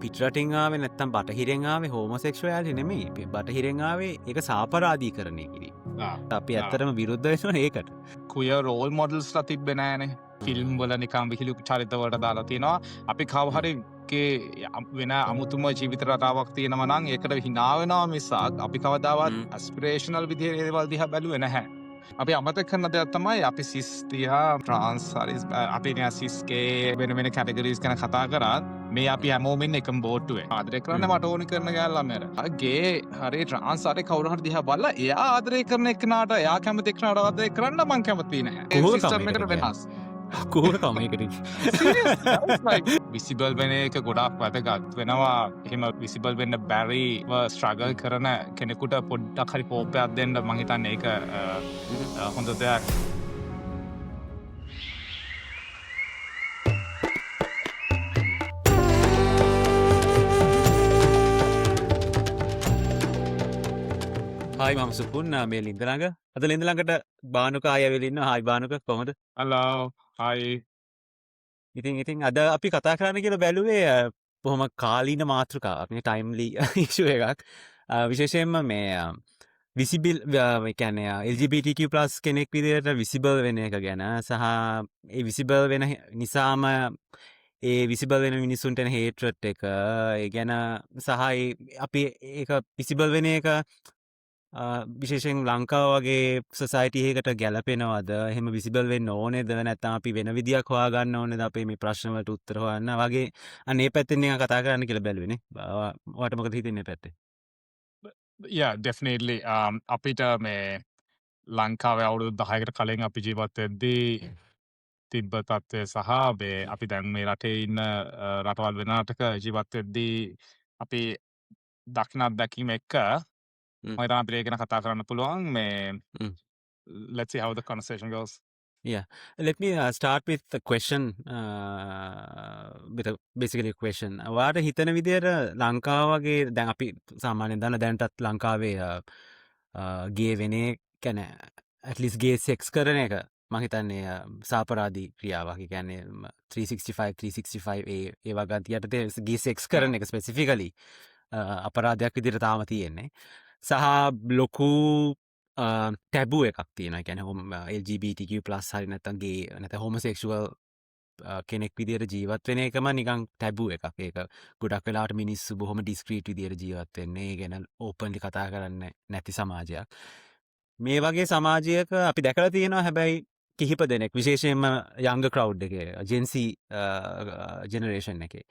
පිටරටින් ආවේ නැත්තම් බටහිරෙන් ආවේ හෝමොසෙක්ෂුවැලිටි නෙමෙයි. බටහිරෙන් ආවේ ඒක සාපරාධීකරණය කිරීම. අපි ඇත්තටම විරුද්ධ වෙනවා ඒකට. කුය රෝල් මොඩල්ස්ලා තිබ්බේ නෑනේ. ෆිල්ම් වල නිකන් විහිළු චරිතවලට දාලා තියෙනවා. අපි කවහරිගේ වෙන අමුතුම ජීවිත රටාවක් තියෙනවා නම් ඒකට hina වෙනවා මිසක් අපි කවදාවත් ඇස්පිරේෂනල් විදිහේ දේවල් දිහා බැලුවේ නැහැ. අපි අමතක කරන දෙයක් තමයි අපි සිස් තියා ට්‍රාන්ස් හරි අපි නිකන් සිස්ගේ වෙන වෙන කැටගරීස් ගැන කතා කරත් මේ අපි හැමෝම ඉන්නේ එකම බෝට්ටුවේ. ආදරය කරන්න මට ඕනි කරන ගෑල්ලා මෙර. ගේ හරි ට්‍රාන්ස් හරි කවුරු හරි දිහා බලලා එයා ආදරය කරන එක්කනට එයා කැමති එක්කනට ආදරය කරන්න මං කැමති නැහැ. ඒ සිස්ටම් එකට වෙනස්. කොහොම මේකට විසිබල් වෙන එක ගොඩක් වැදගත් වෙනවා. එහෙම විසිබල් වෙන්න බැරි ස්ට්‍රගල් කරන කෙනෙකුට පොඩ්ඩක් හරි කෝපයක් දෙන්න මං හිතන්නේ ඒක හොඳ දෙයක්. හායි මම සුපුන් මේ ලින්ද ළඟ. අද ලින්ද ළඟට බානුක ආය ඇවිල්ලා ඉන්නවා. හායි බානුක කොහමද? Hello hi. ඉතින් අද අපි කතා කරන්න කියලා බැලුවේ බොහොම කාලීන මාතෘකාවක් නේ ටයිම්ලි ඉෂුව එකක්. විශේෂයෙන්ම මේ විසිබල් කියන්නේ LGBTQ+ කෙනෙක් විදිහට විසිබල් වෙන එක ගැන සහ ඒ විසිබල් වෙන නිසාම ඒ විසිබල් වෙන මිනිස්සුන්ට එන හේට්‍රට් එක ඒ ගැන සහ අපි ඒක විසිබල් වෙන එක විශේෂයෙන් ලංකාව වගේ සොසයිටියකට ගැලපෙනවද? එහෙම විසිබල් වෙන්න ඕනේද? නැත්නම් අපි වෙන විදියක් හොයාගන්න ඕනේද අපේ මේ ප්‍රශ්න වලට උත්තර හොයන්න වගේ අනේ පැත්තෙන් නිකන් කතා කරන්න කියලා බැලුවේ නේ. ඔයාට මොකද හිතෙන්නේ පැත්තේ? Yeah, definitely. අපිට මේ ලංකාවේ අවුරුදු 10කට කලින් අපි ජීවත් වෙද්දී තිබ්බ තත්ත්වය සහ අපි දැන් මේ රටේ ඉන්න රටවල් වෙන රටක ජීවත් වෙද්දී අපි දක්න අත්දැකීම එක්ක මම හිතනවා අපිට ඒක ගැන කතා කරන්න පුළුවන් මේ let's see how the conversation goes. Yeah, let me start with the question. Basically a question. ඔයාට හිතන විදියට ලංකාව වගේ දැන් අපි සාමාන්‍යයෙන් දන්න දැනටත් ලංකාවේ ගේ වෙනේ කියන්නේ at least ගේ සෙක්ස් කරන එක මම හිතන්නේ සාපරාධී ක්‍රියාවක්. ඒ කියන්නේ 365 ඒ වගේ යටතේ ගේ සෙක්ස් කරන එක ස්පෙસિෆිකලි අපරාධයක් විදිහට තාම තියෙන්නේ. සහ ලොකු ටැබුව එකක් තියෙනවා. කියන්නේ LGBTQ+ හරි නැත්නම් ගේ නැත්නම් හෝමොසෙක්ෂුවල් කෙනෙක් විදිහට ජීවත් වෙන එකම නිකන් ටැබු එකක්. ඒක ගොඩක් වෙලාවට මිනිස්සු බොහොම ඩිස්ක්‍රීට් විදිහට ජීවත් වෙන්නේ. ඒ ගැන ඕපන්ලි කතා කරන්නේ නැති සමාජයක්. මේ වගේ සමාජයක අපි දැකලා තියෙනවා හැබැයි කිහිප දෙනෙක් විශේෂයෙන්ම යංග ක්‍රවුඩ් එකේ Gen Z ජෙනරේෂන් එකේ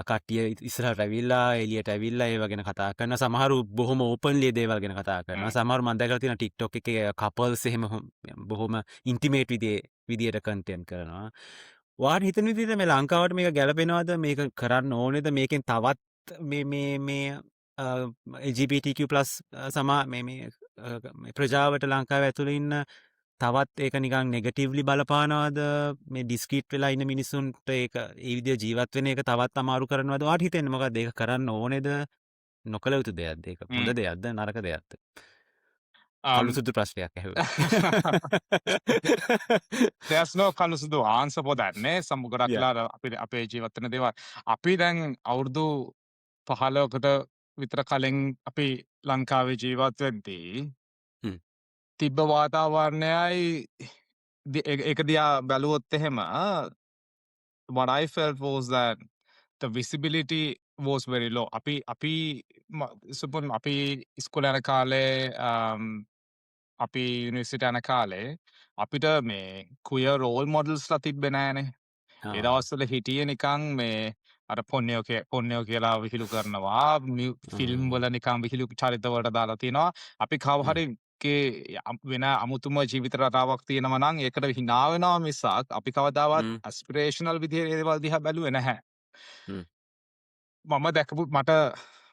කට්ටිය ඉස්සරහට ඇවිල්ලා එළියට ඇවිල්ලා ඒව ගැන කතා කරනවා. සමහරු බොහොම ඕපන්ලි දේවල් ගැන කතා කරනවා. සමහරු මම දැකලා තියෙනවා TikTok එකේ කපල්ස් එහෙම බොහොම ඉන්ටිමේට් විදියට කන්ටෙන්ට් කරනවා. ඔයාට හිතන විදිහට මේ ලංකාවට මේක ගැලපෙනවද? මේක කරන්න ඕනේද? මේකෙන් තවත් මේ LGBTQ+ මේ ප්‍රජාවට ලංකාව ඇතුළේ ඉන්න තවත් ඒක නිකන් නෙගටිව්ලි බලපානවද? මේ ඩිස්ක්‍රීට් වෙලා ඉන්න මිනිස්සුන්ට ඒක ඒ විදිහ ජීවත් වෙන එක තවත් අමාරු කරනවද? ඔයාට හිතෙන්නේ මොකක්ද? ඒක කරන්න ඕනේද? නොකළ යුතු දෙයක්ද? ඒක හොඳ දෙයක්ද? නරක දෙයක්ද? කළු සුදු ප්‍රශ්නයක් ඇහුවා. There's no කළු සුදු answer for that නේ. ගොඩක් වෙලාවට අපේ ජීවත් වෙන දේවල් අපි දැන් අවුරුදු 15කට විතර කලින් අපි ලංකාවේ ජීවත් වෙද්දී තිබ්බ වාතාවරණයයි ඒක දිහා බැලුවොත් එහෙම what I felt was that the visibility was very low. අපි ඉස්කෝලේ යන කාලේ අපි යුනිවර්සිටි යන කාලේ අපිට මේ queer role modelsලා තිබ්බේ නෑනේ. ඒ දවස්වල හිටියේ නිකන් මේ අර පොන්නයෝ කියලා විහිළු කරනවා. ෆිල්ම් වල නිකන් විහිළු චරිතවලට දාලා තියෙනවා. අපි කවහරි වෙන අමුතුම ජීවිත රටාවක් තියෙනවා නම් ඒකට hina වෙනවා මිසක් අපි කවදාවත් ඇස්පිරේෂනල් විදිහේ දේවල් දිහා බැලුවේ නැහැ. මම දැකපු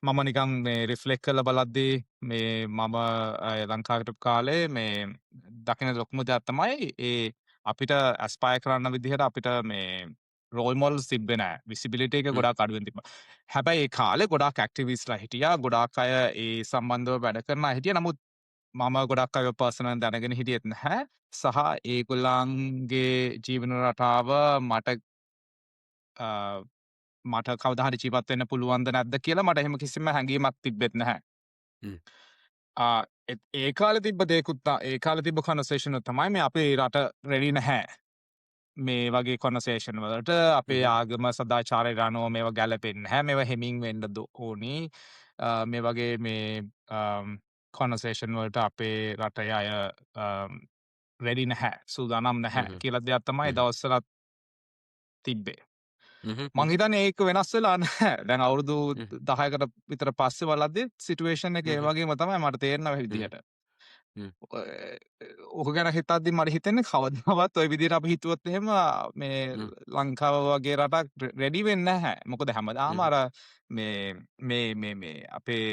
මම නිකන් මේ රිෆ්ලෙක්ට් කරලා බලද්දී මේ මම ලංකාවට කාලේ මේ දකින ලොකුම දෙයක් තමයි ඒ අපිට ඇස්පයර් කරන්න විදිහට අපිට මේ රෝල් මොඩල්ස් තිබ්බේ නැහැ. විසිබිලිටි එක ගොඩාක් අඩුවෙන් තිබ්බා. හැබැයි ඒ කාලේ ගොඩාක් ඇක්ටිවිස්ට්ලා හිටියා. ගොඩාක් අය ඒ සම්බන්ධව වැඩ කරන අය හිටියා. නමුත් මම ගොඩක් අය පර්සනල් දැනගෙන හිටියෙත් නැහැ. සහ ඒගොල්ලන්ගේ ජීවන රටාව මට කවදා හරි ජීවත් වෙන්න පුළුවන්ද නැද්ද කියලා මට එහෙම කිසිම හැඟීමක් තිබෙත් නැහැ. හ්ම්. ඒ කාලේ තිබ්බ දේකුත් ඒ කාලේ තිබ්බ කන්වර්සේෂන් එක තමයි මේ අපේ රට රෙඩි නැහැ. මේ වගේ කොන්වර්සේෂන් වලට අපේ හ්ම්. ආගම සදාචාරයට අනුව මේවා ගැලපෙන්නේ නැහැ. මේවා හෙමින් වෙන්න ඕනි. මේ වගේ මේ කොන්වර්සේෂන් වලට අපේ රටේ අය රෙඩි නැහැ. සූදානම් නැහැ හ්ම්. කියලා දෙයක් තමයි හ්ම්. දවස්වලත් තිබ්බේ. හ්ම්. මං හිතන්නේ ඒක වෙනස් වෙලා නැහැ. දැන් අවුරුදු හ්ම්. 10කට විතර පස්සේ බලද්දි සිටුේෂන් එක ඒ හ්ම්. වගේම තමයි මට තේරෙන හ්ම්. විදිහට. හ්ම්. ඕක ගැන හිතද්දි මට හිතෙන්නේ කවදාවත් ඔය විදිහට අපි හිතුවොත් එහෙම මේ හ්ම්. ලංකාව වගේ රටක් රෙඩි වෙන්නේ නැහැ. මොකද හැමදාම හ්ම්. අර මේ අපේ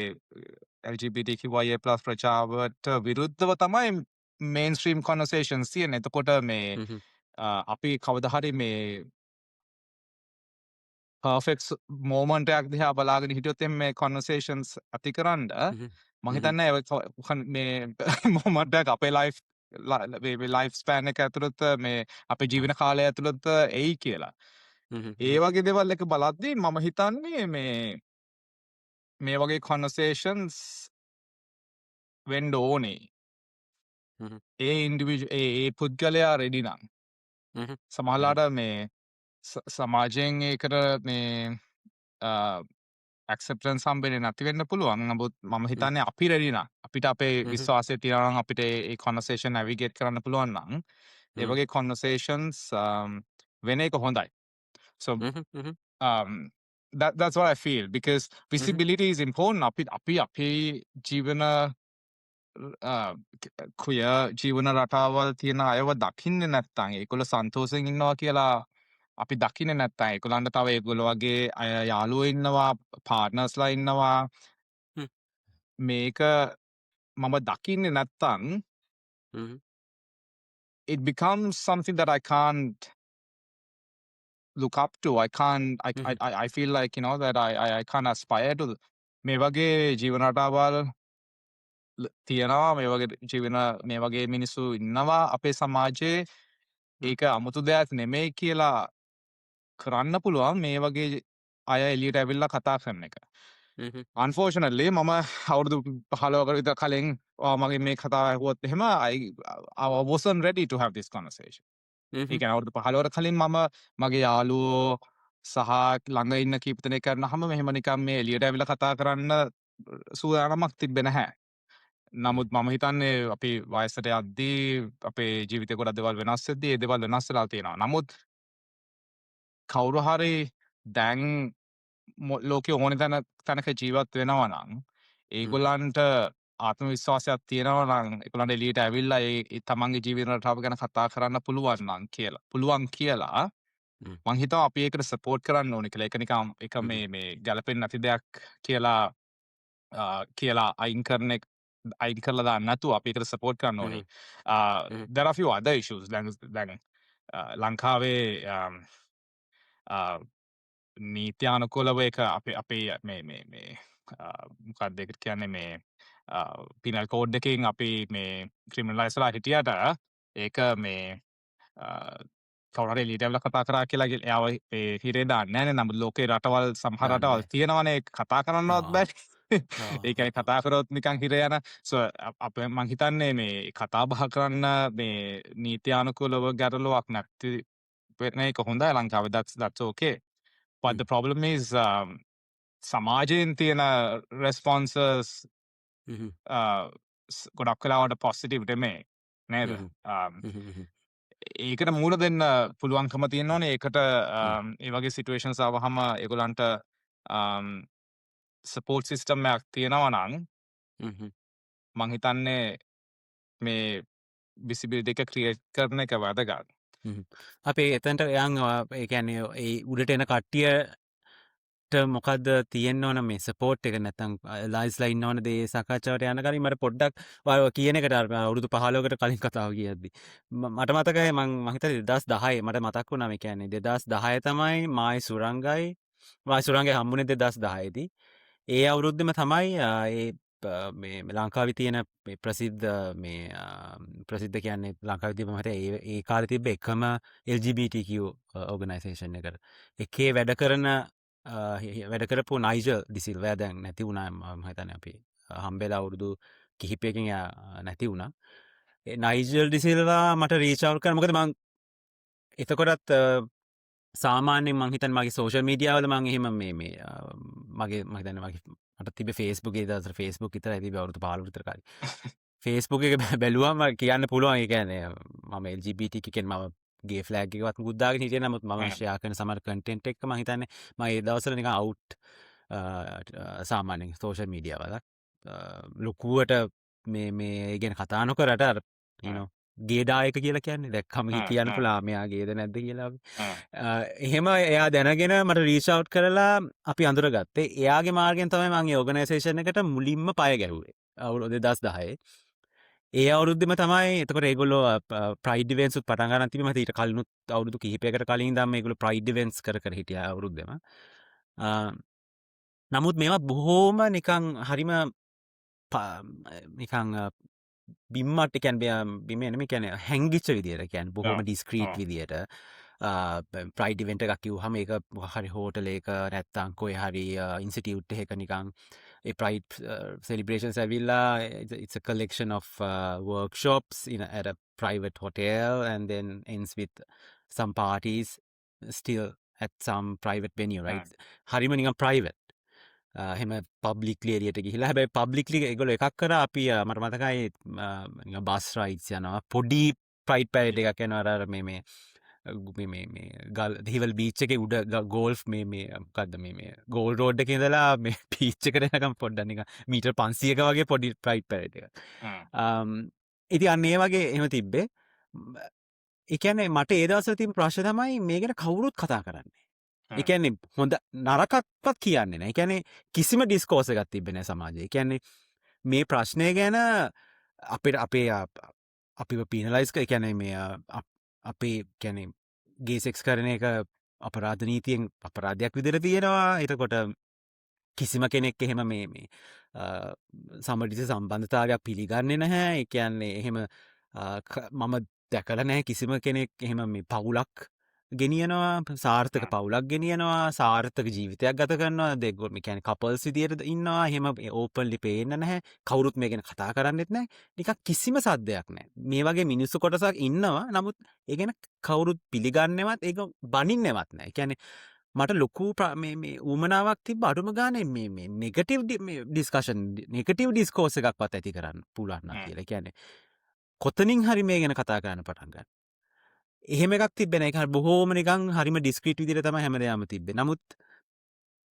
LGBTQIA+ ප්‍රජාවට විරුද්ධව තමයි මේන්ස්ට්‍රීම් කොන්වර්සේෂන්ස් තියෙන්නේ. එතකොට මේ හ්ම්. අපි කවදා හරි මේ පර්ෆෙක්ට් මෝමන්ට් එකක් දිහා බලාගෙන හිටියොත් එහෙනම් මේ කොන්වර්සේෂන්ස් ඇති කරන්න හ්ම්. මම හ්ම්. හිතන්නේ මේ මොමන්ට් එක අපේ ලයිෆ් ස්පෑන් එක ඇතුළත මේ අපේ ජීවන කාලය ඇතුළත එයි කියලා. හ්ම්. ඒ වගේ දේවල් එක බලද්දී මම හිතන්නේ මේ වගේ කොන්වර්සේෂන්ස් වෙන්න ඕනේ. හ්ම්. ඒ පුද්ගලයා රෙඩි නම්. හ්ම්. සමහරලාට මේ සමාජයෙන් ඒකට මේ ඇක්සෙප්ටන්ස් හම්බෙන්නේ නැති වෙන්න පුළුවන්. නමුත් මම හිතන්නේ අපි රෙඩි නම් අපිට අපේ හ්ම්. විශ්වාසය තියෙනවා නම් අපිට ඒ කොන්වර්සේෂන් නැවිගේට් කරන්න පුළුවන් නම් ඒ හ්ම්. වගේ කොන්වර්සේෂන්ස් වෙන එක හොඳයි. So hmm. that's what I feel because hmm. visibility is important. අපි අපේ ජීවන කුය ජීවන රටාවල් තියෙන අයව දකින්නේ නැත්තම් ඒගොල්ලෝ සන්තෝෂෙන් ඉන්නවා කියලා අපි දකින්නේ නැත්තම් ඒගොල්ලන්ට තව ඒගොල්ලෝ වගේ අය යාළුවෝ ඉන්නවා පාර්ට්නර්ස්ලා ඉන්නවා හ්ම්. මේක මම දකින්නේ නැත්තම් හ්ම්. it becomes something that I can't look up to. I can't hmm. I feel like you know that I can't aspire to මේ වගේ ජීවන රටාවල් තියෙනවා මේ වගේ ජීවන මේ වගේ මිනිස්සු ඉන්නවා අපේ සමාජයේ ඒක අමුතු දෙයක් නෙමෙයි කියලා කරන්න පුළුවන් මේ වගේ අය එළියට ඇවිල්ලා කතා කරන එක. හ්ම්. Unfortunately මම අවුරුදු 15කට විතර කලින් මගේ මේ කතාව ඇහුවොත් එහෙම I wasn't ready to have this conversation. ඒ හ්ම්. කියන්නේ අවුරුදු 15කට කලින් මම මගේ යාළුවෝ සහ ළඟ ඉන්න කීප දෙනෙක් කරනහම මෙහෙම නිකන් මේ එළියට ඇවිල්ලා කතා කරන්න සූදානමක් තිබ්බේ නැහැ. නමුත් මම හිතන්නේ අපි වයසට යද්දී අපේ ජීවිතේ ගොඩක් දේවල් වෙනස් වෙද්දී ඒ දේවල් වෙනස් වෙලා තියෙනවා. නමුත් කවුරු හරි දැන් ලෝකේ ඕන තැනක ජීවත් වෙනවා නම් හ්ම්. ඒගොල්ලන්ට ආත්ම විශ්වාසයක් තියෙනවා නම් ඒගොල්ලන්ට එළියට ඇවිල්ලා ඒ තමන්ගේ ජීවන රටාව ගැන කතා කරන්න පුළුවන් කියලා හ්ම්. මං හිතනවා අපි ඒකට සපෝට් කරන්න ඕනේ කියලා. ඒක නිකන් ඒක හ්ම්. මේ ගැලපෙන්නේ නැති දෙයක් කියලා අයින් කරලා දාන්න නැතුව අපි ඒකට සපෝට් කරන්න ඕනේ. හ්ම්. හ්ම්. there are few other issues දැන් ලංකාවේ නීත්‍යානුකූලව ඒක අපේ මේ මොකක්ද ඒකට කියන්නේ මේ පිනල් කෝඩ් එකකින් අපි මේ ක්‍රිමිනලයිස්ලා හිටියට ඒක මේ කවුරු හරි එළියට ඇවිල්ලා කතා කරා කියලා එයාව හිරේ දාන්නේ නැහැ නේ. නමුත් ලෝකේ රටවල් සමහර දාන්න රටවල් බෑ. තියෙනවනේ කතා කරන්නවත් ආ. බැරි. ආ. ඒ කියන්නේ කතා කරොත් නිකන් හිරේ යන මං හිතන්නේ මේ කතා බහ කරන්න මේ නීත්‍යානුකූලව ගැටලුවක් නැති වෙන එක හොඳයි ලංකාවේ. That's okay. But hmm. the problem is සමාජයෙන් තියෙන responses හ්ම්. ගොඩක් වෙලාවට positive නෙමෙයි නේද? හ්ම්. හ්ම්. ඒකට මූණ දෙන්න පුළුවන්කම තියෙනවනේ. ඒකට හ්ම්. ඒ වගේ සිටුේෂන්ස් ආවහම ඒගොල්ලන්ට සපෝට් සිස්ටම් එකක් තියෙනවා නම් හ්ම්. මං හිතන්නේ මේ විසිබිලිටි එක ක්‍රියේට් කරන එක වැදගත්. අපේ එතන්ට යන් ඒ කියන්නේ ඒ උඩට එන කට්ටියට මොකක්ද තියෙන්න ඕන මේ සපෝට් එක නැත්තම් ලයිස්ලා ඉන්න ඕන දේ සාකච්ඡාවට යන කලින් මට පොඩ්ඩක් ඔය කියන එකට අවුරුදු 15කට කලින් කතාව කියද්දි මට මතකයි මං හිතන්නේ 2010 මට මතක් වුණා මේ කියන්නේ 2010 තමයි මායි සුරංගේ හම්බුනේ 2010 දී. ඒ අවුරුද්දෙම තමයි මේ ලංකාවේ තියෙන ප්‍රසිද්ධ කියන්නේ ලංකාවේ තිබ්බ මට ඒ කාලේ තිබ්බ එකම LGBTQ ඕගනයිසේෂන් එකට එකේ වැඩ කරන වැඩ කරපු නයිජල් ඩිසිල්වෑ දැන් නැති වුණා මහිතන අපි හම්බෙලා අවුරුදු කිහිපයකින් නැති වුණා නයිජල් ඩිසිල්වා මට රීචව් කර මොකද මං එතකොටත් සාමාන්‍යෙන් මංහිතන් මගේ සෝෂල් මීඩියාවල මං එහෙම මගේ මහිතන මගේ මට තිබ ෆේස්බුගේ දස ෆේස්බුක් ඉතර ඇති අවුතු පාලුතරකාරි ෆේස්බුක් එක බැලුවම කියන්න පුළුවන් එකන මම එල්ජිබිටිකෙන් ම ගේ ෆලෑගවත් ගුද්දාග හිටිය නමුත් ම ශයා කන සමර කටෙන්ට් එක් මහිතන්න ම ඒ දවසල නික අවුට් සාමානෙන් සෝෂල් මීඩියාවල ලොකුවට මේ ගෙන කතානො කරට ගේඩායක කියලා කියන්නේ දැක්කම කියන්න පුලා මෙයා ගේද නැද්ද කියලා එහෙම එයා දැනගෙන මට රීෂවට් කරලා අපි අඳුර ගත්තේ එයාගේ මාර්ගෙන් තමයි මගේ ඕගනයිසේෂන් එකට මුලින්ම පය ගැහුවේ අවුරුදු 2010 ඒ අවුරුද්දෙම තමයි එතකොට ඒගොල්ලෝ ප්‍රයිඩ් ඉවෙන්ට්ස් උත් පටන් ගන්න තිබීම ඊට කලිනුත් අවුරුදු කිහිපයකට කලින් ඉඳන් මේගොල්ලෝ ප්‍රයිඩ් ඉවෙන්ට්ස් කර හිටියා අවුරුද්දෙම නමුත් මේවා බොහෝම නිකන් හරිම නිකන් බිම්මට කැන් බිමනම කැන හැංගිච්ච විදියට කැන් බොහොම ඩිස්ක්‍රීට් විදියට ප්‍රයිඩිවෙන්ට එකක් කිව් හම එක හරි හෝටල එක නැත්තංකොය හරි ඉන්සිටියුට් එක නිකං ප්‍රයිඩ් සෙලිබ්‍රේෂන් ඇවිල්ලා it's a collection of workshops at a private hotel and then ends with some parties still at some private venue right හරිම නිකන් private හෙම පබ්ලික් ලේරියට ගිහිලා හැබැයි පබ්ලික්ලි එකගොල එකක් කර අපි මට මතකයි බස් රයිට්ස් යනවා පොඩි ප්‍රයිට් පැයිට් එකක් යනවර මේ ගල් දෙහිවල් බීච්ච එක උඩ ගෝල්ෆ් කද මේ ගෝල් රෝඩ් එක ඉඳලා මේ පීච්ච කරනකම් පොඩ්ඩනික මීට 500ක වගේ පොඩි ප්‍රයිට් පැයිට් එක ඉති අන්නේ වගේ එහෙම තිබ්බේ එකන්නේ මට ඒදවස තින් ප්‍රශ්න තමයි මේකට කවුරුත් කතා කරන්නේ එකන්නේ හොඳ නරකක්වත් කියන්නේ නෑ එකැනේ කිසිම ඩිස්කෝස ගත් තිබෙන සමාජය කියන්නේ මේ ප්‍රශ්නය ගැන අපිට අපේ අපි පීනලයිස්ක එකැනේ මේ අපේ කැනෙ ගේසෙක්ස් කරන එක අපරාධ නීතියෙන් අපරාධයක් විදිර තියෙනවා එතකොට කිසිම කෙනෙක් එහෙම මේ සමඩිස සම්බන්ධතාවයක් පිළිගන්නේ නැහැ එකන්නේ එහෙම මම දැකල නෑ කිසිම කෙනෙක් එහෙම මේ පවුලක් ගෙනියනවා සාර්ථක පවුලක් ගෙනියනවා සාර්ථක ජීවිතයක් ගත කරනවා දෙගොල්ම කැන කපල්ස් විදියට ඉන්නවා හෙම ඕපන්ලි පේන්න නැහැ කවුරුත් මේ ගැන කතා කරන්නෙත් නෑ නිකක් කිසිම සද්දයක් නෑ මේ වගේ මිනිස්සු කොටසක් ඉන්නවා නමුත් ඒ ගැන කවුරුත් පිළිගන්නවත් ඒක බනින්නෙවත් නෑ කියන්නේ මට ලොකු ඌමනාවක් තිබ අඩුම ගාන මේ නෙගටව් ඩිස්කශන් නෙගටව් ඩිස්කෝස එකක් පත් ඇති කරන්න පුලන්න කියලා කියන්නේ කොතනින් හරි මේ ගැන කතා කරන්න පටන්ගන්න එහෙම එකක් තිබෙන එක බොහෝම නිකන් හරිම ඩිස්ක්‍රීට් විදිහට තමයි හැමදේම තිබ්බේ. නමුත්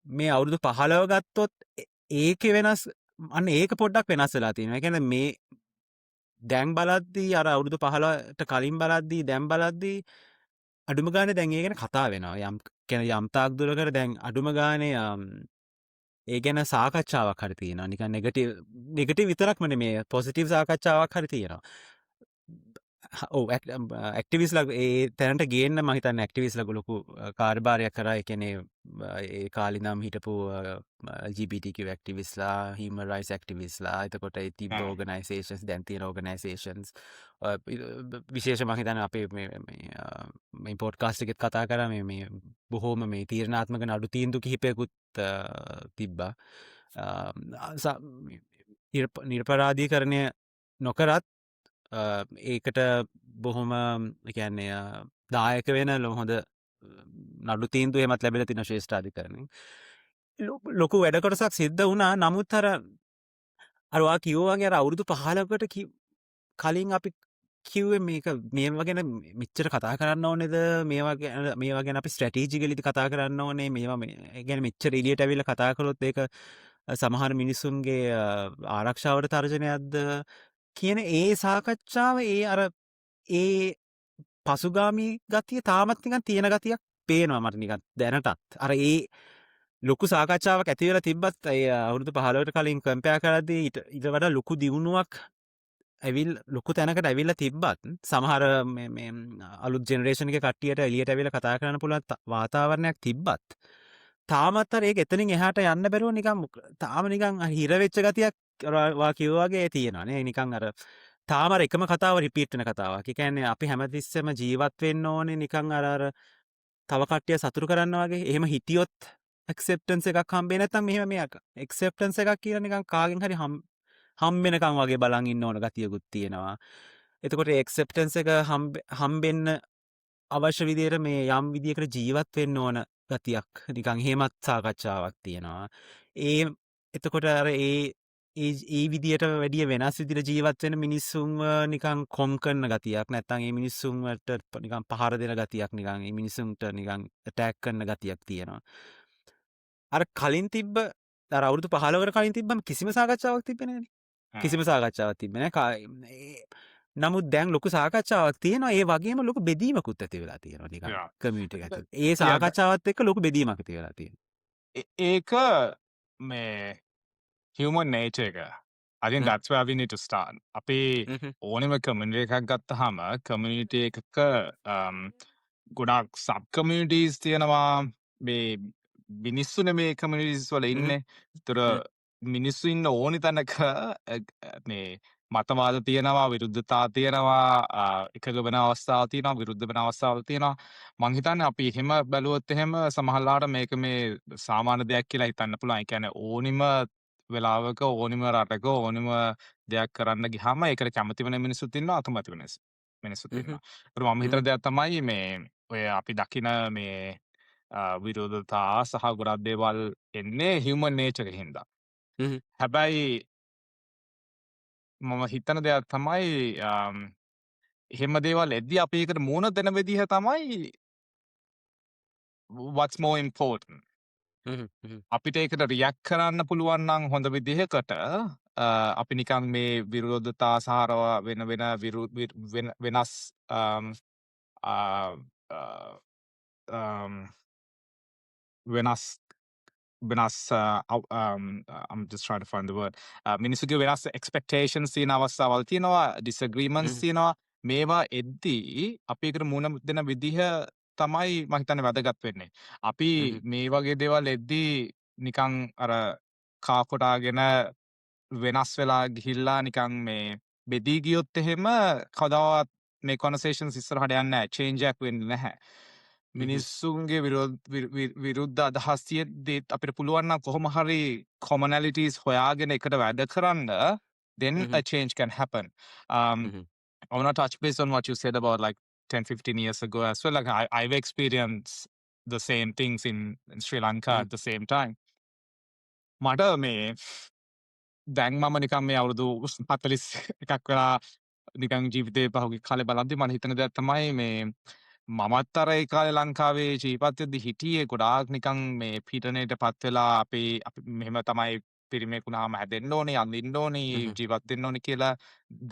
මේ අවුරුදු 15 ගත්තොත් ඒකේ වෙනස් අන්න ඒක පොඩ්ඩක් වෙනස් වෙලා තියෙනවා. ඒ කියන්නේ මේ දැන් බලද්දී අර අවුරුදු 15ට කලින් බලද්දී දැන් බලද්දී අඩුම ගානේ දැන් ඒ ගැන කතා වෙනවා. යම් කියන්නේ යම් තාක් දුරකට දැන් අඩුම ගානේ ඒ ගැන සාකච්ඡාවක් හරි තියෙනවා. නිකන් නෙගටිව් විතරක්ම නෙමෙයි පොසිටිව් සාකච්ඡාවක් හරි තියෙනවා. ඇක්ටිවිස් ලක් ඒ තැනට ගේන්න මහිතන් ඇක්ටිවිස් ලක ලොකු කාර්භාරයක් කර එකනේ ඒ කාලිනම් හිටපු ජිපිටික ඇක්ටිවිස්ලා හිම රයිස් ඇක්ටිවිස්ලා එතකොට තිබ ඕගනයිසේෂන්ස් දැන්තින ඕගනයිසේෂන්ස් විශේෂ මහිතන අපේ මේ පොඩ්කාස්ටිකෙත් කතා කර මේ බොහෝම මේ තීරණාත්මක නඩු තීන්දු කිහිපයකුත් තිබ්බා නිර්පරාධී කරණය නොකරත් ඒකට බොහොම කියන්නේ දායක වෙන හොඳ නඩු තීන්දුව එමත් ලැබිලා තියෙන ශ්‍රේෂ්ඨාධිකරණයෙන් ලොකු වැඩ කොටසක් සිද්ධ වුණා නමුත් අරවා කිව්වාගේ අර අවුරුදු 15කට කලින් අපි කිව්වේ මේවා ගැන මෙච්චර කතා කරන්න ඕනේද මේවා ගැන අපි ස්ට්‍රැටජිකලිද කතා කරන්න ඕනේ මේවා ගැන මෙච්චර එළියට ඇවිල්ලා කතා කරොත් ඒක සමහර මිනිසුන්ගේ ආරක්ෂාවට තර්ජනයක්ද කියන ඒ සාකච්ඡාව ඒ පසුගාමී ගතිය තාමත් නිකන් තියෙන ගතියක් පේනවා මට නිකන් දැනටත් අර ඒ ලොකු සාකච්ඡාවක් ඇති වෙලා තිබ්බත් ඒ අවුරුදු 15කට කලින් කම්පෙයාර් කරද්දී ඊට වඩා ලොකු දියුණුවක් ලොකු තැනකට ඇවිල්ලා තිබ්බත් සමහර මේ අලුත් ජෙනරේෂන් එකේ කට්ටියට එළියට ඇවිල්ලා කතා කරන්න පුළුවන් වාතාවරණයක් තිබ්බත් තාමත් අර ඒක එතනින් එහාට යන්න බැරුව නිකන් තාම නිකන් හිර වෙච්ච ගතියක් වා කිව්වා වගේ තියෙනවා නේ නිකන් අර තාම අර එකම කතාව රිපීට් වෙන කතාවක්. ඒ කියන්නේ අපි හැමතිස්සෙම ජීවත් වෙන්න ඕනේ නිකන් අර තව කට්ටිය සතුටු කරන්න වගේ. එහෙම හිටියොත් ඇක්සෙප්ටන්ස් එකක් හම්බෙන්නේ නැත්නම් මෙහෙම මේ ඇක්සෙප්ටන්ස් එකක් කියලා නිකන් කාගෙන් හරි හම්බෙනකන් වගේ බලන් ඉන්න ඕන ගතියකුත් තියෙනවා. එතකොට ඇක්සෙප්ටන්ස් එක හම්බෙන්න අවශ්‍ය විදියට මේ යම් විදියකට ජීවත් වෙන්න ඕන ගතියක් නිකන් එහෙමත් සාකච්ඡාවක් තියෙනවා. ඒ එතකොට අර ඒ විදියට වැඩිය වෙනස් විදිහට ජීවත් වෙන මිනිස්සුන්ව නිකන් කොම් කරන ගතියක් නැත්නම් ඒ මිනිස්සුන්ට නිකන් පහර දෙන ගතියක් නිකන් ඒ මිනිස්සුන්ට නිකන් ඇටැක් කරන ගතියක් තියෙනවා. අර කලින් තිබ්බ අර අවුරුදු 15කට කලින් තිබ්බම කිසිම සාකච්ඡාවක් තිබ්බේ නැහැනේ. කිසිම සාකච්ඡාවක් තිබ්බේ නැහැ. නමුත් දැන් ලොකු සාකච්ඡාවක් තියෙනවා. ඒ වගේම ලොකු බෙදීමකුත් ඇති වෙලා තියෙනවා නිකන් Yeah. කමියුනිටි එක ඇතුළේ. ඒ Yeah, සාකච්ඡාවත් එක්ක ලොකු බෙදීමක් ඇති වෙලා තියෙනවා. ඒක මේ human nature එක. I think that's where we need to start. අපි ඕනෙම community එකක් ගත්තාම community එකක ගොඩාක් sub communities තියෙනවා. මේ මිනිස්සුනේ මේ communities වල ඉන්නේ. ඒතර මිනිස්සු ඉන්න ඕනි තැනක මේ මතවාද තියෙනවා, විරුද්ධතා තියෙනවා, එකග වෙන අවස්ථාව තියෙනවා, විරුද්ධ වෙන අවස්ථාවල් තියෙනවා. මං හිතන්නේ අපි එහෙම බැලුවොත් එහෙම සමහරවිට මේක මේ සාමාන්‍ය දෙයක් කියලා හිතන්න පුළුවන්. ඒ කියන්නේ ඕනිම වෙලාවක ඕනිම රටක ඕනිම දෙයක් කරන්න ගියාම ඒකට කැමති වෙන මිනිස්සුත් ඉන්නවා, අකමැති වෙන මිනිස්සුත් ඉන්නවා. ඒත් මම හිතන දෙයක් තමයි මේ ඔය අපි දකින මේ විරෝධතා සහ ගොඩක් දේවල් එන්නේ human nature එකකින් හින්දා. හැබැයි මම හිතන දෙයක් තමයි එහෙම දේවල් එද්දි අපි ඒකට මුහුණ දෙන විදිහ තමයි what's more important. අපිට ඒකට රියැක්ට් කරන්න පුළුවන් නම් හොඳ විදිහකට අපි නිකන් මේ විරෝධතා සහරව වෙනස් වෙනස් වෙනස් I'm just trying to find the word. මිනිස්සුගේ වෙනස් expectations තියෙන අවස්ථාවල් තියෙනවා, disagreements තියෙනවා. මේවා එද්දී අපි ඒකට මුහුණ දෙන විදිහ තමයි මම හිතන්නේ වැදගත් වෙන්නේ. අපි මේ වගේ දේවල් එද්දී නිකන් අර කා කොටාගෙන වෙනස් වෙලා ගිහිල්ලා නිකන් මේ බෙදී ගියොත් එහෙම කවදාවත් මේ conversations ඉස්සරහට යන්නේ නැහැ. change එකක් වෙන්නේ නැහැ. මිනිස්සුන්ගේ විරුද්ධ අදහස් තියෙද්දිත් අපිට පුළුවන් නම් කොහොම හරි commonalities හොයාගෙන එකට වැඩ කරන්න, then a change can happen. I want to touch base on what you said about like 10-15 years ago as well. Like I've experienced the same things in Sri Lanka at the same time. මට මේ දැන් මම නිකන් මේ අවුරුදු 41ක් වෙලා නිකන් ජීවිතේ පහුගිය කාලේ බලද්දි මම හිතන දෙයක් තමයි මේ මමත් අර ඒ කාලේ ලංකාවේ ජීවත් වෙද්දි හිටියේ ගොඩාක් නිකන් මේ පීඩනයට පත් වෙලා අපි මෙහෙම තමයි පිරිමේක වුණාම හැදෙන්න ඕනේ, අඳින්න ඕනේ, ජීවත් වෙන්න ඕනේ කියලා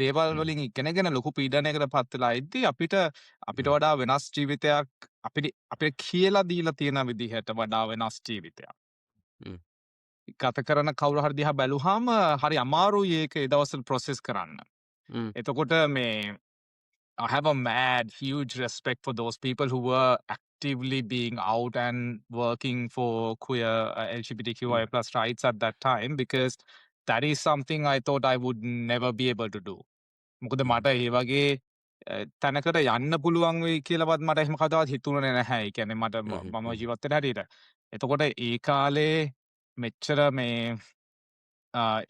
දේවල් වලින් ඉගෙනගෙන ලොකු පීඩනයකට පත් වෙලා ඉද්දි අපිට වඩා වෙනස් ජීවිතයක් අපිට කියලා දීලා තියෙන විදිහට වඩා වෙනස් ජීවිතයක් ගත කරන කවුරු හරි දිහා බැලුවාම හරි අමාරුයි ඒක ඒ දවස්වල process කරන්න. එතකොට මේ I have a mad, huge respect for those people who were actively being out and working for queer LGBTQIA plus rights at that time, because that is something I thought I would never be able to do. මොකද මට ඒ වගේ තැනකට යන්න පුළුවන් වෙයි කියලාවත් මට එහෙම කවදාවත් හිතුනේ නැහැ. ඒ කියන්නේ මට මම ජීවත් වෙන හැටියට. එතකොට ඒ කාලේ මෙච්චර මේ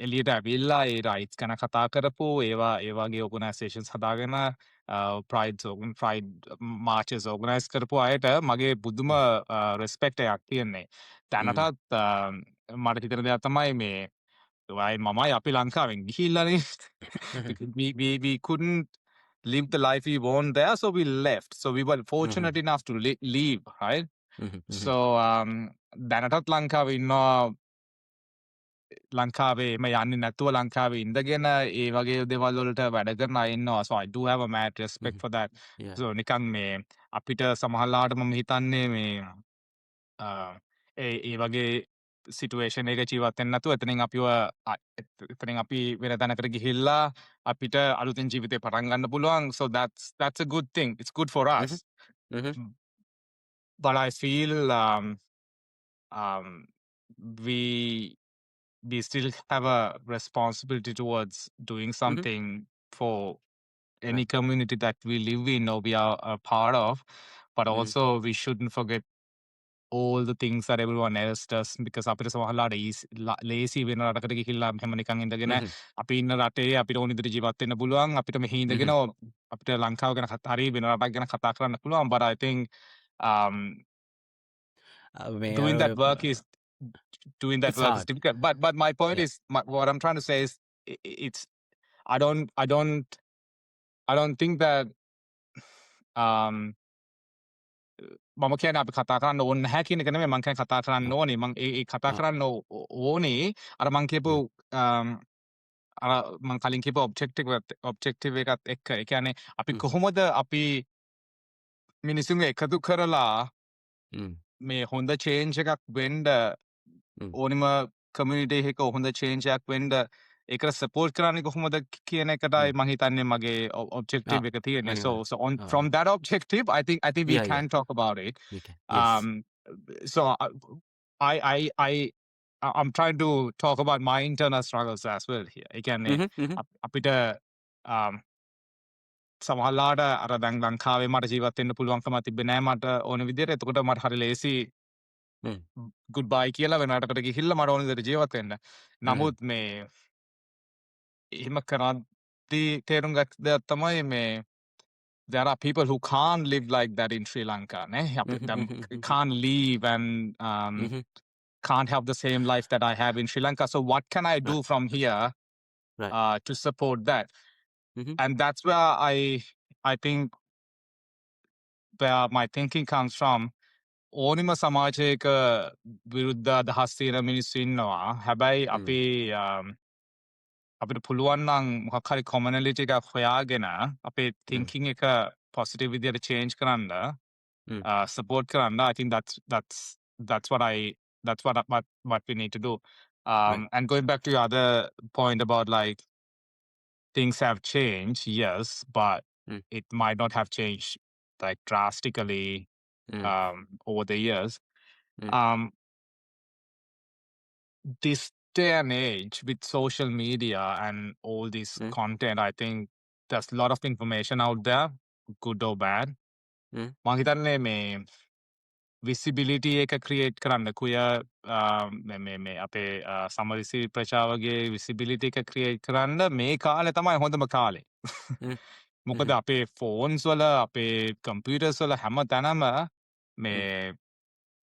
එලියට ඇවිල්ලා ඒ රයිට්ස් ගැන කතා කරපු ඒ වගේ ඕගනයිසේෂන්ස් හදාගෙන ප්‍රයිඩ් මාර්චස් ඕගනයිස් කරපු අයට මගේ බුදුම රෙස්පෙක්ට් එකක් තියෙන්නේ. දැනටත් මට හිතෙන දෙයක් තමයි මේ මමයි අපි ලංකාවෙන් ගිහිල්ලානේ we couldn't live the life we want there, so we left. So we were fortunate enough to leave, right? So දැනටත් ලංකාවේ ඉන්නවා ලංකාවේ එම යන්නේ නැතුව ලංකාවේ ඉඳගෙන ඒ වගේ දේවල් වලට වැඩ කරන අය ඉන්නවා. So I do have a mad respect for that. So නිකන් මේ අපිට සමහරලාට මම හිතන්නේ මේ ඒ වගේ සිටුේෂන් එක ජීවත් වෙන්න නැතුව එතනින් අපි වෙන තැනකට ගිහිල්ලා අපිට අලුතෙන් ජීවිතේ පටන් ගන්න පුළුවන්. So that's a good thing. It's good for us. But I feel we still have a responsibility towards doing something for any community that we live in or we are a part of. But also we shouldn't forget all the things that everyone else does because අපිට සමහරලාට ලේසි වෙන රටකට ගිහිල්ලා හැම නිකන් ඉඳගෙන හ්ම්. අපි ඉන්න රටේ අපිට ඕන විදිහට ජීවත් වෙන්න පුළුවන් අපිට මෙහි ඉඳගෙන හ්ම්. අපිට ලංකාව ගැන හරි වෙන රටක් ගැන කතා කරන්න පුළුවන් but I think um, මේ doing that work is it's hard. difficult but my point Yeah. is what I'm trying to say is it's I don't think that um, මම කියන්නේ අපි කතා කරන්න ඕනේ නැහැ කියන එක නෙමෙයි මම කියන්නේ කතා කරන්න ඕනේ මම ඒ කතා කරන්න ඕනේ අර මම කියපු අර මම කලින් කියපු ඔබ්ජෙක්ටිව් එකත් එක්ක ඒ කියන්නේ අපි කොහොමද අපි මිනිසුන්ව එකතු කරලා මේ හොඳ චේන්ජ් එකක් වෙන්න ඕනිම කමියුනිටි එකක හොඳ චේන්ජ් එකක් වෙන්න ඒකට සපෝට් කරන්නේ කොහොමද කියන එකටයි මම හිතන්නේ මගේ ඔබ්ජෙක්ටිව් එක තියෙන්නේ so on from that objective I think we Yeah, can talk about it we can. Yes. so I'm trying to talk about my internal struggles as well here ඒ කියන්නේ අපිට සමහරලාට අර දැන් ලංකාවේ මට ජීවත් වෙන්න පුළුවන්කම තිබ්බේ නෑ මට ඕන විදිහට එතකොට මට හරි ලේසි good bye කියලා වෙන රටකට ගිහිල්ලා මට ඕන විදිහට ජීවත් වෙන්න නමුත් මේ එහෙම කරද්දී තේරුම් ගත්ත දෙයක් තමයි මේ there are people who can't live like that in Sri Lanka ne can't leave and can't have the same life that I have in Sri Lanka so what can I do from here to support that and that's where I think where my thinking comes from ඕනිම සමාජයක විරුද්ධ අදහස් තියෙන මිනිස්සු ඉන්නවා හැබැයි අපි අපිට පුළුවන් නම් මොකක් හරි කොමනලිටි එකක් හොයාගෙන අපේ thinking එක positive විදියට change කරන්න support කරන්න I think that's what we need to do and going back to your other point about like things have changed yes but it might not have changed like drastically over the years this day and age with social media and all this content I think there's a lot of information out there good or bad මම හිතන්නේ මේ visibility එක create කරන්න queer මේ අපේ සමරිසි ප්‍රචාවගේ visibility එක create කරන්න මේ කාලේ තමයි හොඳම කාලේ මොකද අපේ phones වල අපේ computers වල හැම තැනම මේ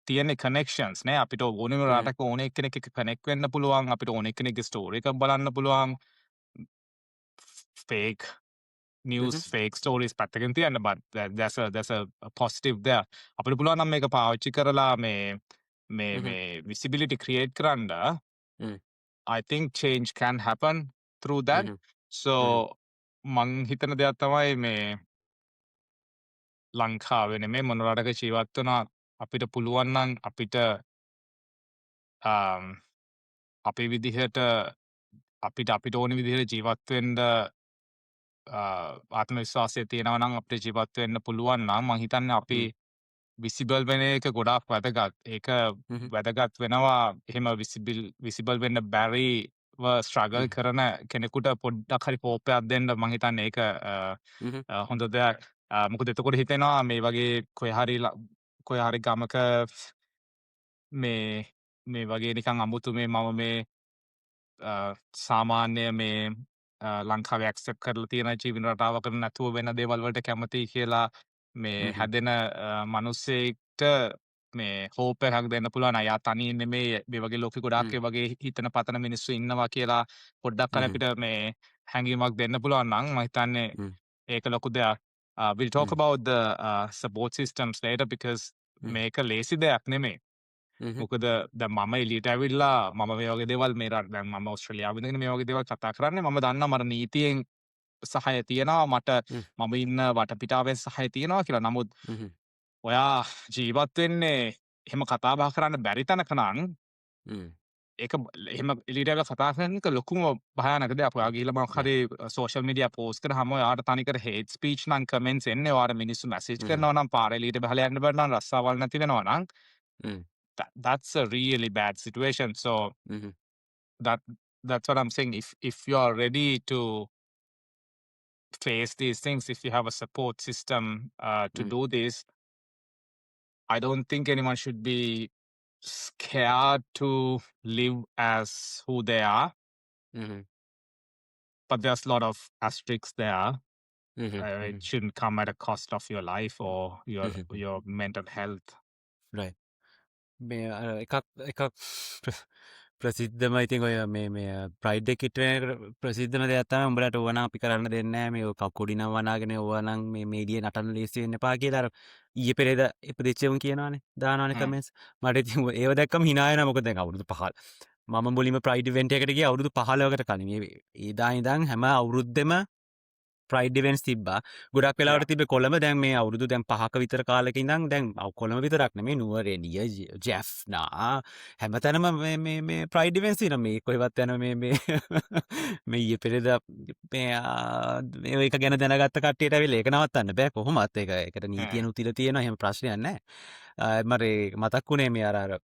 තියෙන connections නේ අපිට ඕනෙම රටක ඕන එක්කෙනෙක් එක්ක connect වෙන්න පුළුවන් අපිට ඕන එක්කෙනෙක්ගේ story එකක් බලන්න පුළුවන් fake news fake stories පැත්තකින් තියන්න but there's a positive there අපිට පුළුවන් නම් මේක පාවිච්චි කරලා මේ visibility create කරන්න I think change can happen through that so මං හිතන දෙයක් තමයි මේ ලංකාවේ නෙමෙයි මොන රටක ජීවත් වුණා අපිට පුළුවන් නම් අපිට අපේ විදිහට අපිට ඕන විදිහට ජීවත් වෙන්න ආත්ම විශ්වාසය තියෙනවා නම් අපිට ජීවත් වෙන්න පුළුවන් නම් මම හිතන්නේ අපි විසිබල් වෙන එක ගොඩාක් වැදගත්. ඒක වැදගත් වෙනවා එහෙම විසිබල් වෙන්න බැරිව ස්ට්‍රගල් කරන කෙනෙකුට පොඩ්ඩක් හරි හෝපයක් දෙන්න මම හිතන්නේ ඒක හොඳ දෙයක්. මොකද එතකොට හිතෙනවා මේ වගේ කොහේ හරි ගමක මේ වගේ නිකන් අමුතු මේ මම මේ සාමාන්‍ය මේ ලංකාවේ ඇක්සෙප්ට් කරලා තියෙන ජීවන රටාවක නැතුව වෙන දේවල් වලට කැමතියි කියලා මේ හැදෙන මිනිස්සෙක්ට මේ හෝප් එකක් දෙන්න පුළුවන් අය තනියෙන් නෙමෙයි මේ වගේ ලෝකෙ ගොඩාක් ඒ වගේ හිතන පතන මිනිස්සු ඉන්නවා කියලා පොඩ්ඩක් හරි අපිට මේ හැඟීමක් දෙන්න පුළුවන් නම් මම හිතන්නේ ඒක ලොකු දෙයක්. We'll talk about the support systems later because මේක ලේසි දෙයක් නෙමෙයි. මොකද දැන් මම එළියට ඇවිල්ලා මම මේ වගේ දේවල් මේ රට දැන් මම ඕස්ට්‍රේලියාවේ ඉඳගෙන මේ වගේ දේවල් කතා කරන්නේ මම දන්නවා මට නීතියෙන් සහාය තියෙනවා මට මම ඉන්න වටපිටාවෙන් සහාය තියෙනවා කියලා. නමුත් ඔයා ජීවත් වෙන්නේ එහෙම කතා බහ කරන්න බැරි තැනක නම් ඒක එහෙම එළියට ඇවිල්ලා කතා කරන එක ලොකුම භයානක දෙයක්. ඔයා ගිහලා මොකක් හරි සෝෂල් මීඩියා පෝස්ට් කරාම ඔයාට තනිකර හේට් ස්පීච් නම් කමෙන්ට්ස් එන්නේ. ඔයාට මිනිස්සු මැසේජ් කරනවා නම් පාර එළියට බහලා යන්න බැරි නම් රස්සාවල් නැති වෙනවා නම් that's a really bad situation. So that's what I'm saying. If you are ready to face these things, if you have a support system to do this, I don't think anyone should be scared to live as who they are, Mhm. but there's a lot of asterisks there. Mhm. It Mhm. shouldn't come at a cost of your life or Mhm. Mhm. your mental health. right. මේ එකක් එකක් ප්‍රසිද්ධම ඉතින් ඔය මේ pride එක කිට්ටුවෙනකට ප්‍රසිද්ධම දෙයක් තමයි උඹලට ඕන අපි කරන්න දෙන්නේ නැහැ මේ ඔය කුඩි නම් වනාගෙන ඕවනම් මේ මීඩියා නටන්න ලේසි වෙන්න එපා කියලා අර ඊයේ පෙරේද ඉපදිච්ච උන් කියනවානේ දානවානේ Mm. කමෙන්ට්ස් මට ඉතින් ඒව දැක්කම hina වෙනවා මොකද දැන් අවුරුදු 5 මම මුලින්ම ප්‍රයිඩ් ඉවෙන්ට් එකකට ගියා අවුරුදු 15කට කලින් ඒ ඉඳන් හැම අවුරුද්දෙම ප්‍රයිඩ් ඉවෙන්ට්ස් තිබ්බා. ගොඩක් Yeah. වෙලාවට තිබ්බේ කොළඹ දැන් මේ අවුරුදු දැන් 5ක විතර කාලෙක ඉඳන් දැන් කොළඹ විතරක් නෙමෙයි නුවරඑළිය ජෙෆ්නා හැමතැනම මේ ප්‍රයිඩ් ඉවෙන්ට්ස් තියෙනවා මේ කොහෙවත් යන මේ මේ ඊයේ පෙරේද මේ ඒක ගැන දැනගත්ත කට්ටියට ඇවිල්ලා ඒක නවත්තන්න බෑ කොහොමත් ඒකට නීතිය Mm. නුතිල තියෙනවා එහෙම ප්‍රශ්නයක් නැහැ. මට මතක් වුණේ මේ අර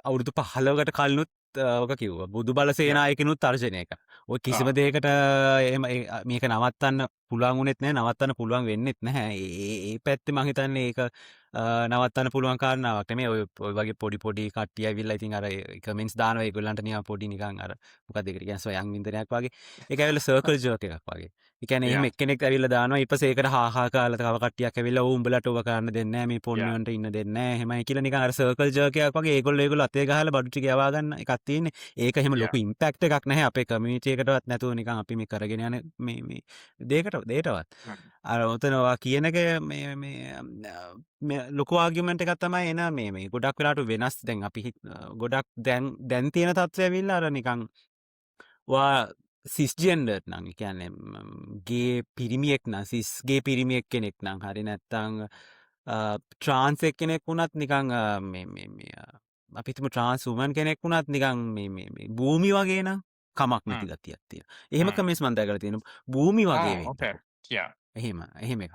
අවුරුදු 15කට කලිනුත් ඕක කිව්වා බුදු බල Yeah. සේනායකනුත් තර්ජනය කරා. ඔය කිසිම Ah. දෙයකට එහෙම මේක නවත්තන්න පුළුවන් වුණෙත් නැහැ නවත්තන්න පුළුවන් වෙන්නෙත් නැහැ. ඒ පැත්තේ මං හිතන්නේ ඒක නවත්තන්න පුළුවන් කාරණාවක් නෙමෙයි. ඔය වගේ පොඩි කට්ටිය ඇවිල්ලා ඉතින් අර කමෙන්ට්ස් දානවා ඒගොල්ලන්ට නිකන් පොඩි නිකන් අර මොකක්ද ඒකට කියන්නේ සොයන් වින්දනයක් වගේ. ඒක ඇවිල්ලා සර්කල් ජර්ක් එකක් වගේ. ඒ කියන්නේ එහෙම Yeah. එක්කෙනෙක් ඇවිල්ලා දානවා ඊට පස්සේ ඒකට හා කාලා තව කට්ටියක් ඇවිල්ලා ඕ උඹලට ඔව කරන්න දෙන්නේ නැහැ මේ පොන් Yeah. වලට ඉන්න දෙන්නේ නැහැ එහෙමයි කියලා නිකන් අර සර්කල් ජර්ක් එකක් වගේ ඒගොල්ලෝ අතේ ගහලා බඩු ටික යවා ගන්න එකක් තියෙන්නේ. ඒක එහෙම Yeah. ලොකු ඉම්පැක්ට් එකක් නැහැ අපේ කමියුනිටි එකටවත් නැතුව නිකන් අපි මේ කරගෙන යන මේ දෙයටවත්. Mm. අර ඔතන ඔයා කියන එක මේ ලොකු ආගියුමන්ට් එකක් තමයි එන මේ ගොඩක් වෙලාට වෙනස් දැන් අපි ගොඩක් දැන් තියෙන තත්ත්වය ඇවිල්ලා අර නිකන් ඔයා සිස්ජෙන්ඩර් නම් ඒ කියන්නේ ගේ පිරිමියෙක් නම් සිස්ගේ පිරිමියෙක් කෙනෙක් නම් හරි නැත්තම් ට්‍රාන්ස් එක්කෙනෙක් වුණත් නිකන් මේ අපි හිතමු ට්‍රාන්ස් වුමන් කෙනෙක් වුණත් නිකන් මේ භූමි වගේ නම් කමක් නැති Mm. ගතියක් තියෙනවා. එහෙම Mm. කමෙන්ට්ස් මම දැකලා තියෙනවා. භූමි වගේ Oh, okay. වෙන්නකෝ. Yeah. එහෙම එකක්.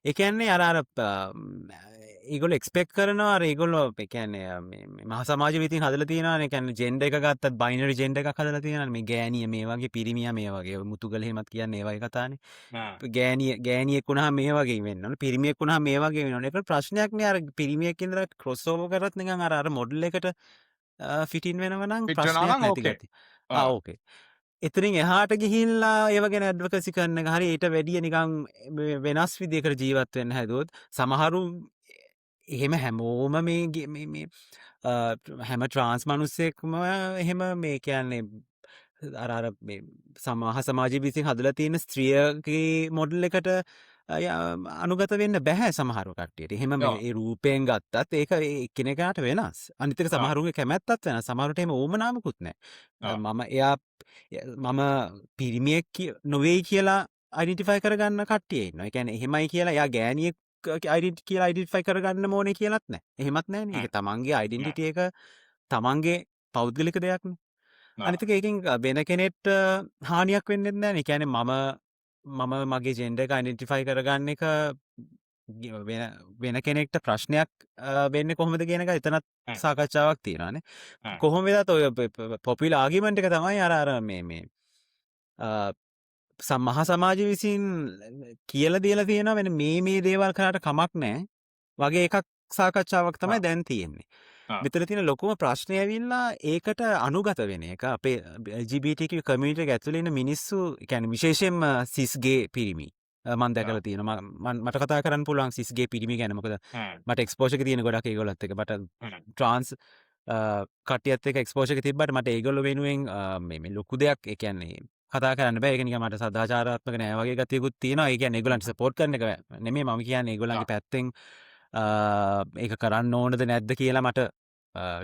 ඒ කියන්නේ අර ඒගොල්ලෝ එක්ස්පෙක්ට් කරනවා අර ඒගොල්ලෝ ඒ කියන්නේ මේ මහා සමාජෙ විතින් හදලා තියෙනවානේ. ඒ කියන්නේ ජෙන්ඩර් එක ගත්තත් බයිනරි ජෙන්ඩර් එකක් හදලා තියෙනවානේ. මේ ගෑණිය මේ වගේ පිරිමියා මේ වගේ. ඔය මුතුගල එහෙමත් කියන්නේ ඒ වගේ කතානේ. Mm. ගෑණියෙක් වුණාම මේ වගේ වෙන්න ඕනේ. පිරිමියෙක් වුණාම මේ වගේ වෙන්න ඕනේ. ඒක ප්‍රශ්නයක් නේ. අර පිරිමියෙක් ඉඳලා ක්‍රොස් ඕවර් කරත් නිකන් අර මොඩල් එකට ෆිටින් වෙනව නම් Fit ප්‍රශ්නයක් වෙනවා නම් නැති okay. ගතිය. Ah. ඕකේ. එතනින් එහාට ගිහිල්ලා ඒව ගැන ඇඩ්වොකසි කරන එක හරි ඊට වැඩිය නිකන් වෙනස් විදිහකට ජීවත් වෙන්න හැදුවොත් සමහරු එහෙම හැමෝම මේ හැම ට්‍රාන්ස් මිනිස්සෙක්ම එහෙම මේ කියන්නේ අර මේ සමාජ විසින් හදලා තියෙන ස්ත්‍රියගේ මොඩල් එකට අනුගත වෙන්න බැහැ සමහරු කට්ටියට. එහෙම Yeah. මේ රූපයෙන් ගත්තත් ඒක එක්කෙනෙකුට වෙනස්. අනිත් එක Ah. සමහරුගේ කැමැත්තත් වෙනස්. සමහරට එහෙම ඕමනාවකුත් නැහැ. Ah. මම පිරිමියෙක් නොවෙයි කියලා අයිඩෙන්ටිෆයි කරගන්න කට්ටිය ඉන්නවා. ඒ කියන්නේ එහෙමයි කියලා එයා ගෑණියෙක් කියලා අයිඩෙන්ටිෆයි කරගන්න ඕනේ කියලාත් නැහැ. එහෙමත් නැහැනේ. Mm. ඒක තමන්ගේ Mm. අයිඩෙන්ටිටි එක තමන්ගේ පෞද්ගලික දෙයක්නේ. Ah. අනිත් එක ඒකෙන් වෙන කෙනෙක්ට හානියක් වෙන්නෙත් නැහැනේ. ඒ කියන්නේ මම මගේ ජෙන්ඩර් එක අයිඩෙන්ටිෆයි කරගන්න එක වෙන කෙනෙක්ට ප්‍රශ්නයක් වෙන්නේ කොහොමද කියන එක එතනත් Mm. සාකච්ඡාවක් තියෙනවානේ. Mm. කොහොම වෙතත් ඔය පොපියුලර් ආගියුමන්ට් එක තමයි අර මේ මහා සමාජය විසින් කියලා දීලා තියෙනවා වෙන මේ දේවල් කරාට කමක් නැහැ වගේ එකක් සාකච්ඡාවක් තමයි Ah. දැන් තියෙන්නේ. Ah. මෙතන තියෙන ලොකුම ප්‍රශ්නය ඇවිල්ලා ඒකට අනුගත වෙන එක. අපේ LGBTQ කමියුනිටි එක ඇතුළේ ඉන්න මිනිස්සු කියන්නේ විශේෂයෙන්ම සිස්ගේ පිරිමි මම දැකලා තියෙනවා. මට කතා කරන්න පුළුවන් සිස්ගේ පිරිමි ගැන. මොකද Mm. මට එක්ස්පෝෂර් එක තියෙන ගොඩක් ඒගොල්ලොත් එක්ක. මට Mm. ට්‍රාන්ස් කට්ටියත් එක්ක එක්ස්පෝෂර් එක තිබ්බට මට ඒගොල්ලෝ වෙනුවෙන් මේ ලොකු දෙයක් ඒ කියන්නේ කතා කරන්න බෑ. ඒක නිකන් මට සදාචාරාත්මක නෑ වගේ ගතියකුත් තියෙනවා. ඒ කියන්නේ ඒගොල්ලන්ට සපෝට් කරන එක නෙමෙයි මම කියන්නේ ඒගොල්ලන්ගේ පැත්තෙන් ඒක කරන්න ඕනද නැද්ද කියලා මට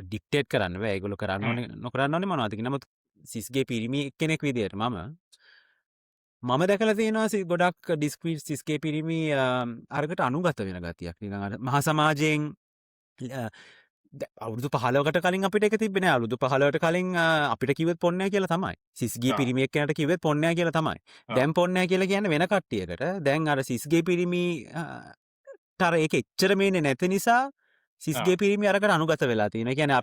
ඩික්ටේට් කරන්න බෑ. ඒගොල්ලෝ කරන්න Mm. ඕනේ නොකරන්න ඕනේ මොනවද කියලා. නමුත් සිස්ගේ පිරිමි කෙනෙක් විදියට මම දැකලා තියෙනවා ගොඩක් ඩිස්ක්‍රීට් සිස්ගේ පිරිමි අරකට අනුගත වෙන ගතියක්. නිකන් අර මහා සමාජයෙන් අවුරුදු 15කට කලින් අපිට ඒක තිබ්බේ නෑ. අවුරුදු 15කට කලින් අපිට කිව්වෙත් පොන්නෑ කියලා තමයි. සිස්ගේ Ah. පිරිමියෙක් කෙනාට කිව්වෙත් පොන්නෑ කියලා තමයි. Ah. දැන් පොන්නෑ කියලා කියන්නේ වෙන කට්ටියකට. දැන් අර සිස්ගේ පිරිමි තර ඒක එච්චර මේනේ නැති නිසා ආ. සිස්ගේ පිරිමි අරකට අනුගත වෙලා තියෙන. කියන්නේ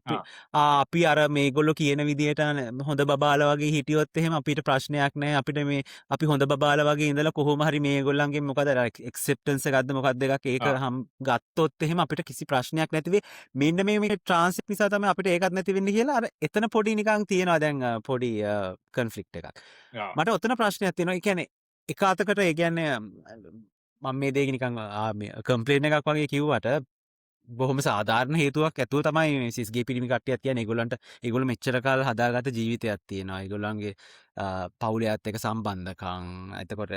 ආ. අපි අර මේගොල්ලෝ කියන විදිහට හොඳ බබාලා වගේ හිටියොත් එහෙම අපිට ප්‍රශ්නයක් නැහැ. අපිට මේ අපි හොඳ බබාලා වගේ ඉඳලා කොහොම හරි මේගොල්ලන්ගෙන් මොකද ඇක්සෙප්ටන්ස් එකක්ද මොකක්ද එකක් ඒක ආ. ගත්තොත් එහෙම අපිට කිසි ප්‍රශ්නයක් නැති වෙයි. මෙන්න මේ ට්‍රාන්සිට් නිසා තමයි අපිට ඒකත් නැති වෙන්නේ කියලා අර එතන පොඩි නිකන් තියෙනවා දැන් පොඩි කන්ෆ්ලික්ට් එකක්. ආ. මට ඔතන ප්‍රශ්නයක් තියෙනවා. ඒ කියන්නේ එක අතකට ඒ කියන්නේ මම මේ දේ නිකන් කම්ප්ලේන් එකක් වගේ කිව්වට බොහොම සාධාරණ හේතුවක් ඇතුව තමයි මේ සිස්ගේ පිරිමි කට්ටියක් කියන්නේ. ඒගොල්ලෝ මෙච්චර කාල හදාගත්ත ජීවිතයක් තියෙනවා. ඒගොල්ලන්ගේ පවුලයත් එක්ක සම්බන්ධකම්, එතකොට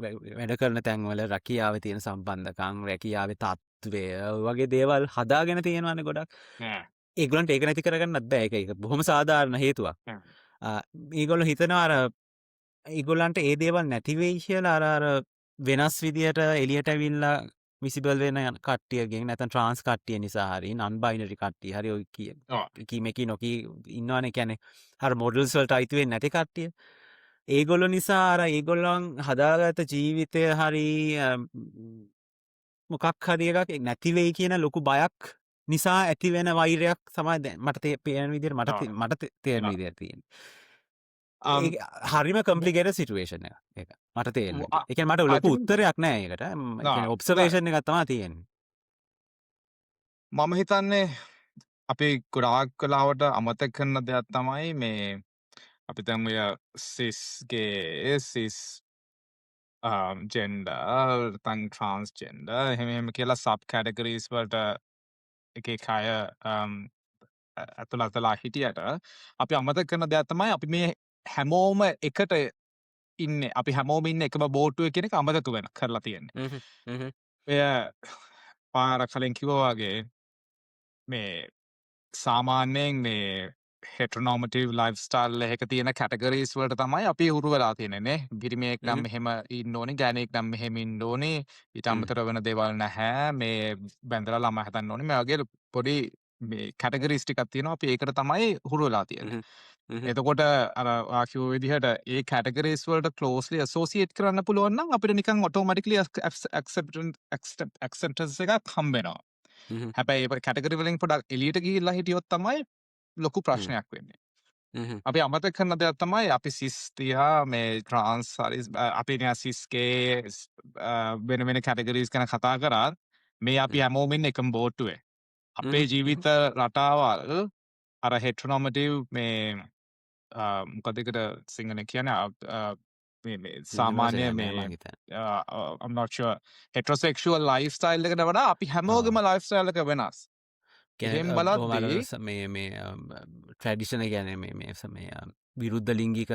වැඩ කරන තැන්වල රැකියාවේ තියෙන සම්බන්ධකම්, රැකියාවේ තත්ත්වය වගේ දේවල් හදාගෙන තියෙනවානේ ගොඩක්. නෑ. ඒගොල්ලන්ට ඒක නැති කරගන්නත් බෑ. ඒක බොහොම සාධාරණ හේතුවක්. නෑ. ඒගොල්ලෝ හිතනවා අර ඒගොල්ලන්ට ඒ දේවල් නැති වෙයි කියලා අර වෙනස් විදියට එළියට ඇවිල්ලා විසිබල් වෙන කට්ටියගෙන් නැත්නම් ට්‍රාන්ස් කට්ටිය නිසා හරි නන් බයිනරි කට්ටිය හරි ඔය ආ. කීමකී නොකී ඉන්නවනේ. කියන්නේ අර මොඩල්ස් වලට අයිති වෙන්නේ නැති කට්ටිය. ඒගොල්ලෝ නිසා අර ඒගොල්ලන් හදාගත්ත ජීවිතය හරි මොකක් හරි එකක් නැති වෙයි කියන ලොකු බයක් නිසා ඇති වෙන වෛරයක් තමයි දැන් මට පේන විදිහට මට තේරෙන විදිහට තියෙන්නේ. ඒ හරිම කම්ප්ලිකේටඩ් සිටුේෂන් එක. ඒක මට තේරෙන විදිහට. ඒ කියන්නේ මට ලොකු උත්තරයක් නෑ ඒකට. ඒ කියන්නේ ඔබ්සර්වේෂන් එකක් තමයි තියෙන්නේ. මම හිතන්නේ අපි ගොඩාක් කලාවට අමතක කරන දෙයක් තමයි මේ අපි දැන් ඔය සිස් ජෙන්ඩර් නැත්නම් ට්‍රාන්ස්ජෙන්ඩර් එහෙම කියලා සබ් කැටගරීස් වලට එක එක අය ඇතුළතලා හිටියට අපි අමතක කරන දෙයක් තමයි අපි මේ හැමෝම එකට ඉන්නේ. අපි හැමෝම ඉන්නේ එකම බෝට්ටුවේ කියන එක අමතක කරලා තියෙන්නේ. එය පාර කලින් කිව්වා වගේ මේ සාමාන්‍යයෙන් මේ හෙට්‍රොනෝමටිව් ලයිෆ්ස්ටයිල් එකක තියෙන කැටගරීස් වලට තමයි අපි හුරු වෙලා තියෙන්නේ නේ. පිරිමියෙක් නම් මෙහෙම ඉන්න ඕනේ, ගෑණියෙක් නම් මෙහෙම ඉන්න ඕනේ, ඊට අමතරව වෙන දේවල් නැහැ. මේ බැඳලා ළමයි හදන්න ඕනේ. මේ වගේ පොඩි මේ කැටගරීස් ටිකක් තියෙනවා. අපි ඒකට තමයි හුරු වෙලා තියෙන්නේ. එතකොට අර ඔයා කිව්ව විදිහට ඒ කැටගරීස් වලට ක්ලෝස්ලි ඇසෝසියේට් කරන්න පුළුවන් නම් අපිට නිකන් ඔටෝමැටිකලි ඇක්සෙප්ටන්ස් එකක් හම්බ වෙනවා. හැබැයි ඒ කැටගරි වලින් පොඩක් එළියට ගිහිල්ලා හිටියොත් තමයි ලොකු ප්‍රශ්නයක් වෙන්නේ. අපි අමතක කරන දෙයක් තමයි අපි සිස් තියා මේ ට්‍රාන්ස් හරි අපි නිකන් සිස්ගේ වෙන වෙන කැටගරීස් ගැන කතා කරාත් මේ අපි හැමෝම ඉන්නේ එකම බෝට්ටුවේ. අපේ ජීවිත රටාවල් අර හෙට්‍රොනෝමටිව් මේ මොකද ඒකට සිංහලෙන් කියන්නේ මේ සාමාන්‍ය මේ I'm not sure heterosexual lifestyle එකට වඩා අපි හැමෝගෙම lifestyle එක වෙනස්. එහෙම බලද්දී මේ ට්‍රැඩිෂන ගැන මේ විරුද්ධ ලිංගික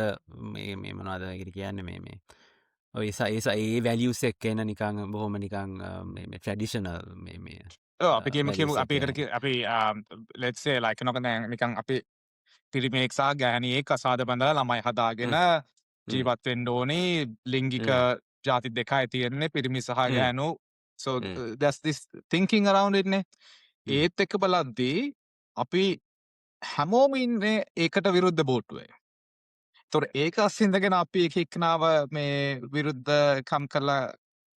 මේ මොනවාද ඒකට කියන්නේ මේ ඔය ඒ වැලියුස් එක්ක එන නිකන් බොහොම නිකන් මේ ට්‍රැඩිෂනල් මේ අපි කියමු අපි ඒකට අපි let's say like නිකන් අපි පිරිමියෙක් සහ ගෑණියෙක් අසාද බඳලා ළමයි හදාගෙන ජීවත් වෙන්න ඕනේ. ලිංගික ජාති දෙකයි තියෙන්නේ, පිරිමි සහ ගෑනු. So that's this thinking around it නේ. ඒත් එක්ක බලද්දී අපි හැමෝම ඉන්නේ ඒකට විරුද්ධ බෝට්ටුවේ. ඒතොර ඒක අස්සින්දගෙන අපි එක එක්කනාව මේ විරුද්ධකම් කරලා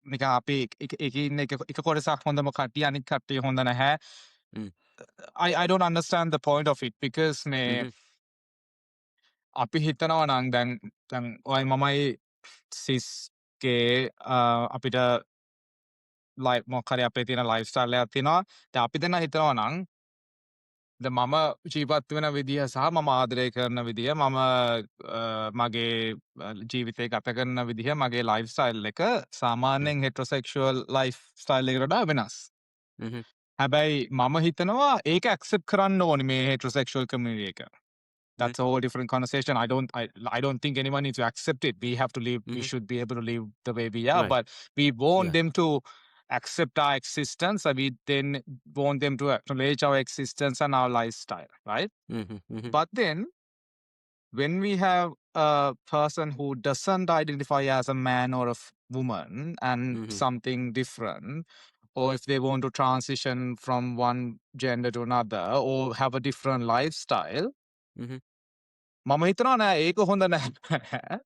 නිකන් අපි එක ඉන්න එක කොටසක් හොඳම කට්ටිය අනිත් කට්ටිය හොඳ නැහැ. I don't understand the point of it because මේ අපි හිතනවා නම් දැන් ඔය මමයි සිස්ගේ අපිට මොකක් හරි අපේ තියෙන ලයිෆ්ස්ටයිල් එකක් තියෙනවා. දැන් අපි දෙන්නා හිතනවා නම් මම ජීවත් වෙන විදිහ සහ මම ආදරය කරන විදිහ මම මගේ ජීවිතය ගත කරන විදිහ මගේ ලයිෆ්ස්ටයිල් එක සාමාන්‍යයෙන් හෙට්‍රොසෙක්ෂුවල් ලයිෆ්ස්ටයිල් එකට වඩා වෙනස්. හැබැයි මම හිතනවා ඒක ඇක්සෙප්ට් කරන්න ඕනේ මේ හෙට්‍රොසෙක්ෂුවල් කමියුනිටි එක. That's a whole different conversation. I don't think anyone needs to accept it. We have to live. We should be able to live the way we are. Right. But we want them to accept our existence. And we then want them to acknowledge our existence and our lifestyle, right? But then, when we have a person who doesn't identify as a man or a woman and something different, or if they want to transition from one gender to another, or have a different lifestyle, මම හිතනවා නෑ ඒක හොඳ නැහැ.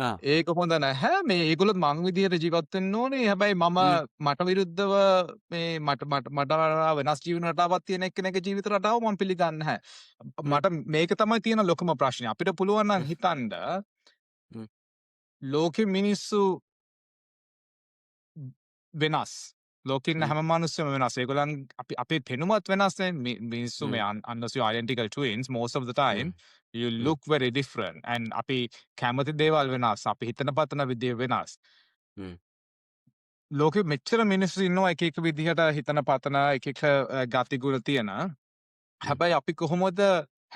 ආ. ඒක හොඳ නැහැ. මේ ඒගොල්ලොත් මං විදිහට ජීවත් වෙන්න ඕනේ. හැබැයි මම හ්ම්. මට විරුද්ධව මේ මට වඩා වෙනස් ජීවන රටාවක් තියෙන එක්කෙනෙක්ගේ ජීවිත රටාව මම පිළිගන්නේ නැහැ. හ්ම්. මට මේක තමයි තියෙන ලොකුම ප්‍රශ්නේ. අපිට පුළුවන් නම් හ්ම්. හිතන්න හ්ම්. ලෝකෙ මිනිස්සු වෙනස්. ලෝකෙ ඉන්න හ්ම්. හැම මිනිස්සුම වෙනස්. ඒගොල්ලන් අපේ පෙනුමත් වෙනස්නේ. මිනිස්සු හ්ම්. මේ unless you identical twins most of the hmm. time you hmm. look very different and අපි කැමති දේවල් වෙනස්. අපි හිතන පතන විදිය වෙනස්. හ්ම්. ලෝකෙ මෙච්චර මිනිස්සු ඉන්නවා එක එක විදිහට හිතන පතන එක එක ගතිගුණ තියෙන. හ්ම්. හැබැයි අපි කොහොමද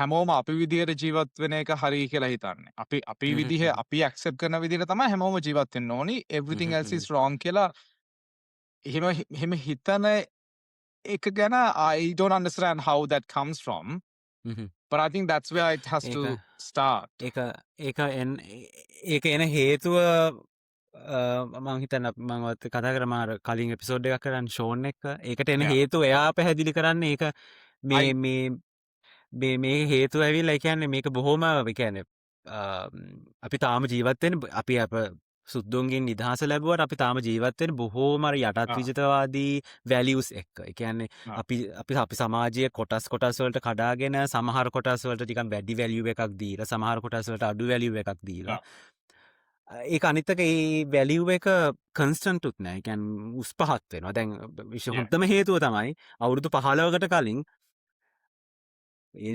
හැමෝම අපි විදිහට ජීවත් වෙන එක හරි කියලා හිතන්නේ. අපි හ්ම්. විදිහ හ්ම්. අපි ඇක්සෙප්ට් කරන විදිහට තමයි හැමෝම ජීවත් වෙන්න ඕනි. හ්ම්. everything else hmm. is wrong කියලා එහෙම හිතන එක ගැන I don't understand how that comes from. Hmm. But I think that's where it has ඒක to start. ඒක ඒක ඒක එන හේතුව මං හිතන්න මං ඔයත් කතා කරා මාර කලින් එපිසෝඩ් එකක් කරන්න ෂෝන් එක්ක. ඒකට එන Yeah. හේතුව එයා පැහැදිලි කරන්නේ ඒක I මේ හේතුව ඇවිල්ලා ඒ කියන්නේ මේක බොහොම ඒ කියන්නේ අපි තාම ජීවත් වෙන්නේ අපි සුද්දුන්ගෙන් නිදහස ලැබුවට අපි තාම ජීවත් වෙන්නේ බොහෝම අර යටත් uh, විජිතවාදී වැලියුස් එක්ක. ඒ කියන්නේ uh, අපි සමාජයේ කොටස් වලට කඩාගෙන සමහර කොටස් වලට ටිකක් වැඩි වැලියු එකක් දීලා සමහර කොටස් වලට අඩු වැලියු එකක් දීලා uh, ඒක අනිත් එක ඒ වැලියු එක කන්ස්ටන්ට් උත් නෑ. ඒ කියන්නේ උස් පහත් වෙනවා. දැන් yeah. හොඳම හේතුව තමයි අවුරුදු 15කට කලින්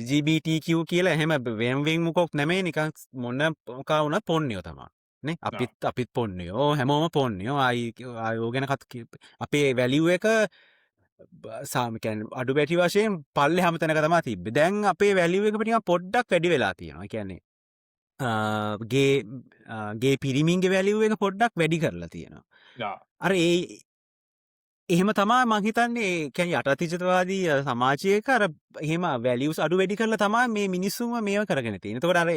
LGBTQ කියලා එහෙම වෙන් මොකොක් නෙමෙයි නිකන් මොන මොකා වුණත් පොන්නයෝ තමයි. නේ Uh, අපිත් පොන්නයෝ හැමෝම පොන්නයෝ ආයෝ ගැන අපේ වැලියු එක සාම කියන්නේ අඩු වැටි වශයෙන් පල්ලේ හැම තැනක තමයි තිබ්බේ. දැන් අපේ වැලියු එක නිකන් පොඩ්ඩක් වැඩි වෙලා තියෙනවා. ඒ කියන්නේ ගේ පිරිමින්ගේ වැලියු එක පොඩ්ඩක් වැඩි කරලා තියෙනවා. yeah. අර එහෙම තමා මං හිතන්නේ කියන්නේ යටත්විජිතවාදී සමාජයක අර එහෙම වැලියුස් අඩු වැඩි කරලා තමයි මේ මිනිස්සුම මේව කරගෙන තියෙන්නේ. එතකොට අර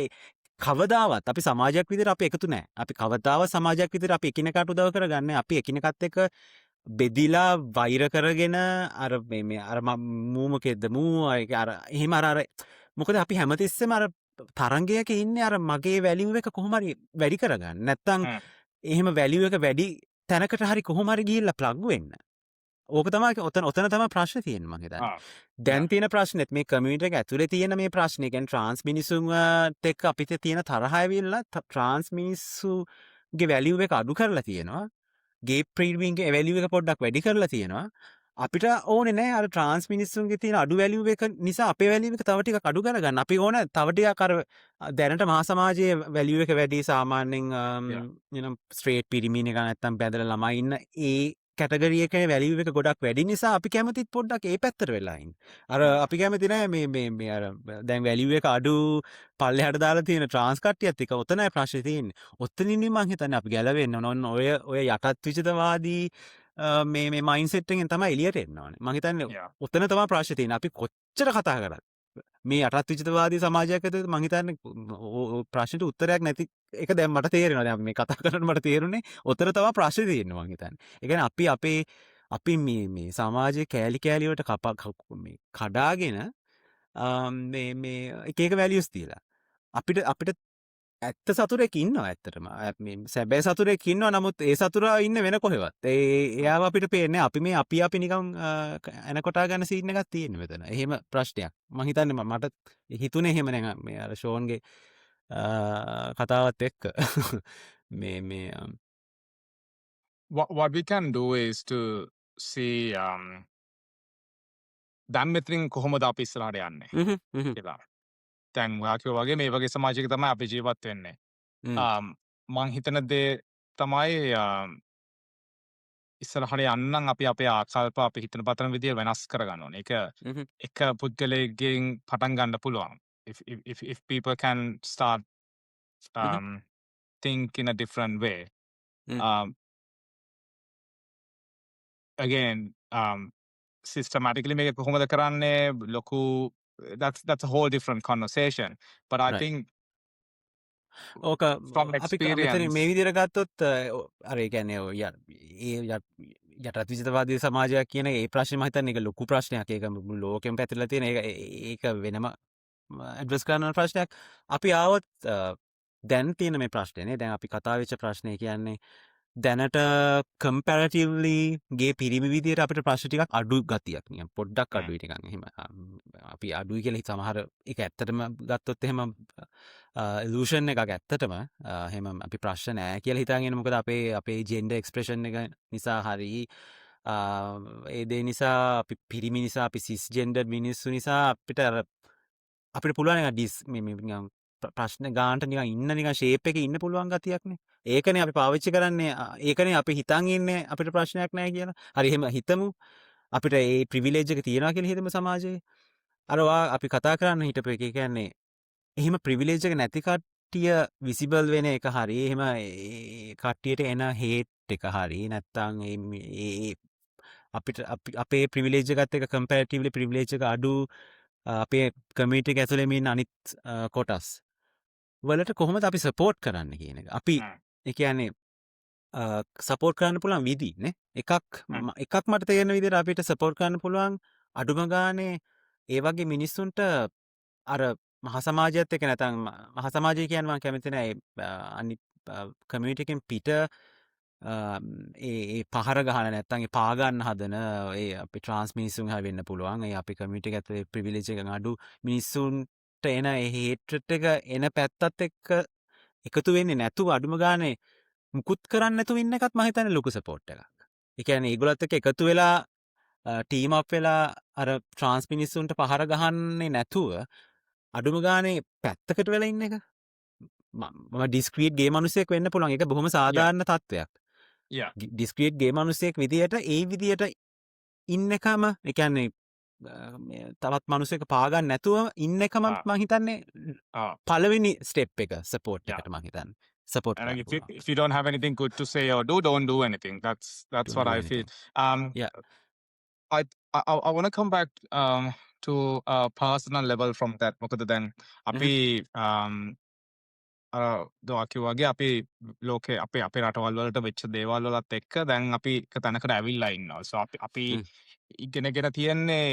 කවදාවත් අපි සමාජයක් විදිහට අපි එකතු නැහැ. අපි කවදාවත් සමාජයක් විදිහට අපි එකිනෙකාට උදව් කරගන්නේ. අපි එකිනෙකත් එක්ක බෙදිලා වෛර කරගෙන අර මේ අර මූ මොකෙද්ද මූ අර එහෙම අර මොකද අපි හැමතිස්සෙම අර තරංගයක ඉන්නේ අර මගේ වැලියු එක කොහොම හරි වැඩි කරගන්න. නැත්තම් Uh, එහෙම වැලියු එක වැඩි තැනකට හරි කොහොම හරි ගිහිල්ලා ප්ලග් වෙන්න. ඕක තමයි ඔතන තමයි ප්‍රශ්නේ තියෙන්නේ මං හිතන්නේ. uh, දැන් yeah. තියෙන ප්‍රශ්නෙත් මේ කමියුනිටි එක ඇතුලේ තියෙන මේ ප්‍රශ්නේ කියන්නේ ට්‍රාන්ස් මිනිසුන්ට එක්ක අපිට තියෙන තරහ ඇවිල්ලා ට්‍රාන්ස් මිනිස්සුගේ වැලියු එක අඩු කරලා තියෙනවා. ගේ ප්‍රීමියම්ගේ වැලියු එක පොඩ්ඩක් වැඩි කරලා තියෙනවා. අපිට ඕනේ නෑ අර ට්‍රාන්ස් මිනිස්සුන්ගේ තියෙන අඩු වැලියු එක නිසා අපේ වැලියු එක තව ටිකක් අඩු කරගන්න. අපි ඕන තව ටිකක් අර දැනට මහා සමාජයේ වැලියු එක වැඩි සාමාන්‍යයෙන් Yeah. ස්ට්‍රේට් පිරිමින් එක නැත්තම් බැඳලා ළමයි ඉන්න ඒ කැටගරි එකේ වැලියු එක ගොඩක් වැඩි නිසා අපි කැමතිත් පොඩ්ඩක් ඒ පැත්තට වෙලා ඉන්න. අර අපි කැමති නෑ මේ අර දැන් වැලියු එක අඩු පල්ලෙහාට දාලා තියෙන ට්‍රාන්ස් කට්ටියත් එක ඔතනයි ප්‍රශ්නේ තියෙන්නේ. ඔතනින් මං හිතන්නේ අපි ගැලවෙන්න ඕන ඔය යටත් විජිතවාදී මේ මයින්ඩ්සෙට් එකෙන් තමයි එළියට එන්න ඕනේ. මං හිතන්නේ Yeah. ඔතන තමයි ප්‍රශ්නේ තියෙන්නේ. අපි කොච්චර කතා කරත් මේ යටත් විජිතවාදී සමාජයක් ඇතුළත මං හිතන්නේ ප්‍රශ්නෙට උත්තරයක් නැති එක දැන් මට තේරෙනවා. දැන් මේ කතා කරනකොට මට තේරුනේ ඔතන තමයි ප්‍රශ්නේ තියෙන්නේ මං හිතන්නේ. ඒ කියන්නේ අපි මේ සමාජයේ කෑලි කෑලි වලට මේ කඩාගෙන මේ එක එක වැලියුස් තියලා අපිට ඇත්ත සතුරෙක් ඉන්නවා ඇත්තටම. මේ සැබෑ සතුරෙක් ඉන්නවා. නමුත් ඒ සතුරා ඉන්නේ වෙන කොහෙවත්. එයාව අපිට පේන්නේ අපි නිකන් එනකොටා ගන්න සීන් එකක් තියෙන මෙතන. එහෙම ප්‍රශ්නයක්. මං හිතන්නේ මට හිතුනේ එහෙම නෑ මේ අර ෂෝන්ගේ කතාවත් එක්ක. මේ What we can do is to see දැන් මෙතනින් කොහොමද අපි ඉස්සරහට යන්නේ හ්ම් හ්ම් කියලා. දැන් ඔයා කිව්වා වගේ මේ වගේ සමාජයක තමයි අපි ජීවත් වෙන්නේ. මං හිතන දේ තමයි ඉස්සරහට යන්න අපි අපේ ආකල්ප අපි හිතන පතන විදිය වෙනස් කරගන්න ඕනේ. ඒක එක පුද්ගලයෙක්ගෙන් පටන් ගන්න පුළුවන්. If people can start think in a different way. Again, systematically මේක කොහොමද කරන්නේ ලොකු that's a whole different conversation. But I Right. think ඕක from අපි මෙතන experience, මේ විදිහට ගත්තොත් අර ඒ කියන්නේ යටත් විජිතවාදී සමාජයක් කියන ඒ ප්‍රශ්නේ මම හිතන්නේ ඒක ලොකු ප්‍රශ්නයක්. ඒක මුළු ලෝකෙම පැතිරලා තියෙන ඒක වෙනම ඇඩ්‍රස් කරන ප්‍රශ්නයක්. අපි ආවොත් දැන් තියෙන මේ ප්‍රශ්නයනේ දැන් අපි කතා වෙච්ච ප්‍රශ්නය කියන්නේ දැනට කම්පැරටිව්ලි ගේ පිරිමි විදියට අපිට ප්‍රශ්න ටිකක් අඩු ගතියක් නිකන් පොඩ්ඩක් අඩුයි නිකන් එහෙම අපි අඩුයි කියලා සමහර ඒක ඇත්තටම ගත්තොත් එහෙම ඉලූෂන් එකක් ඇත්තටම එහෙම අපි ප්‍රශ්න නෑ කියලා හිතාගෙන මොකද අපේ ජෙන්ඩර් එක්ස්ප්‍රෙෂන් එක නිසා හරි ඒ දේ නිසා අපි පිරිමි නිසා අපි සිස් ජෙන්ඩර් මිනිස්සු නිසා අපිට පුළුවන් නිකන් නිකන් ප්‍රශ්න ගානට නිකන් ඉන්න නිකන් ෂේප් එකේ ඉන්න පුළුවන් ගතියක්නේ. ඒකනේ අපි පාවිච්චි කරන්නේ ඒකනේ අපි හිතන් ඉන්නේ අපිට ප්‍රශ්නයක් නැහැ කියලා. හරි එහෙම හිතමු. අපිට ඒ ප්‍රිවිලේජ් එක තියනවා කියලා හිතමු සමාජයේ. අපි කතා කරන්න හිටපු එක කියන්නේ එහෙම ප්‍රිවිලේජ් එක නැති කට්ටිය විසිබල් වෙන එක හරි එහෙම ඒ කට්ටියට එන හේට් එක හරි නැත්තම් ඒ අපිට අපේ ප්‍රිවිලේජ් එකත් එක්ක කම්පැරටිව්ලි ප්‍රිවිලේජ් එක අඩු අපේ කමියුනිටි එක ඇතුළේ ඉන්න අනිත් කොටස් වලට කොහොමද අපි සපෝට් කරන්න කියන එක. අපි ඒ කියන්නේ සපෝට් කරන්න පුළුවන් විදි නේ. එකක් මට තේරෙන විදිහට අපිට සපෝට් කරන්න පුළුවන් අඩුම ගානේ ඒ වගේ මිනිස්සුන්ට අර මහ සමාජයත් එක්ක නැත්නම් මහ සමාජය කියන්නේ මම කැමති නෑ අනිත් කමියුනිටි එකෙන් පිට ඒ පහර ගහන නැත්තම් ඒ පාගන්න හදන ඒ අපි ට්‍රාන්ස් මිනිස්සුන් හැර වෙන්න පුළුවන්. ඒ අපි කමියුනිටි එක ඇතුලේ ප්‍රිවිලේජ් එක අඩු මිනිස්සුන්ට එන ඒ හේට්‍රට් එක එන පැත්තත් එක්ක එකතු වෙන්නේ නැතුව අඩුම ගානේ මුකුත් කරන්න නැතුව ඉන්න එකත් මම හිතන්නේ ලොකු සපෝට් එකක්. ඒ කියන්නේ ඒගොල්ලොත් එක්ක එකතු වෙලා ටීම් අප් වෙලා අර ට්‍රාන්ස් මිනිස්සුන්ට පහර ගහන්නේ නැතුව අඩුම ගානේ පැත්තකට වෙලා ඉන්න එක. මම ඩිස්ක්‍රීට් ගේ මිනිසෙක් වෙන්න පුළුවන්. ඒක බොහොම සාධාරණ තත්ත්වයක්. ඩිස්ක්‍රීට් ගේ මිනිසෙක් විදියට ඒ විදියට ඉන්න එකම ඒ කියන්නේ තවත් මිනිසෙක් පාගන්න නැතුව ඉන්න එකම මම හිතන්නේ පළවෙනි ස්ටෙප් එක සපෝට් එකට මම හිතන්නේ. Support And කරන්න පුළුවන්. if you don't have anything good to say or do, don't do anything. That's Don't what do I feel. anything. Yeah. I want to come back to a personal level from that. මොකද දැන් අපි දොකි වගේ අපි ලෝකේ අපේ රටවල් වලට වෙච්ච දේවල් වලත් එක්ක දැන් අපි එක තැනකට ඇවිල්ලා ඉන්නවා. So අපි ඉගෙනගෙන තියෙන්නේ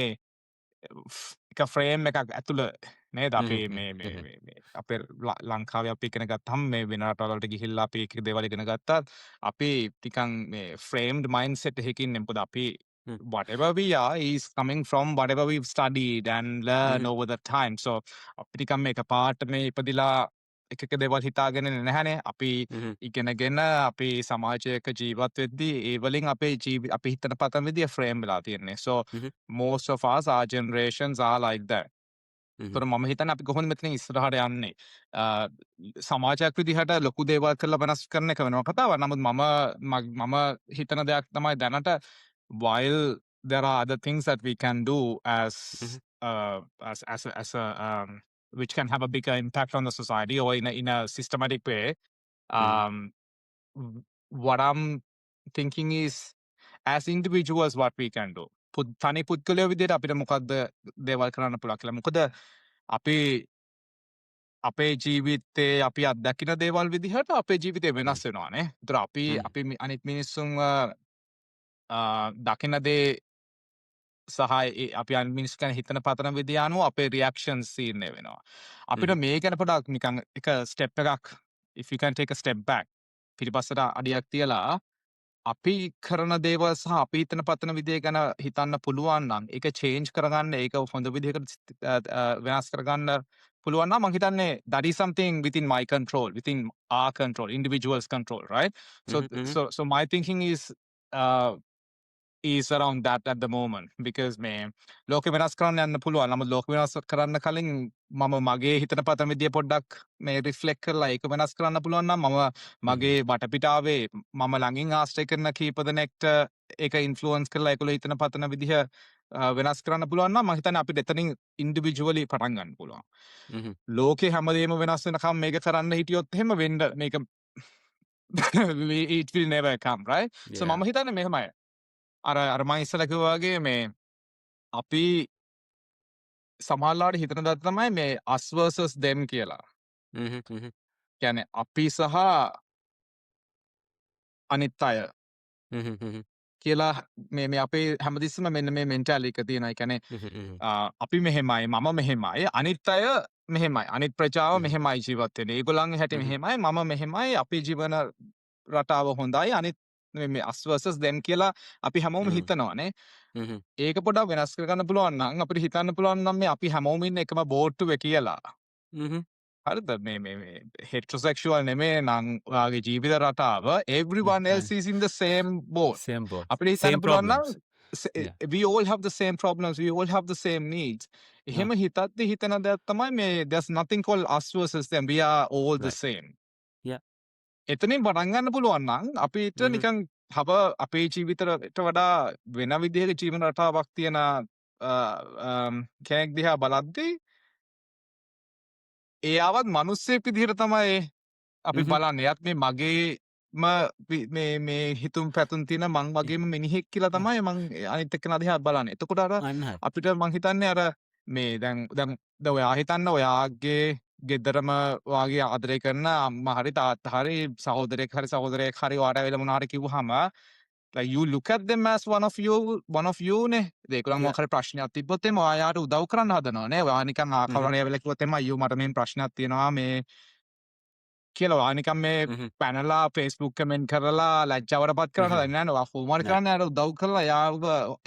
එක ෆ්‍රේම් එකක් ඇතුළ නේද? අපි මේ අපේ ලංකාවේ අපි ඉගෙන ගත්තාම මේ වෙන රටවල් වලට ගිහිල්ලා අපි එක දේවල් ඉගෙන ගත්තත් අපි ටිකන් මේ framed mindset එකකින් ඉන්නේ. මොකද අපි whatever we are is coming from whatever we've studied and learned over the time. So අපි ටිකන් මේක පාට මේ ඉපදිලා එක දේවල් හිතාගෙන නැහැනේ. අපි ඉගෙනගෙන අපි සමාජයක ජීවත් වෙද්දී ඒ වලින් අපේ අපි හිතන පතන විදිය ෆ්‍රේම් වෙලා තියෙන්නේ. So most of us our generations are like that. තොර මම හිතන්නේ අපි කොහොමද මෙතනින් ඉස්සරහට යන්නේ? සමාජයක් විදිහට ලොකු දේවල් කරලා වෙනස් කරන එක වෙනවා කතාවක්. නමුත් මම හිතන දෙයක් තමයි දැනට while there are other things that we can do as a which can have a bigger impact on the society or in a systematic way. What I'm thinking is, as individuals, what we can do. තනි පුද්ගලයෝ විදිහට අපිට මොකද්ද දේවල් කරන්න පුළුවන් කියලා. මොකද අපි අපේ ජීවිතේ අපි අත්දකින දේවල් විදිහට අපේ ජීවිතේ වෙනස් වෙනවානේ. ඒතර අපි අනිත් මිනිස්සුන්ව දකින දේ සහ අපි අනිත් මිනිස්සු ගැන හිතන පතන විදිය අනුව අපේ රියැක්ෂන්ස් තීරණය වෙනවා. අපිට මේ ගැන පොඩක් නිකන් එක ස්ටෙප් එකක් if you can take a step back පිටිපස්සට අඩියක් තියලා අපි කරන දේවල් සහ අපි හිතන පතන විදිය ගැන හිතන්න පුළුවන් නම් ඒක චේන්ජ් කරගන්න ඒක හොඳ විදිහකට වෙනස් කරගන්න පුළුවන් නම් මම හිතන්නේ that is something within my control, within our control, individuals control, right? So my thinking is around that at the moment because මේ ලෝකෙ වෙනස් කරන්න යන්න පුළුවන්. නමුත් ලෝක වෙනස් කරන්න කලින් මම මගේ හිතන පතන විදිය පොඩ්ඩක් මේ රිෆ්ලෙක්ට් කරලා ඒක වෙනස් කරන්න පුළුවන් නම් මම මගේ වටපිටාවේ මම ළඟින් ආශ්‍රය කරන කීප දෙනෙක්ට ඒක ඉන්ෆ්ලුවන්ස් කරලා ඒගොල්ලෝ හිතන පතන විදිහ වෙනස් කරන්න පුළුවන් නම් මම හිතන්නේ අපිට එතනින් ඉන්ඩිවිජුවලි පටන් ගන්න පුළුවන්. ලෝකේ හැමදේම වෙනස් වෙනකම් මේක කරන්න හිටියොත් එහෙම වෙන්න මේක it will never come, right? So මම හිතන්නේ මෙහෙමයි. අර මම ඉස්සලා කිව්වා වගේ මේ අපි සමහරවිට හිතන දේ තමයි මේ us versus them කියලා. කියන්නේ අපි සහ අනිත් අය. කියලා මේ අපේ හැමතිස්සම මෙන්න මේ මෙන්ටාලිටි එක තියෙනවා. ඒ කියන්නේ හ්ම් හ්ම් අපි මෙහෙමයි, මම මෙහෙමයි, අනිත් අය මෙහෙමයි. අනිත් ප්‍රජාව හ්ම් මෙහෙමයි ජීවත් වෙන්නේ. ඒගොල්ලන්ගේ හැටි හ්ම් මෙහෙමයි, මම මෙහෙමයි, අපේ ජීවන රටාව හොඳයි. අනිත් මේ us versus them කියලා අපි හැමෝම හ්ම් හිතනවානේ. හ්ම් ඒක පොඩ්ඩක් වෙනස් කරගන්න පුළුවන් නම් අපිට හිතන්න පුළුවන් නම් මේ අපි හැමෝම ඉන්නේ එකම බෝට්ටුවේ කියලා. හ්ම් හරිද? මේ heterosexual නෙමේ නම් ඔයාගේ ජීවිත රටාව everyone else is in the same boat. same boat අපිට හිතන්න same පුළුවන් නම් problems yeah we all have the same problems, we all have the same needs. no එහෙම හිතද්දි හිතන දෙයක් තමයි මේ there's nothing called us versus them, we are all the right same. yeah එතනින් පටන් ගන්න පුළුවන් නම් අපිට හ්ම් නිකන් අපේ ජීවිතයට වඩා වෙන විදිහක ජීවන රටාවක් තියෙන කෙනෙක් දිහා බලද්දී එයාවත් මිනිස්සෙක් විදිහට තමයි අපි හ්ම් බලන්නේ. එයත් මේ මගේම මේ හිතුම් පැතුම් තියෙන මං වගේම මිනිහෙක් කියලා තමයි මං අනිත් එක්කෙනා දිහා බලන්නේ. එතකොට අර අන්න හරි අපිට මං හිතන්නේ අර මේ දැන් ඔයා හිතන්න ඔයාගේ ගෙදරම ඔයාගේ ආදරය කරන අම්මා හරි තාත්තා හරි සහෝදරයෙක් හරි හරි ඔයාට ඇවිල්ලා මොනවා හරි කිව්වහම like you look at them as one of you නේ. ඒගොල්ලන් yeah මොකක් හරි ප්‍රශ්නයක් තිබ්බොත් එimhe ඔයාට උදව් කරන්න හදනවා නේ. ඔයා නිකන් කවුරු හ්ම් හරි ඇවිල්ලා කිව්වොත් එimhe අයියෝ මට මේ ප්‍රශ්නයක් තියෙනවා මේ කියලා ඔයා නිකන් මේ හ්ම් පැනලා Facebook කමෙන්ට් කරලා ලැජ්ජාවටපත් කරන්න හ්ම් හදන්නේ නැහැ නේ. ඔයා කොහොම හරි නෑ කරන්න යාට උදව් කරලා යාව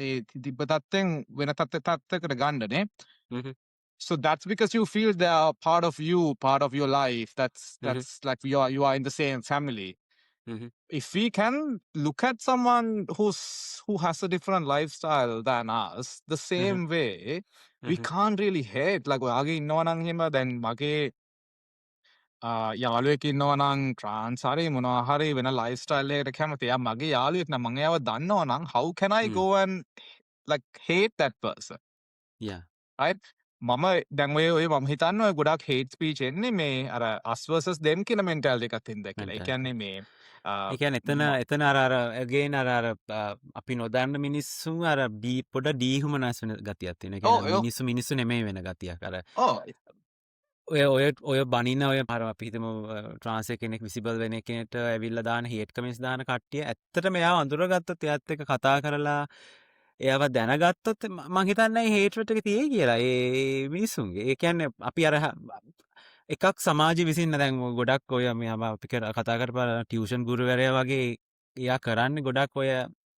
ඒ තිබ්බ තත්ත්වෙන් වෙන තත්ත්වයකට ගන්න නේ. හ්ම් So that's because you feel they are part of you, part of your life. Hmm That's like you are in the same family. Hmm If we can look at someone who has a different lifestyle than us the hmm same way, we hmm can't really hate. Like ඔයාගේ ඉන්නවා නම් එහෙම දැන් මගේ යාළුවෙක් ඉන්නවා නම් trans හරි මොනවා හරි වෙන ලයිෆ්ස්ටයිල් එකකට කැමති. එයා මගේ යාළුවෙක් නම් මම එයාව දන්නවා නම් how can I hmm go and like hate that person? yeah right? මම දැන් ඔය මම හිතන්නේ ඔය ගොඩක් hate speech එන්නේ මේ අර us versus them කියන mentality එකත් හින්දා කියලා. ඒ mentality කියන්නේ මේ ඒ කියන්නේ එතන අර again අර අපි නොදන්න මිනිස්සු අර පොඩ ඩීහුමනස් වෙන ගතියක් තියෙනවා. ඒ ඔව් කියන්නේ මිනිස්සු නෙමෙයි වෙන ගතියක්. අර ඔව් ඔය බනින ඔය අර අපි හිතමු ට්‍රාන්ස් කෙනෙක් විසිබල් වෙන කෙනෙක්ට ඇවිල්ලා දාන හේට් කමෙන්ට්ස් දාන කට්ටිය ඇත්තටම එයාව අඳුරගත්තොත් එයාත් එක්ක කතා කරලා එයාව දැනගත්තොත් මං හිතන්නේ හේට් රේට් එක තියෙයි කියලා ඒ මිනිස්සුන්ගේ. ඒ කියන්නේ අපි අර එකක් සමාජය විසින්න දැන් ගොඩක් ඔය මෙයාම අපි කතා කරපු ටියුෂන් ගුරුවරයා වගේ එයා කරන්නේ ගොඩක් ඔය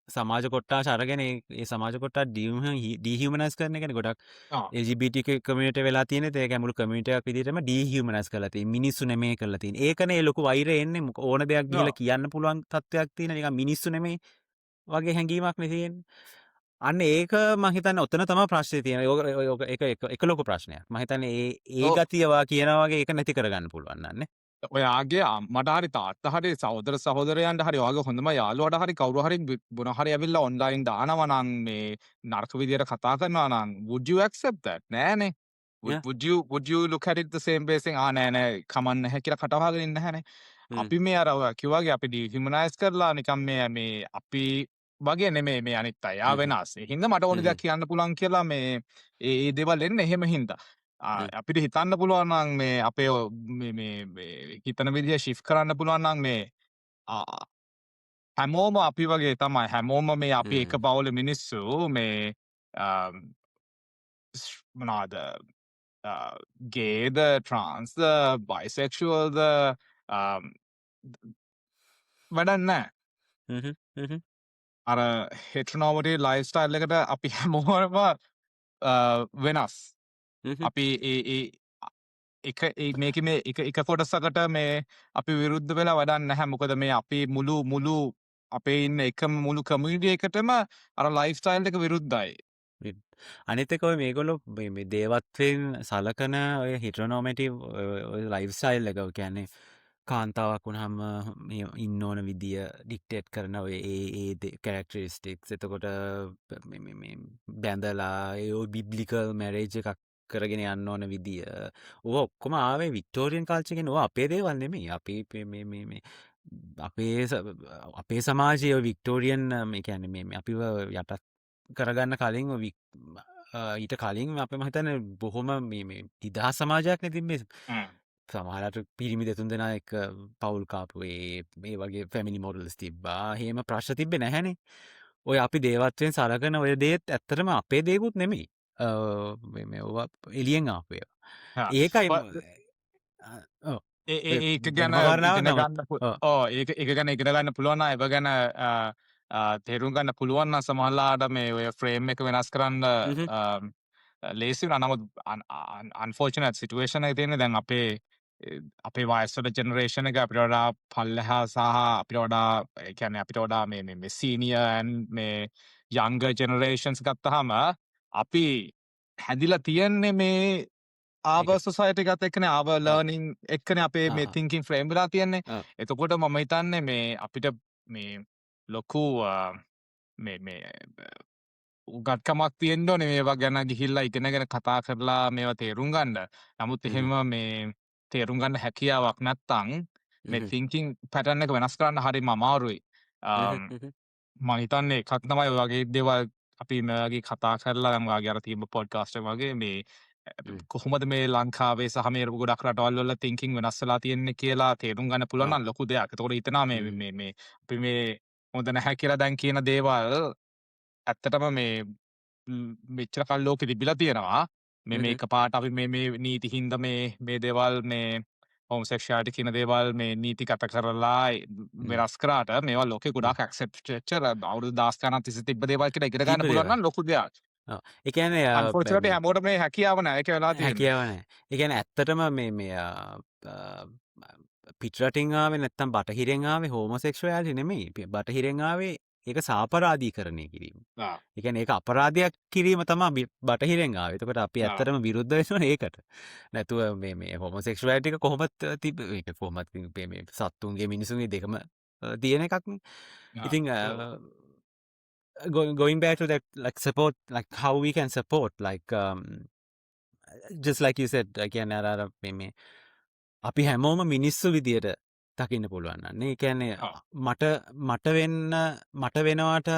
සමාජ කොට්ටාශ අරගෙන ඒ සමාජ කොට්ටා ඩීහියුමනයිස් කරන එකනේ ගොඩක් ආ LGBT කමියුනිටි වෙලා තියෙන ඒක මුළු කමියුනිටි එකක් විදිහටම ඩීහියුමනයිස් කරලා තියෙන මිනිස්සු නෙමෙයි කරලා තියෙන. ඒකනේ ඒ ලොකු වෛරය එන්නේ ඕන දෙයක් ගිහලා කියන්න පුළුවන් තත්ත්වයක් තියෙන නිකන් මිනිස්සු නෙමෙයි වගේ හැඟීමක් නේ තියෙන්නේ. අන්න ඒක මම හිතන්නේ ඔතන තමයි ප්‍රශ්නේ තියෙන්නේ. ඒක ලොකු ප්‍රශ්නයක්. මම හිතන්නේ ඒ ඔව් ගතියවා කියනවා වගේ ඒක නැති කරගන්න පුළුවන් නන්නේ. ඔයාගේ අම්මට හරි තාත්තා හරි සහෝදර සහෝදරයන්ට හරි ඔයාගේ හොඳම යාළුවාට හරි කවුරු හරි මොන හරි ඇවිල්ලා ඔන්ලයින් දානවා නම් මේ නරක විදියට කතා කරනවා නම් would you accept that? නෑනේ. Yeah. Would you look at it the same way saying නෑ කමන්න නැහැ කියලා කටවහගෙන ඉන්නේ නැහනේ. අපි මේ අර ඔයා කිව්වාගේ අපි ඩිහියුමනයිස් කරලා නිකන් මේ අපි වගේ නෙමෙයි මේ අනිත් අය. යා වෙනස්. ඒ හින්දා මට ඕන දෙයක් කියන්න පුළුවන් කියලා මේ ඒ දේවල් එන්නේ එහෙම හින්දා. අපිට හිතන්න පුළුවන් නම් මේ අපේ මේ හිතන විදිහ shift කරන්න පුළුවන් නම් මේ හැමෝම අපි වගේ තමයි. හැමෝම මේ අපි එක පවුලේ මිනිස්සු මේ මොනවාද ගේද ට්‍රාන්ස්ද බයිසෙක්ෂුවල්ද වැඩක් නැහැ. අර හෙට්‍රනෝමටි ලයිෆ්ස්ටයිල් එකට අපි හැමෝම වෙනස්. අපි මේක මේ එක කොටසකට මේ අපි විරුද්ධ වෙලා වැඩක් නැහැ. මොකද මේ අපි මුළු අපේ ඉන්න එකම මුළු කමියුනිටි එකටම අර ලයිෆ්ස්ටයිල් එක විරුද්ධයි. අනිත් එක ඔය මේගොල්ලෝ මේ දේවත්වයෙන් සලකන ඔය හිට්‍රොනෝමැටිව් ඔය ලයිෆ්ස්ටයිල් එක කියන්නේ කාන්තාවක් වුණාම මේ ඉන්න ඕන විදිය ඩික්ටේට් කරන ඔය ඒ කැරක්ටරිස්ටික්ස් එතකොට මේ බැඳලා ඒ බිබ්ලිකල් මැරේජ් එකක් කරගෙන යන්න ඕන විදිය ඕව ඔක්කොම ආවේ වික්ටෝරියන් කල්චර් එකෙන්. ඕවා අපේ දේවල් නෙමෙයි. අපි මේ අපේ සමාජයේ ඔය වික්ටෝරියන් මේ කියන්නේ මේ අපිව යටත් කරගන්න කලින් ඊට කලින් අපේ මහිතන බොහොම මේ නිදහස් සමාජයක් නේ තිබ්බේ. සමහරට පිරිමි දෙතුන් දෙනා එක්ක පවුල් කාපු මේ වගේ ෆැමිලි මොඩල්ස් තිබ්බා. එහෙම ප්‍රශ්න තිබ්බේ නැහැනේ. ඔය අපි දේවත්වයෙන් සලකන ඔය දේත් ඇත්තටම අපේ දේකුත් නෙමෙයි. ඔවා එළියෙන් ආපු ඒවා. හා. ඒකයි ඔව්. ඒක ගැන වෙනම කාරණාවක් ඉගෙන නමුත් ගන්න ඔව්. ඒක ගැන ඉගෙන ගන්න පුළුවන් නම් ඒව ගැන තේරුම් ගන්න පුළුවන් නම් සමහරලාට මේ ඔය ෆ්‍රේම් එක වෙනස් කරන්න හ්ම්. ලේසි වෙනවා. නමුත් අන්ෆෝර්චුනේට් සිටුේෂන් එකේ තියෙන්නේ දැන් අපේ වයස්වල ජෙනරේෂන් එක අපිට වඩා පල්ලෙහා සහ අපිට වඩා ඒ කියන්නේ අපිට වඩා මේ සීනියර් මේ යංගර් ජෙනරේෂන්ස් ගත්තාම අපි හැදිලා තියෙන්නේ මේ ආව ඒක සොසයිටි එකත් එක්කනේ ආව ඔව්. ලර්නින් එක්කනේ අපේ මේ තින්කින් ෆ්‍රේම් වෙලා තියෙන්නේ. ඔව්. එතකොට මම හිතන්නේ මේ අපිට මේ ලොකු මේ උගත්කමක් තියෙන්න ඕනේ මේවා ගැන ගිහිල්ලා ඉගෙනගෙන කතා කරලා මේවා තේරුම් ගන්න. නමුත් හ්ම්. එහෙම මේ තේරුම් ගන්න හැකියාවක් නැත්තම් මේ හ්ම්. තින්කින් පැටර්න් එක වෙනස් කරන්න හරිම අමාරුයි. හ්ම්. හ්ම්. මම හිතන්නේ එකක් තමයි ඔය වගේ දේවල් අපි මේ වගේ කතා කරලා දැන් වාගේ අර තිබ්බ පොඩ්කාස්ට් එක වගේ මේ හ්ම්. කොහොමද මේ ලංකාවේ සහ මේ ගොඩක් රටවල් වල තින්කින් වෙනස් වෙලා තියෙන්නේ කියලා තේරුම් ගන්න පුළුවන් ඔව්. නම් ලොකු දෙයක්. එතකොට හිතනවා හ්ම්. මේ අපි මේ හොඳ නැහැ කියලා දැන් කියන දේවල් ඇත්තටම මෙච්චර කල් ලෝකෙ තිබිලා තියෙනවා. මේ හ්ම්. එකපාරට අපි මේ නීති හින්දා මේ දේවල් මේ හෝමසෙක්ෂුවැලිටි කියන දේවල් මේ නීතිගත කරලා හ්ම්. වෙනස් කරාට මේවා ලෝකෙ හ්ම්. ගොඩාක් ඇක්සෙප්ට් වෙච්ච අවුරුදු 10 ගණන් තිස්සේ තිබ්බ දේවල් කියලා ඉගෙන තිබ්බ ගන්න පුළුවන් දේවල්. නම් ලොකු දෙයක්. ඔව්. ඒ කියන්නේ අන්ෆෝර්චුනේට්ලි හැමෝටම මේ හැකියාව නැහැ. ඒක වෙලා තියෙන්නේ. හැකියාව නැහැ. ඒ කියන්නේ ඇත්තටම මේ පිටරටින් ආවේ නැත්තම් බටහිරෙන් ආවේ හෝමොසෙක්ෂුවැලිටි නෙමෙයි. බටහිරෙන් ආවේ ඒක සාපරාධීකරණය කිරීම. ආ ඒ කියන්නේ ඒක අපරාධයක් කිරීම තමයි බටහිරෙන් ආවේ. එතකොට අපි ආ ඇත්තටම විරුද්ධ වෙනවනේ ඒකට. නැතුව මේ හෝමොසෙක්ෂුවැලිටි එක කොහොමද ඒක කොහොමද මේ සත්තුන්ගේ මිනිසුන්ගේ දෙකම තියෙන එකක් නේ. ආ ඉතින් going back to that, like support, like how we can support, like just like you said, again අර මේ අපි හැමෝම මිනිස්සු විදියට දකින්න පුළුවන් නම් නේ. ඒ කියන්නේ ආ මට වෙනවාට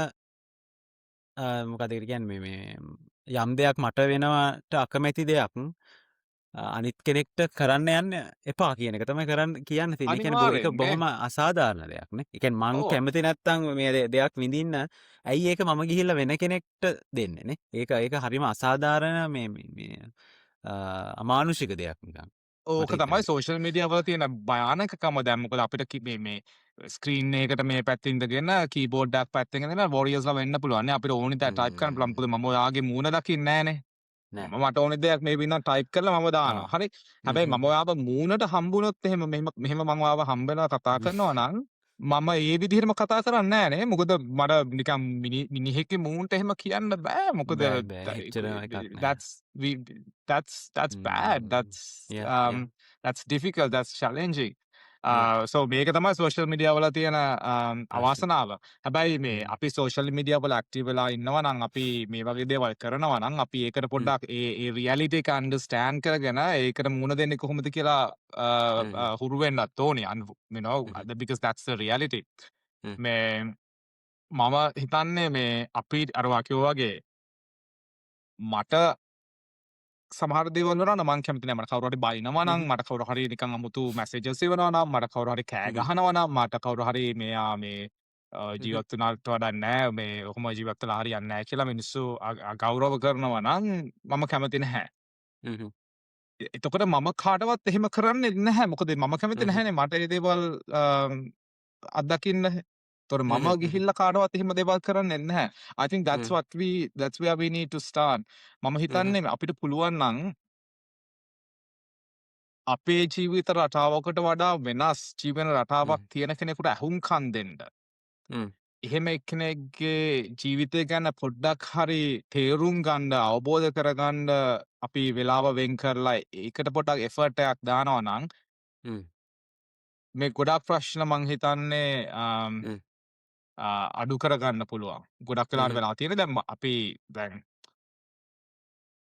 මොකද ඒකට කියන්නේ මේ යම් දෙයක් මට වෙනවාට අකමැති දෙයක් අනිත් කෙනෙක්ට කරන්න යන්න එපා කියන එක තමයි කියන්නේ තියෙන්නේ. ඒ කියන්නේ ඒක අනිවාර්යෙන් නේ. බොහොම අසාධාරණ දෙයක් නේ. ඒ කියන්නේ මං ඔව්. කැමති නැත්තම් මේ දෙයක් විඳින්න ඇයි ඒක මම ගිහිල්ලා වෙන කෙනෙක්ට දෙන්නේ නේ. ඒක හරිම අසාධාරණ මේ අමානුෂික දෙයක් නිකන් ඕක මට තමයි හිතෙන්නේ. සෝෂල් මීඩියා වල තියෙන භයානකකම. දැන් මොකද අපිට මේ ස්ක්‍රීන් එකකට මේ පැත්තේ ඉඳගෙන කීබෝඩ් එකක් පැත්තෙන් ඉඳගෙන වොරියර්ස්ලා වෙන්න පුළුවන් නේ. අපිට ඕනි දේ ටයිප් කරන්න පුළුවන්. මොකද මම ඔයාගේ මූණ දකින්නේ නැහනේ. නෑ. මට ඕනි දෙයක් මේ වින්නම් ටයිප් කරලා මම දානවා. ඔව්. හරි. හැබැයි මම ඔයාව මූණට හම්බුනොත් එහෙම මෙහෙම මම ඔයාව හම්බෙලා කතා කරනවා නම් මම ඒ විදිහටම කතා කරන්නේ නෑනේ. මොකද මට නිකන් මිනිහෙක්ගේ මූණට එහෙම කියන්න බෑ. මොකද බෑ එච්චර එකක් නෑ. that's bad. Yeah, yeah. That's difficult. That's challenging. Yeah. So මේක තමයි සෝෂල් මීඩියා වල තියෙන ප්‍රශ්නේ. අවාසනාව. හැබැයි මේ හ්ම්. අපි සෝෂල් මීඩියා වල ඇක්ටිව් වෙලා ඉන්නවා නම් අපි මේ වගේ දේවල් කරනවා නම් අපි ඒකට හ්ම්. පොඩ්ඩක් ඒ රියැලිටි එක අන්ඩර්ස්ටෑන්ඩ් කරගෙන ඒකට මුහුණ දෙන්නේ කොහොමද කියලා හ්ම්. හුරු වෙන්නත් ඕනේ. you know hmm. because that's the reality. හ්ම්. මේ මම හිතන්නේ මේ අපි අර වාකියෝ වගේ මට සමහර දේවල් වලට මං කැමති නෑ. මට කවුරු හරි බයිනවා නම්, හ්ම්. මට කවුරු හරි නිකන් අමුතු මැසේජස් එවනවා නම්, මට කවුරු හරි කෑ හ්ම්. ගහනවා නම්, මට කවුරු හරි මෙයා මේ හ්ම්. ජීවත් වුණාට වඩා නෑ මේ ඔහොම ජීවත් වෙලා හරියන්නේ නෑ කියලා මිනිස්සු අගෞරව කරනවා නම් මම කැමති නැහැ. හ්ම්. එතකොට මම කාටවත් එහෙම කරන්නේ නැහැ. මොකද මම කැමති හ්ම්. නැහැනේ මට ඒ දේවල් අත්දකින්න. ඒතකොට මම හ්ම්. ගිහිල්ලා කාටවත් එහෙම දේවල් කරන්නේ නැහැ. I think that's where we need to start. මම හිතන්නේ අපිට පුළුවන් නම් අපේ ජීවිත රටාවකට වඩා වෙනස් ජීවන රටාවක් හ්ම්. තියෙන කෙනෙකුට ඇහුම්කන් දෙන්න. හ්ම්. එහෙම එක්කෙනෙක්ගේ ජීවිතය ගැන පොඩ්ඩක් හරි තේරුම් ගන්න අවබෝධ කරගන්න අපි වෙලාව වෙන් කරලා ඒකට පොඩ්ඩක් එෆර්ට් එකක් දානවා නම් හ්ම්. මේ ගොඩක් ප්‍රශ්න මං හිතන්නේ හ්ම්. අඩු කරගන්න පුළුවන්. ගොඩක් වෙලාට හ්ම්. වෙලා තියෙන දැන් අපි දැන්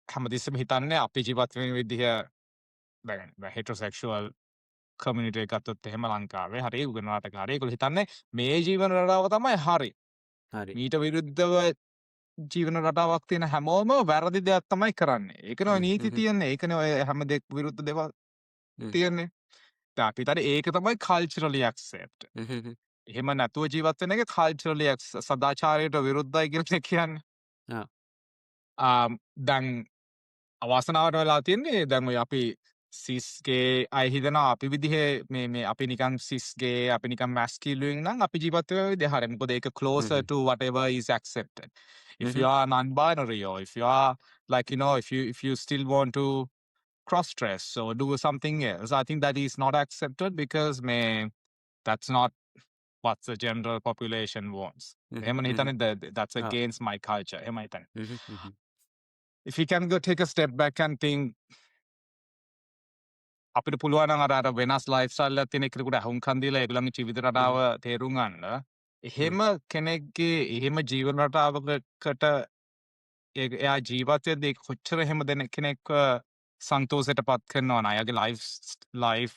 හැමතිස්සෙම හිතන්නේ අපි ජීවත් වෙන විදිහ දැන් හෙටරොසෙක්ෂුවල් කමියුනිටි එක ගත්තොත් එහෙම ලංකාවේ හරි උගන රටක හරි ඒගොල්ලෝ හිතන්නේ මේ ජීවන රටාව තමයි හරි. හරි. මීට විරුද්ධව ජීවන රටාවක් තියෙන හැමෝම වැරදි දෙයක් තමයි කරන්නේ. ඒකනේ ඔය හ්ම්. නීති හ්ම්. තියන්නේ. ඒකනේ ඔය හැම දෙයක් විරුද්ධ දේවල් හ්ම්. තියන්නේ. දැන් අපි හිතන්නේ ඒක තමයි කල්චරලි ඇක්සෙප්ට්. හ්ම්. එහෙම නැතුව ජීවත් වෙන එක කල්චරලි සදාචාරයට විරුද්ධයි කියලා කියන්නේ. ආ. දැන් අවාසනාවට වෙලා තියෙන්නේ දැන් ඔය අපි සිස්ගේ අය හිතනවා අපි විදිහේ මේ අපි නිකන් සිස්ගේ අපි නිකන් masculine නම් අපි ජීවත් වෙන විදිහ හරිය. මොකද ඒක closer hmm. to whatever is accepted. If you hmm. are non-binary or if you are like if you still want to cross dress or do something else, I think that is not accepted because that's not what the general population wants. හ්ම්. එහෙමනේ හ්ම්. හිතන්නේ that's ආ. against my culture. එහෙම හිතන්නේ. හ්ම්. හ්ම්. If you can go take a step back and think අපිට පුළුවන් නම් අර වෙනස් ලයිෆ් ස්ටයිල් එකක් තියෙන කෙනෙකුට අහුම්කම් දීලා ඒගොල්ලන්ගේ ජීවිත රටාව හ්ම්. තේරුම් ගන්න. හ්ම්. එහෙම කෙනෙක්ගේ එහෙම ජීවන රටාවකට එයා ජීවත් වෙද්දී කොච්චර එහෙම කෙනෙක්ව සන්තෝෂයට පත් කරනවා නම් එයාගේ life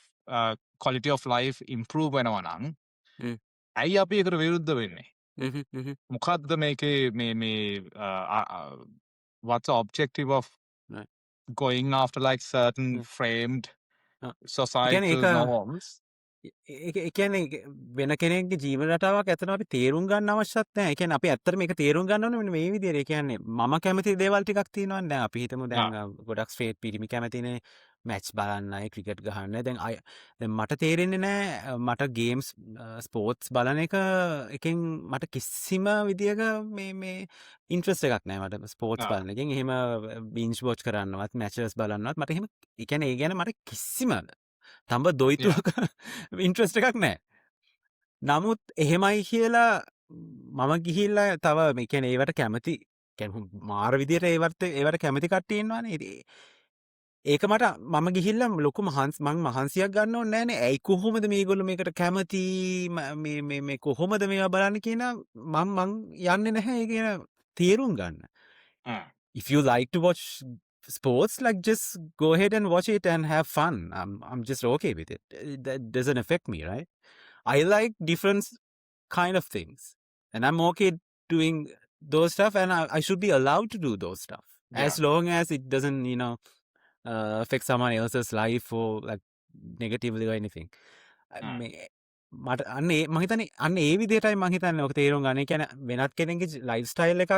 quality of life improve වෙනවා නම් හ්ම්. ඇයි අපි ඒකට විරුද්ධ වෙන්නේ? හ්ම්. හ්ම්. මොකද්ද මේකේ මේ what's the objective of right. going after like certain hmm. framed ආ. ඒ කියන්නේ societal ඒක norms? ඒ කියන්නේ වෙන කෙනෙක්ගේ ජීවන රටාවක් ඇත්තටම අපි තේරුම් ගන්න අවශ්‍යත් නැහැ. ඒ කියන්නේ අපි ඇත්තට මේක තේරුම් ගන්න ඕනේ මෙන්න මේ විදිහට. ඒ කියන්නේ මම කැමති දේවල් ටිකක් තියෙනවානේ. දැන් අපි හිතමු දැන් ගොඩක් ස්ට්‍රේට් පිරිමි කැමතිනේ මැච් බලන්නයි ක්‍රිකට් ගහන්න. දැන් මට තේරෙන්නේ නැහැ මට ගේම්ස් ස්පෝර්ට්ස් බලන එකෙන් මට කිසිම විදියක මේ ඉන්ට්‍රස්ට් එකක් නැහැ මට ස්පෝර්ට්ස් බලන එකෙන්. එහෙම බින්ජ් වොච් කරන්නවත් මැචස් බලන්නවත් මට එහෙම ඒ කියන්නේ ඒ ගැන මට කිසිම තඹ දොයිතුවක ඉන්ට්‍රස්ට් එකක් නෑ. නමුත් එහෙමයි කියලා මම ගිහිල්ලා තව මේ කියන්නේ ඒවට කැමති මාර විදියට ඒවට කැමති කට්ටිය ඉන්නවනේ. ඒක මට මම ගිහිල්ලා ලොකු මං මහන්සියක් ගන්න ඕනේ නෑනේ. ඇයි කොහොමද මේගොල්ලෝ මේකට කැමති මේ කොහොමද මේවා බලන්න කියන මං යන්නේ නැහැ ඒ කියන තේරුම් ගන්න. If you like to watch sports, like just go ahead and watch it and have fun. I'm just okay with it. That doesn't affect me, right? I like different kind of things, and I'm okay doing those stuff, and I should be allowed to do those stuff as long as it doesn't, affect someone else's life or like negatively or anything. මට අන්න මම හිතන්නේ අන්න ඒ විදිහටයි මම හිතන්නේ ඔක තේරුම් ගන්න. ඒ කියන්නේ වෙනත් කෙනෙක්ගේ ලයිෆ් ස්ටයිල් එකක්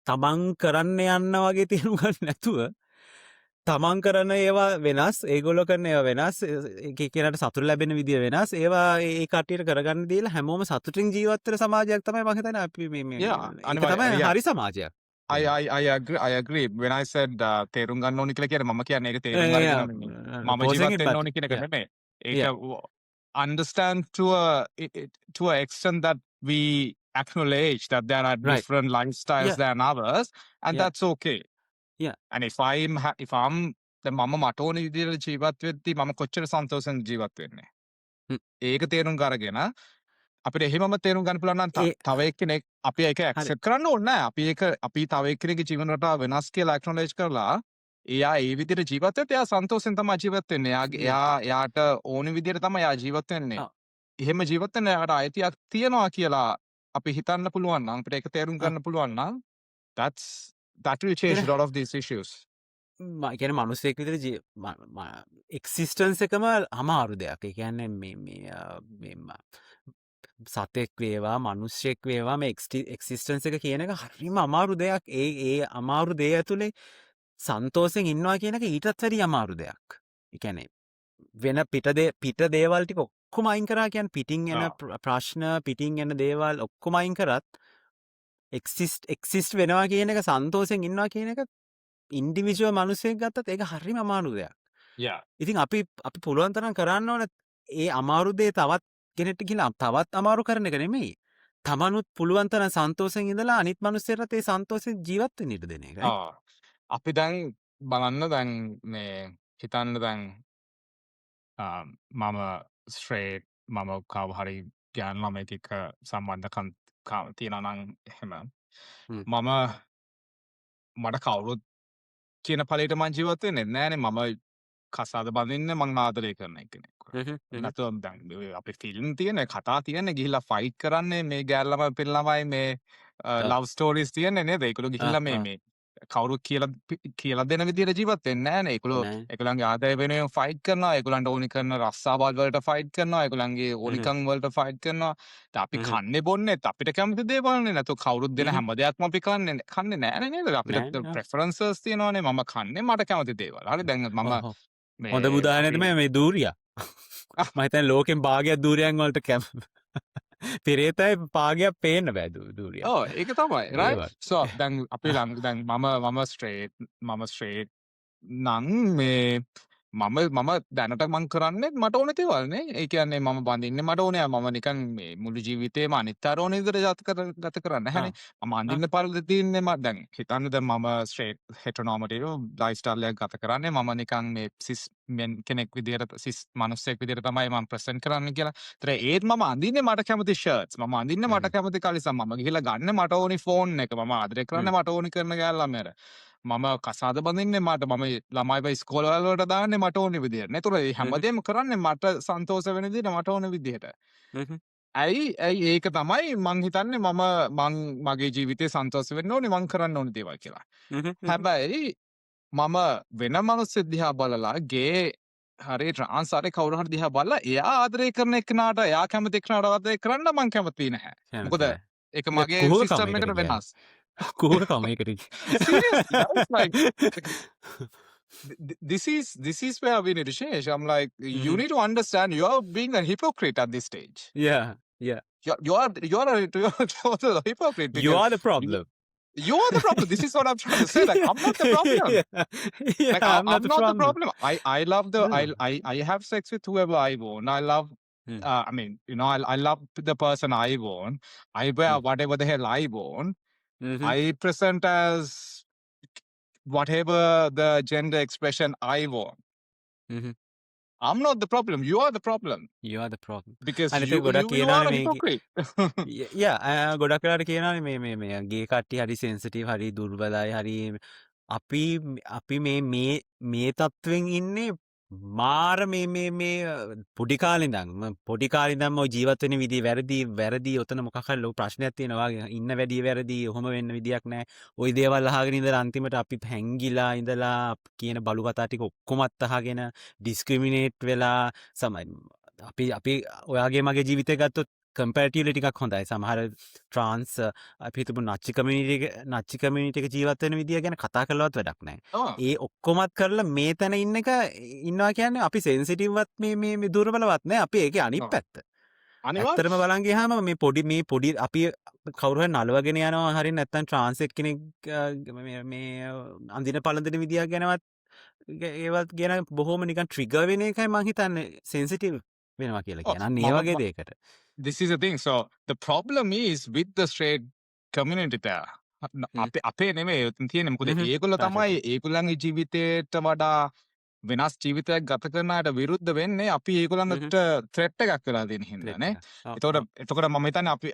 තමන් කරන්න යන්න වගේ තේරුම් ගන්න නැතුව තමන් කරන ඒවා වෙනස් ඒගොල්ලෝ කරන ඒවා වෙනස් එක එක්කෙනාට සතුට ලැබෙන විදිය වෙනස් ඒවා ඒ කට්ටියට කරගන්න දීලා හැමෝම සතුටින් ජීවත් වෙන සමාජයක් තමයි මම හිතන්නේ අපි මේ ඒක තමයි හරි සමාජයක්. I agree. When I said තේරුම් ගන්න ඕනි කියලා කියන්නේ මම කියන්නේ ඒක තේරුම් ගන්න මම ජීවත් වෙන්න ඕනි කියන එක නෙමෙයි. ඒක understand to a extent that we acknowledge that there are different lifestyles than others, and that's okay. Yeah. And if I'm then මම මට ඕන විදිහට ජීවත් වෙද්දී මම කොච්චර සන්තෝෂෙන් ජීවත් වෙන්නේ. ඒක තේරුම් අරගෙන අපිට එහෙමම තේරුම් ගන්න පුළුවන් නම් තව එක්කෙනෙක් අපි ඒක ඇක්සෙප්ට් කරන්න ඕනේ නැහැ. අපි තව එක්කෙනෙක්ගේ ජීවන රටාව වෙනස් කියලා ඇක්නොලෙජ් කරලා එයා ඒ විදිහට ජීවත් වෙද්දී එයා සන්තෝෂෙන් තමයි ජීවත් වෙන්නේ. එයාට ඕන විදිහට තමයි එයා ජීවත් වෙන්නේ. එහෙම ජීවත් වෙන්න එයාට අයිතියක් තියනවා කියලා අපි හිතන්න පුළුවන් නම් අපිට ඒක තේරුම් ගන්න පුළුවන් නම් that will change a lot of these issues. කියන මිනිස්සෙක් විදිහට එක්සිස්ටන්ස් එකම අමාරු දෙයක්. ඒ කියන්නේ මේ සතෙක් වේවා මනුෂ්‍යෙක් වේවා මේ එක්සිස්ටන්ස් එක කියන එක හරිම අමාරු දෙයක්. ඒ අමාරු දේ ඇතුලේ සන්තෝෂෙන් ඉන්නවා කියන එක ඊටත් වැඩි අමාරු දෙයක්. ඒ කියන්නේ වෙන පිට දේවල් ටික ඔක්කොම අයින් කරා කියන්නේ පිටින් එන ප්‍රශ්න පිටින් එන දේවල් ඔක්කොම අයින් කරත් එක්සිස්ට් වෙනවා කියන එක සන්තෝෂෙන් ඉන්නවා කියන එක ඉන්ඩිවිජුවල් මිනිස්සෙක් ගත්තත් ඒක හරිම අමාරු දෙයක්. ඉතින් අපි පුළුවන් තරම් කරන්න ඕන ඒ අමාරු දේ තවත් කෙනෙක්ට ගිහලා තවත් අමාරු කරන එක නෙමෙයි. තමනුත් පුළුවන් තරම් සන්තෝෂෙන් ඉඳලා අනිත් මිනිස්සුන්ට ඒ සන්තෝෂෙන් ජීවත් වෙන්න ඉඩ දෙන එක. අපි දැන් බලන්න දැන් මේ හිතන්න දැන් මම ස්ට්‍රේට් මම කව හරි ගෑනු ළමයෙක් එක්ක සම්බන්ධකම් තියෙනවා නම් එහෙම මට කවුරුත් කියන ඵලයට මං ජීවත් වෙන්නේ නැහැනේ. මම කසාද බඳින්න මං ආදරය කරන කෙනෙක්. නැත්නම් දැන් අපේ ෆිල්ම් තියෙන කතා තියෙන ගිහිල්ලා ෆයිට් කරන්නේ මේ ගෑල් ළමයි පිළ ළමයි මේ ලව් ස්ටෝරීස් තියෙන්නේ නේද? ඒකලු ගිහිල්ලා මේ කවුරුත් කියලා දෙන විදිහට ජීවත් වෙන්නේ නැහැනේ. ඒගොල්ලෝ නෑ. ඒගොල්ලන්ගේ ආදාය වෙනුවෙන් ෆයිට් කරනවා. ඒගොල්ලන්ට ඕනි කරන රස්සාවල් වලට ෆයිට් කරනවා. ඒගොල්ලන්ගේ හ්ම්. ඕනිකම් වලට ෆයිට් කරනවා. දැන් අපි හ්ම්. කන්නේ බොන්නේත් අපිට කැමති දේවල්නේ. නැතු කවුරුත් දෙන හ්ම්. හැම දෙයක්ම අපි කන්නේ නෑනේ නේද? අපිට නෑ. ප්‍රෙෆරන්සස් තියෙනවානේ. මම කන්නේ මට කැමති දේවල්. හරි දැන් මම ඔහො. හොඳ මේ උදාහරණය අපි තමයි මේ දූරියා. මම හිතන්නේ ලෝකෙන් භාගයක් දූරියන් වලට පෙරේතයි භාගයක් පේන්න බෑ දූරියා. ඒක තමයි ඒ right. වගේ. so දැන් අපි ළඟ දැන් මම ස්ට්‍රේට් නං මේ මම දැනට මං කරන්නේ මට ඕන දේවල්නේ. ඒ කියන්නේ මම බඳින්නේ මට ඕනේ. මම නිකන් මේ මුළු ජීවිතේම අනිත් ඕන විදිහට ගත කරන්නේ නැහැනේ. මම අඳින්න පරිදි තියන්නේ දැන් හිතන්න දැන් මම ස්ට්‍රේට් හෙටරොනෝමටිව් ලයිෆ් ස්ටයිල් එකක් ගත කරන්නේ. මම නිකන් මේ සිස් මෙන් කෙනෙක් විදිහට සිස් මිනිස්සෙක් විදිහට තමයි මම ප්‍රසන්ට් කරන්නේ කියලා. ඒතර ඒත් මම අඳින්නේ මට කැමති ෂර්ට්ස්. මම අඳින්නේ මට කැමති කලිසම්. මම ගිහලා ගන්න මට ඕනි ෆෝන් එක. මම ආදරය කරන්නේ මට ඕනි කරන ගෑල්ලා මෙර. මම කසාද බඳින්නේ මට මම ළමයිව ඉස්කෝලවල වලට දාන්නේ මට ඕනි විදිහට. ඒතර මේ හැමදේම කරන්නේ මට සන්තෝෂ වෙන විදිහට මට ඕන විදිහට. ඇයි ඒක තමයි මං හිතන්නේ මං මගේ ජීවිතේ සන්තෝෂ වෙන්න ඕනි මං කරන්න ඕනි දේවල් කියලා. හැබැයි මම වෙන මිනිස්සු දිහා බලලා ගේ හරි ට්‍රාන්ස් හරි කවුරු හරි දිහා බලලා එයා ආදරය කරන එක්කනට එයා කැමති එක්කනට ආදරය කරන්න මං කැමති නැහැ. මොකද ඒක මගේ සිස්ටම් එකට වෙනස්. කුහකකම ඒකට. Seriously, I was like, this is where we need to change. I'm like, you need to understand you're being a hypocrite at this stage. Yeah. You're a hypocrite. You because are the problem. You're the problem. This is what I'm trying to say. Like, I'm not the problem. Yeah, Like, I'm not the problem. I love the Mm. I have sex with whoever I want. I love Mm. I mean, you know, I love the person I want. I wear Mm. whatever the hell I want. Mhm. I present as whatever the gender expression I want. Mhm. I'm not the problem. You are the problem. You are the problem. Because අනිත් you ගොඩක් are a කියනවනේ hypocrite. ගොඩක් වෙලාට කියනවනේ මේ ගේ කට්ටිය හරි සෙන්සිටිව් හරි දුර්වලයි හරි අපි මේ තත්ත්වෙන් ඉන්නේ මාර මේ පොඩි කාලේ ඉඳන් ඔය ජීවත් වෙන විදිහ වැරදි ඔතන මොකක් හරි ලොකු ප්‍රශ්නයක් තියෙනවා වගේ ඉන්න වැඩි වැරදි ඔහොම වෙන්න විදියක් නැහැ. ওই දේවල් අහගෙන ඉඳලා අන්තිමට අපි හැංගිලා ඉඳලා කියන බලු කතා ටික ඔක්කොමත් අහගෙන ඩිස්ක්‍රිමිනේට් වෙලා අපි ඔයාගේ මගේ ජීවිතය ගත්තොත් කම්පැරටිව්ලි ටිකක් හොඳයි. සමහර ට්‍රාන්ස් අපි හිතමු නච්චි කමියුනිටි එක ජීවත් වෙන විදිය ගැන කතා කරලවත් වැඩක් නැහැ. Oh, ඒ ඔක්කොමත් කරලා මේ තැන ඉන්නවා කියන්නේ අපි සෙන්සිටිව්වත් මේ දුර්වලවත් නැහැ. අපි ඒකේ අනිත් oh. පැත්ත. අනිවාර්ය. ඇත්තටම බලන් ගියාම මේ පොඩි අපි කවුරු හරි නලවගෙන යනවා හරි නැත්නම් ට්‍රාන්ස් එක්කෙනෙක් මේ අඳින පළඳින විදියක් ගැනවත් ඒවත් ගැන බොහොම නිකන් ට්‍රිගර් වෙන එකයි මං හිතන්නේ සෙන්සිටිව් වෙනවා කියලා Oh, කියන. අන්න ඒ වගේ දෙයකට. this is the thing. So the problem is with the straight community there. අපේ නෙමෙයි උතන තියෙන්නේ. මොකද ඒගොල්ලෝ තමයි ඒගොල්ලන්ගේ ජීවිතයට වඩා වෙනස් ජීවිතයක් ගත කරන අයට විරුද්ධ වෙන්නේ අපි ඒගොල්ලන්ට threat එකක් වෙලා දෙන හින්දානේ. එතකොට මම හිතන්නේ අපි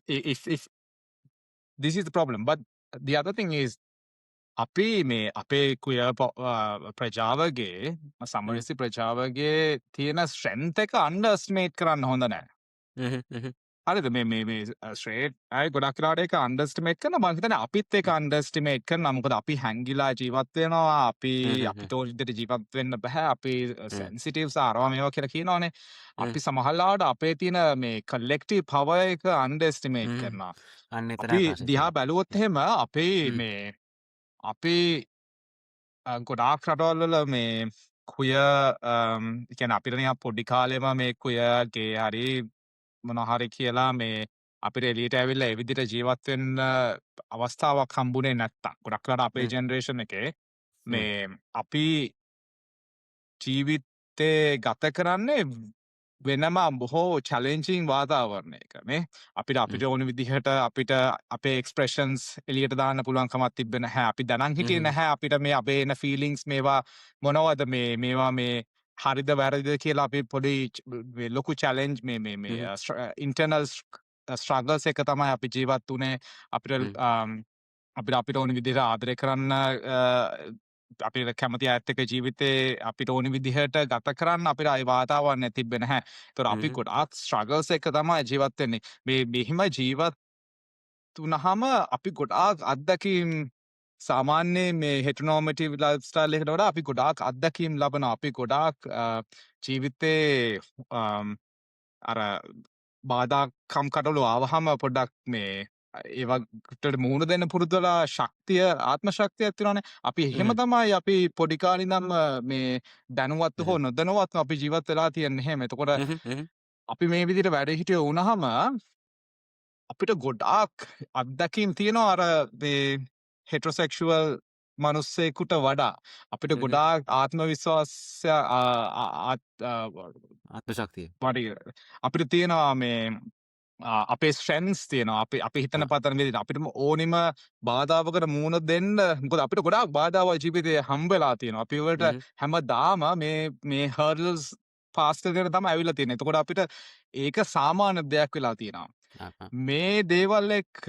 if this is the problem. But the other thing is අපි මේ අපේ queer ප්‍රජාවගේ සමරසි ප්‍රජාවගේ තියෙන strength එක underestimate කරන්න හොඳ නැහැ. හරිද මේ ස්ට්‍රේට් අය ගොඩක් වෙලාවට ඒක underestimate කරන මම හිතන්නේ අපිත් ඒක underestimate කරනවා. මොකද අපි හැංගිලා ජීවත් වෙනවා. අපිට ඕන විදිහට ජීවත් වෙන්න බෑ. අපි sensitives ආරවා මේවා කියලා කියනවානේ. අපි සමහරවිට අපේ තියෙන මේ collective power එක underestimate කරනවා. අන්න එතන අපි දිහා බැලුවොත් එහෙම අපි ගොඩාක් රටවල් වල මේ කියන්නේ අපිට නිකන් පොඩි කාලෙම මේ ගේ හරි මොනවා හරි කියලා මේ අපිට එළියට ඇවිල්ලා ඒ විදිහට ජීවත් වෙන්න අවස්ථාවක් හම්බුනේ නැත්තම් ගොඩක් වෙලාවට අපේ ජෙනරේෂන් එකේ මේ අපි ජීවිතේ ගත කරන්නේ වෙනම බොහෝ චැලෙන්ජිං වාතාවරණයකනේ. අපිට ඕන විදිහට අපිට අපේ එක්ස්ප්‍රෙෂන්ස් එළියට දාන්න පුළුවන් කමක් තිබ්බේ නැහැ. අපි දැනන් හිටියේ නැහැ අපිට මේ අපේ එන ෆීලිංගස් මේවා මොනවද මේවා මේ හරිද වැරදිද කියලා අපි පොඩි ලොකු චැලෙන්ජ් මේ ඉන්ටර්නල් ස්ට්‍රගල්ස් එක තමයි අපි ජීවත් වුණේ. අපිට ඕන විදිහට ආදරය කරන්න අපිට කැමති අයත් එක්ක ජීවිතේ අපිට ඕන විදිහට ගත කරන්න අපිට ඒ වාතාවරණය තිබ්බේ නැහැ. ඒතකොට අපි ගොඩාක් ස්ට්‍රගල්ස් එක තමයි ජීවත් වෙන්නේ. මෙහිම ජීවත් වුණාම අපි ගොඩාක් අත්දැකීම් සාමාන්‍යයෙන් මේ හෙටනෝමටිව් ලයිෆ්ස්ටයිල් එකට වඩා අපි ගොඩාක් අත්දැකීම් ලබනවා. අපි ගොඩාක් ජීවිතේ අර බාධාකම් කටළු ආවහම පොඩ්ඩක් මේ ඒවට මුහුණ දෙන්න පුරුදු වෙලා ශක්තිය ආත්ම ශක්තියක් තියෙනවානේ. අපි එහෙම තමයි අපි පොඩි කාලේ ඉඳන්ම මේ දැනුවත් හෝ නොදැනුවත්ව අපි ජීවත් වෙලා තියෙන්නේ එහෙම. එතකොට අපි මේ විදිහට වැඩ හිටියෝ වුණාම අපිට ගොඩාක් අත්දැකීම් තියෙනවා අර මේ හෙටරොසෙක්ෂුවල් මනුස්සයෙකුට වඩා. අපිට ගොඩාක් ආත්ම විශ්වාසය ආත්ම ශක්තිය. අපිට තියෙනවා මේ අපේ ස්ට්‍රෙන්ත්ස් තියෙනවා. අපි හිතන පතන විදිහට අපිටම ඕනිම බාධාවකට මුහුණ දෙන්න මොකද අපිට ගොඩාක් බාධාවල් ජීවිතේ හම්බ වෙලා තියෙනවා. අපි වලට හැමදාම මේ හර්ඩල්ස් පාස් කරගෙන තමයි ඇවිල්ලා තියෙන්නේ. එතකොට අපිට ඒක සාමාන්‍ය දෙයක් වෙලා තියෙනවා. මේ දේවල් එක්ක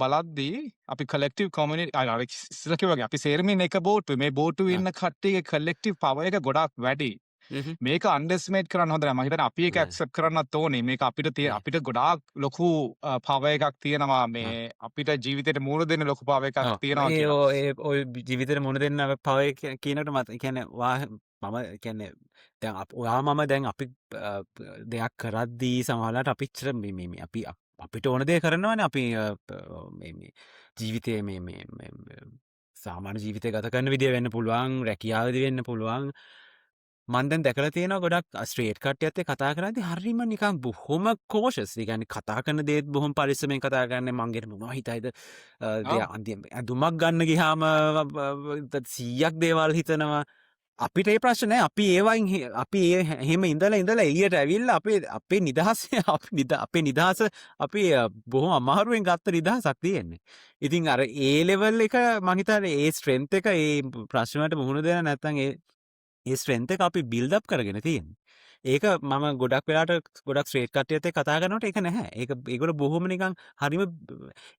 බලද්දී අපි කලෙක්ටිව් කොමියුනිටි අර ඉස්සෙල්ලා කිව්වා වගේ අපි සේරමින් එක බෝට්ටුවේ මේ බෝට්ටුවේ ඉන්න කට්ටියගේ කලෙක්ටිව් පවර් එක ගොඩාක් වැඩි. මේක අන්ඩර්ස්ටිමේට් කරන්න හොඳ නැහැ. මම හිතන්නේ අපි ඒක ඇක්සෙප්ට් කරන්නත් ඕනේ. මේක අපිට ගොඩාක් ලොකු පවර් එකක් තියෙනවා මේ අපිට ජීවිතේට මුහුණ දෙන්න ලොකු පවර් එකක් තියෙනවා කියලා. ඔය ජීවිතේට මුහුණ දෙන්න පවර් කියනකොට මම කියන්නේ මම කියන්නේ දැන් ඔයා මම දැන් අපි දෙයක් කරද්දී සමහරවිට අපිච්චර මේ අපිට ඕන දේ කරනවානේ අපි මේ ජීවිතේ මේ සාමාන්‍ය ජීවිතය ගත කරන විදිය වෙන්න පුළුවන් රැකියාවදී වෙන්න පුළුවන් මම දැන් දැකලා තියෙනවා ගොඩක් ස්ට්‍රේට් කට්ටියත් එක්ක කතා කරද්දී හරිම නිකන් බොහොම කෝෂස්. ඒ කියන්නේ කතා කරන දේත් බොහොම පරිස්සමෙන් කතා කරන්නේ මං මොනවා හිතයිද දුමක් ගන්න ගියාම 100ක් දේවල් හිතනවා. අපිට ඒ ප්‍රශ්න නැහැ. අපි ඒවයින් අපි එහෙම ඉඳලා එළියට ඇවිල්ලා අපේ නිදහස අපේ නිදහස අපි බොහොම අමාරුවෙන් ගත්ත නිදහසක් තියෙන්නේ. ඉතින් අර ඒ ලෙවල් එක මං හිතන්නේ ඒ ස්ට්‍රෙන්ත් එක ඒ ප්‍රශ්න වලට මුහුණ දෙන්න නැත්නම් ඒ ස්ට්‍රෙන්ත් එක අපි බිල්ඩ් අප් කරගෙන තියෙන්නේ. ඒක මම ගොඩක් වෙලාට ගොඩක් ස්ට්‍රේට් කට්ටියත් එක්ක කතා කරනකොට ඒක නැහැ. ඒගොල්ලෝ බොහොම නිකන් හරිම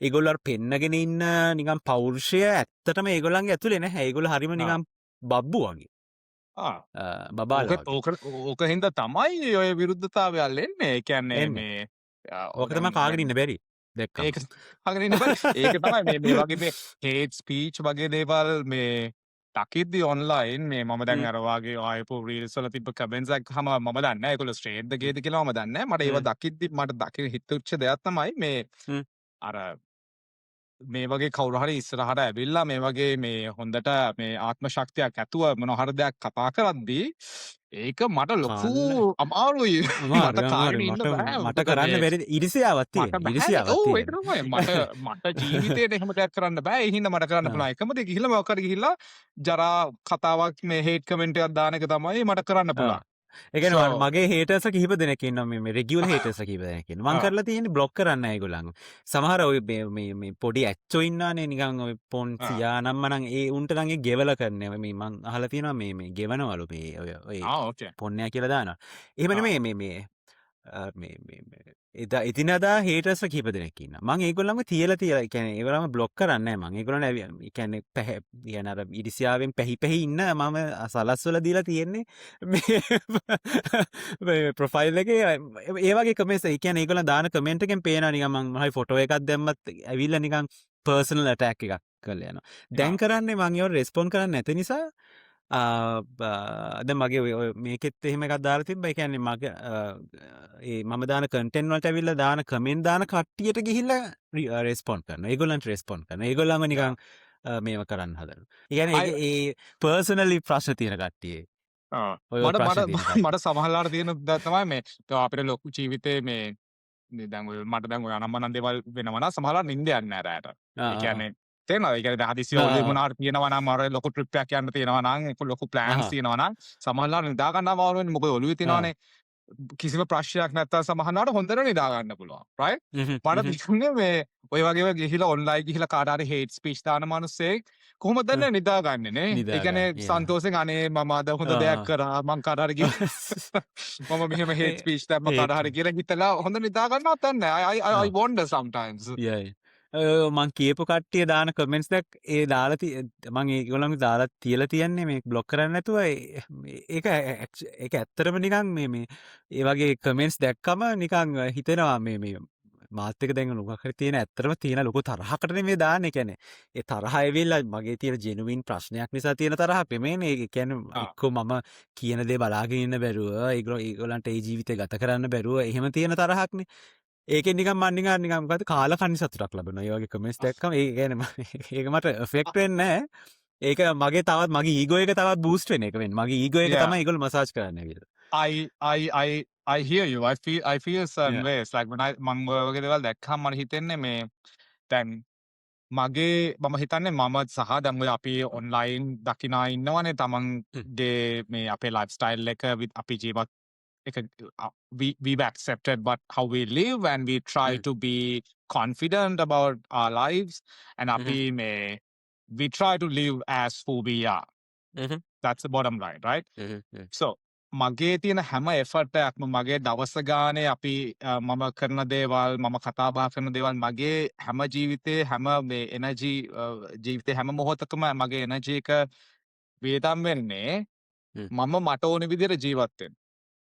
ඒගොල්ලෝ අර පෙන්නගෙන ඉන්න නිකන් පෞරුෂය ඇත්තටම ඒගොල්ලන්ගේ ඇතුලේ නැහැ. ඒගොල්ලෝ හරිම නිකන් බබ්බු වගේ. බබාලා ඕක හින්දා තමයි ඔය විරුද්ධතාවයල් එන්නේ. ඒ කියන්නේ මේ ඕක තමයි කාගෙන ඉන්න බැරි. දැක්කම. ඒක කාගෙන ඉන්න බැරි. ඒක තමයි මේ වගේ මේ හේට් ස්පීච් වගේ දේවල් මේ දකිද්දි ඔන්ලයින් මේ මම දැන් අර වාගේ ආයපු රීල්ස් වල තිබ්බ කමෙන්ට්ස් එකම මම දන්නේ නැහැ ඒගොල්ලෝ ස්ට්‍රේට් ද ගේද කියලා මම දන්නේ නැහැ. මට ඒව දකිද්දි මට දකින හිතුච්ච දෙයක් තමයි මේ අර මේ වගේ කවුරු හරි ඉස්සරහට ඇවිල්ලා මේ වගේ මේ හොඳට මේ ආත්ම ශක්තියක් ඇතුව මොන හරි දෙයක් කතා කරද්දී ඒක මට ලොකු අමාරුයි. මට කරන්න බැරි ඉරිසියාවක් තියෙනවා. ඉරිසියාවක් තියෙනවා. මට ජීවිතේට එහෙම දෙයක් කරන්න බෑ. ඒ හින්දා මට කරන්න පුළුවන් එකම දේ ගිහිල්ලා මොකක්ද ගිහිල්ලා ජරා කතාවක් මේ හේට් කමෙන්ට් එකක් දාන එක තමයි මට කරන්න පුළුවන්. ඒ කියන්නේ මගේ හේටර්ස් කිහිප දෙනෙක් ඉන්නවා මේ රෙගියුලර් හේටර්ස් කිහිප දෙනෙක් ඉන්නවා. මම කරලා තියෙන්නේ බ්ලොක් කරන්න ඒගොල්ලන්ව. සමහර ඔය මේ පොඩි ඇච්චෝ ඉන්නානේ නිකන් ඔය පොන් සියා නම්මනම් ඒ උන්ට නම් ඒ ගෙවල කරන්නේ. මේ මං අහලා තියෙනවා මේ ගෙවනවලු මේ ඔය පොන්නයා කියලා දානවා. එහෙම නෙමෙයි මේ ඉතිනදා හේටර්ස් කිහිප දෙනෙක් ඉන්නවා. මම ඒගොල්ලන්ව තියලා ඒ කියන්නේ ඒගොල්ලන්ව බ්ලොක් කරන්නේ නැහැ මම. ඒගොල්ලන් ඒ කියන්නේ අර ඉරිසියාවෙන් පැහි ඉන්න මම සලස්වල දීලා තියෙන්නේ මේ ප්‍රොෆයිල් එකේ ඒ වගේ කමෙන්ට්ස්. ඒ කියන්නේ ඒගොල්ලන් දාන කමෙන්ට් එකෙන් පේනවා නිකන් මම හරි ෆොටෝ එකක් දැම්මත් ඇවිල්ලා නිකන් පර්සනල් ඇටැක් එකක් කරලා යනවා. දැන් කරන්නේ මම ඒවට රෙස්පොන්ඩ් කරන්නේ නැති නිසා දැන් මගේ මේකෙත් එහෙම එකක් දාලා තිබ්බා. ඒ කියන්නේ මගේ මම දාන කන්ටෙන්ට් වලට ඇවිල්ලා දාන කමෙන්ට් දාන කට්ටියට ගිහිල්ලා රෙස්පොන්ඩ් කරනවා. ඒගොල්ලන්ට රෙස්පොන්ඩ් කරනවා. ඒගොල්ලන්ම නිකන් මේව කරන්න හදනවා. ඒ කියන්නේ ඒ පර්සනලි ප්‍රශ්න තියෙන කට්ටිය. මට සමහරලාට තියෙන දේ තමයි මේ අපිට ලොකු ජීවිතේ මේ දැන් ඔය මට දැන් ඔය අනම්මනම් දේවල් වෙනවා නම් සමහරලාට නිින්ද යන්නේ නැහැ රැට. ඒ කියන්නේ තේරෙනවද? ඒ කියන්නේ හදිසිය ඔලේ මොනාර තියෙනවා නම් අර ලොකු ට්‍රිප් එකක් යන්න තියෙනවා නම් ඒක ලොකු ප්ලෑන්ස් තියෙනවා නම් සමහරලාට නිදා ගන්න අමාරු වෙන්නේ. මොකද ඔළුවේ තියෙනවානේ කිසිම ප්‍රශ්නයක් නැත්තම් සමහරලාට හොඳට නිදා ගන්න පුළුවන්. රයිට්? මට තිබුණේ මේ ඔය වගේ ගිහිලා ඔන්ලයින් ගිහිලා කාට හරි හේට් ස්පීච් දාන මිනිස්සෙක් කොහොමද දැන් නිදා ගන්නෙ නේ? ඒ කියන්නේ සන්තෝෂෙන් අනේ මම අද හොඳ දෙයක් කරා මං කාට හරි මම මෙහෙම හේට් ස්පීච් දැම්ම කාට හරි කියලා හිතලා හොඳ නිදා ගන්නවත් නැහැ. I wonder sometimes. මං කියපු කට්ටිය දාන කමෙන්ට්ස් දැක් ඒ දාලා මං ඒගොල්ලන්ගේ දාලා තියලා තියන්නේ මේ බ්ලොක් කරන්න නැතුව ඒක ඇත්තටම නිකන් මේ ඒ වගේ කමෙන්ට්ස් දැක්කම නිකන් හිතෙනවා මේ මාත් එක්ක දැන් මොකක් හරි තියෙන ඇත්තටම තියෙන ලොකු තරහකටනේ මේ දාන්නේ. ඒ කියන්නේ ඒ තරහ ඇවිල්ලා මගේ තියෙන ජෙනුවින් ප්‍රශ්නයක් නිසා තියෙන තරහක් නෙමෙයිනේ. ඒ කියන්නේ ආ. එක්කෝ මම කියන දේ බලාගෙන ඉන්න බැරුව ඒගොල්ලන්ට ඒ ජීවිතේ ගත කරන්න බැරුව එහෙම තියෙන තරහක්නේ. ඒකෙන් නිකන් මම නිකන් මොකද්ද කාලකන්ණි සතුටක් ලබනවා. ඒ වගේ කමෙන්ට්ස් දැක්කම ඒ කියන්නේ ඒක මට එෆෙක්ට් වෙන්නේ නැහැ. ඒක මගේ තවත් මගේ ඊගෝ එක තවත් බූස්ට් වෙන එක වෙන්නේ. මගේ ඊගෝ එක Yeah. තමයි ඒගොල්ලෝ මසාජ් කරන්න ඇවිල්ලා. I hear you. I feel certain Yeah. ways. Like when මං ඔය වගේ දේවල් දැක්කම මට හිතෙන්නේ මේ දැන් මගේ මම හිතන්නේ මම සහ දැන් ඔය අපි ඔන්ලයින් දකිනා ඉන්නවනේ තමන්ගේ මේ අපේ ලයිෆ් ස්ටයිල් එක අපි ජීවත් එක we've accepted but how we live and we try Mm. to be confident about our lives and අපි මේ we try to live as who we are. That's the bottom line, right? So මගේ තියෙන හැම effort එකක්ම මගේ දවස ගානේ අපි මම කරන දේවල් මම කතා බහ කරන දේවල් මගේ හැම ජීවිතේ හැම මේ එනර්ජි ජීවිතේ හැම මොහොතකම මගේ එනර්ජි එක වේදම් වෙන්නේ මම මට ඕන විදිහට ජීවත් වෙන්න.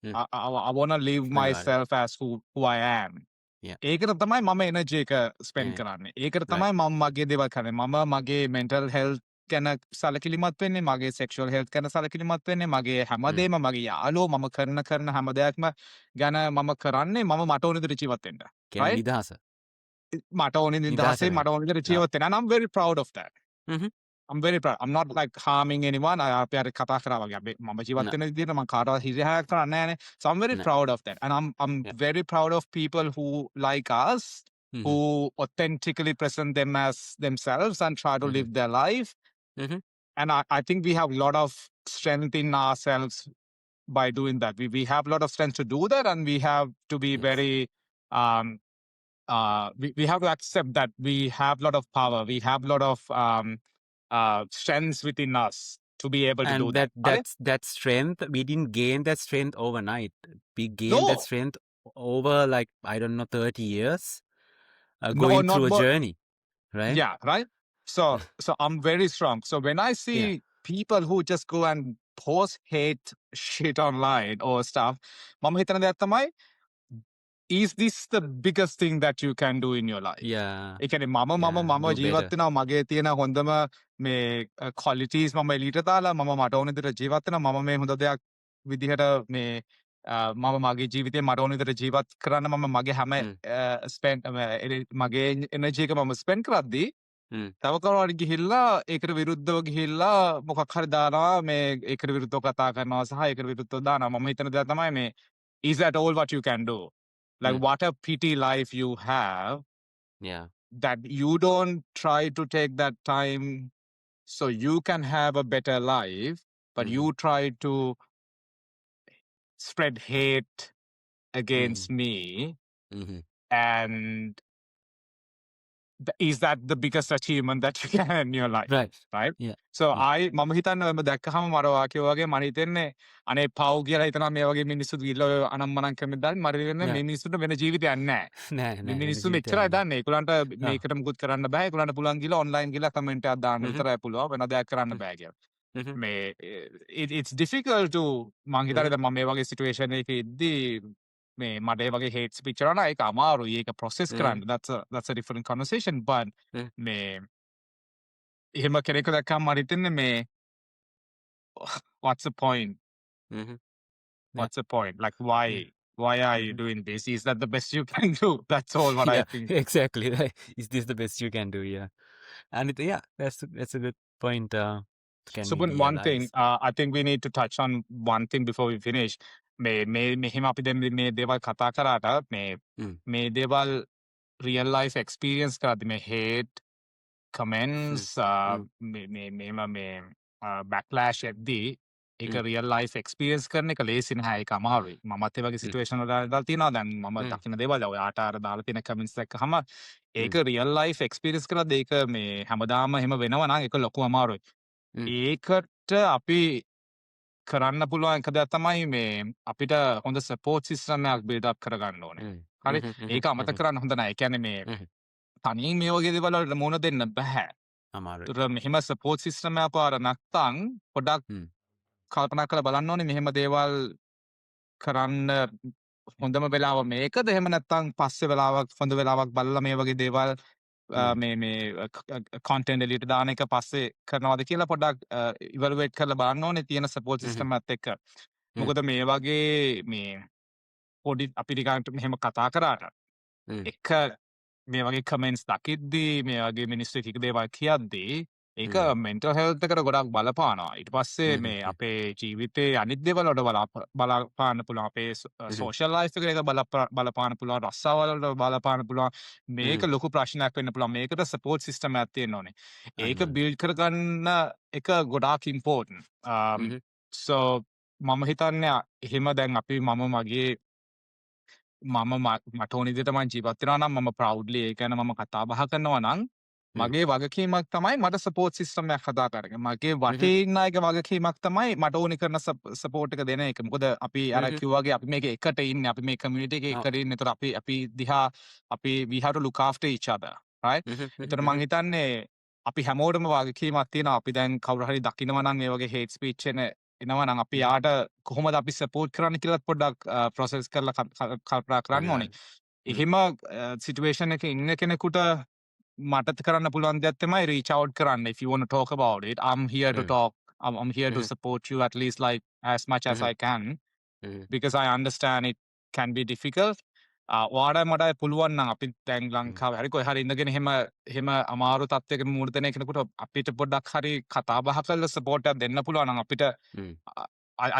I want to live myself as who I am. Yeah. ඒකට තමයි මම එනර්ජි එක ස්පෙන්ඩ් Yeah. කරන්නේ. ඒකට තමයි මම මගේ දේවල් කරන්නේ. මම මගේ mental health ගැන සැලකිලිමත් වෙන්නේ, මගේ sexual health ගැන සැලකිලිමත් වෙන්නේ, මගේ හැමදේම මගේ යාළුවෝ මම කරන හැම දෙයක්ම ගැන මම කරන්නේ මම මට ඕන විදිහට ජීවත් වෙන්න. කියන්නේ Right? නිදහස. මට ඕන නිදහස නිදහසේ වෙන්න. මට ඕන විදිහට ජීවත් වෙන්න. And I'm very proud of that. Mhm. I'm very proud. I'm not like harming anyone. අපි අර කතා කරා වගේ අපි මම ජීවත් වෙන විදිහට මම කාටවත් හිරිහැරයක් කරන්නේ නැහැ නේ. So I'm very No. proud of that. And I'm Yeah. very proud of people who like us, who authentically present them as themselves and try to live their life. And I think we have a lot of strength in ourselves by doing that. We have a lot of strength to do that, and we have to be Yes. very we have to accept that we have a lot of power. We have a lot of strengths within us to be able to And do that. Right? that strength, we didn't gain that strength overnight. We gained that No, strength over like, I don't know, 30 years no, going not through a more. journey, right? Yeah, right. So I'm very strong. So when I see people who just go and post hate shit online or stuff, මම හිතන දෙයක් තමයි, is this the biggest thing that you can do in your life? Yeah. ඒ කියන්නේ මම do ජීවත් better. වෙනවා මගේ තියෙන හොඳම මේ qualities මම එළියට දාලා මම මට ඕන විදිහට ජීවත් වෙනවා මම මේ හොඳ දෙයක් විදිහට මේ මම මගේ ජීවිතේ මට ඕන විදිහට ජීවත් කරන්න මම මගේ හැම ස්පෙන්ඩ් මගේ එනර්ජි එක මම ස්පෙන්ඩ් කරද්දී තව කවුරුහරි ගිහිල්ලා ඒකට විරුද්ධව ගිහිල්ලා මොකක් හරි දානවා මේ ඒකට විරුද්ධව කතා කරනවා සහ ඒකට විරුද්ධව දානවා මම හිතන දේ තමයි මේ is that all what you can do? Like what a pity life you have Yeah. that you don't try to take that time so you can have a better life, but you try to spread hate against me. And is that the biggest achievement that you can in your life? Right. Right? Yeah. So මම හිතන්නේ ඔයම දැක්කහම මර වාක්‍ය වගේ මට හිතෙන්නේ අනේ පව් කියලා හිතනවා මේ වගේ මිනිස්සු ගිහිල්ලා ඔය අනම්මනම් කරන දාන්න මට හිතෙන්නේ මේ මිනිස්සුන්ට වෙන ජීවිතයක් නැහැ. නෑ මේ නෑ මිනිස්සු මෙච්චරයි දන්නේ. ඒගොල්ලන්ට මේකට මුකුත් කරන්න බෑ. ඒගොල්ලන්ට පුළුවන් ගිහලා ඔන්ලයින් ගිහලා කමෙන්ට් එකක් දාන්න විතරයි පුළුවන්. වෙන දෙයක් කරන්න බෑ කියලා. මේ it's difficult to මං හිතන්නේ දැන් මම මේ වගේ සිටුේෂන් එකක ඉද්දී මේ මට ඒ වගේ හේට් ස්පීච් කරනවා ඒක අමාරුයි. ඒක ප්‍රොසෙස් කරන්න. That's a different conversation. But මේ එහෙම කෙනෙක්ව දැක්කම මට හිතෙන්නේ මේ what's the point? What's the point? Like why are you doing this? Is that the best you can do? That's all what I think. Exactly. Right. Is this the best you can do? Yeah. And that's a good point. Can So we but one thing, realize? I think we need to touch on one thing before we finish. මෙහෙම අපි දැන් මේ දේවල් කතා කරාට මේ දේවල් real life experience කරද්දි මේ hate comments මේ backlash එද්දී ඒක real life experience කරන එක ලේසි නැහැ ඒක අමාරුයි. මමත් ඒ වගේ situation වල දාලා තියෙනවා දැන් මම දකින්න දේවල් ඔයාට අර දාලා තියෙන comments දැක්කහම ඒක real life experience කරද්දී ඒක මේ හැමදාම එහෙම වෙනවා නම් ඒක ලොකු අමාරුයි. ඒකට අපි කරන්න පුළුවන් එක දෙයක් තමයි මේ අපිට හොඳ support system එකක් build up කරගන්න ඕනේ. හරි? ඒක අමතක කරන්න හොඳ නැහැ. ඒ කියන්නේ මේ තනියෙන් මේ වගේ දේවල් වලට මුහුණ දෙන්න බෑ. අමාරුයි. ඒතර මෙහෙම support system එකක් පාර නැත්තම් පොඩක් කල්පනා කරලා බලන්න ඕනේ මෙහෙම දේවල් කරන්න හොඳම වෙලාව මේකද එහෙම නැත්නම් පස්සේ වෙලාවක් හොඳ වෙලාවක් බලලා මේ වගේ දේවල් මේ කොන්ටෙන්ට් එලියට දාන එක පස්සේ කරනවද කියලා පොඩ්ඩක් ඉවලුවේට් කරලා බලන්න ඕනේ තියෙන සපෝට් සිස්ටම් එකත් එක්ක. මොකද මේ වගේ මේ පොඩි අපි නිකන් මෙහෙම කතා කරාට එක මේ වගේ කමෙන්ට්ස් දකිද්දී මේ වගේ මිනිස්සු එක දේවල් කියද්දී ඒක මෙන්ටල් හෙල්ත් එකට ගොඩක් බලපානවා. ඊට පස්සේ මේ අපේ ජීවිතේ අනිත් දේවල් වලට බලපාන්න පුළුවන්. අපේ සෝෂල් ලයිෆ් එකට ඒක බලපාන්න පුළුවන්. රස්සාවල් වලට බලපාන්න පුළුවන්. මේක ලොකු ප්‍රශ්නයක් වෙන්න පුළුවන්. මේකට සපෝට් සිස්ටම් එකක් තියෙන්න ඕනේ. ඒක බිල්ඩ් කරගන්න එක ගොඩාක් ඉම්පෝටන්ට්. so මම හිතන්නේ එහෙම දැන් අපි මගේ මට ඕන විදිහට මම ජීවත් වෙනවා නම් මම ප්‍රවුඩ්ලි ඒක ගැන මම කතා බහ කරනවා නම් මගේ වගකීමක් තමයි මට සපෝට් සිස්ටම් එකක් හදා ගන්න. මගේ වටේ ඉන්න අයගේ වගකීමක් තමයි මට ඕනි කරන සපෝට් එක දෙන එක. මොකද අපි අර කිව්වාගේ අපි මේක එකට ඉන්නේ. අපි මේ කමියුනිටි එකේ එකට ඉන්නේ. ඒතර අපි දිහා we have to look after each other, right? ඒතර මං හිතන්නේ අපි හැමෝටම වගකීමක් තියෙනවා. අපි දැන් කවුරු හරි දකිනවා නම් මේ වගේ hate speech එනවා නම් අපි යාට කොහොමද අපි සපෝට් කරන්න කියලා පොඩ්ඩක් ප්‍රොසෙස් කරලා කල්පනා කරන්න ඕනේ. එහෙම සිටුේෂන් එකේ ඉන්න කෙනෙකුට මට කරන්න පුළුවන් දෙයක් තමයි reach out කරන්න. If you want to talk about it, I'm here to talk. I'm here to support you at least like as much as I can because I understand it can be difficult. ඔයාට මට පුළුවන් නම් අපි දැන් ලංකාවේ හරි කොහේ හරි ඉඳගෙන එහෙම අමාරු තත්යකට මුහුණ දෙන කෙනෙකුට අපිට පොඩ්ඩක් හරි කතා බහ කරලා සපෝට් එකක් දෙන්න පුළුවන් නම් අපිට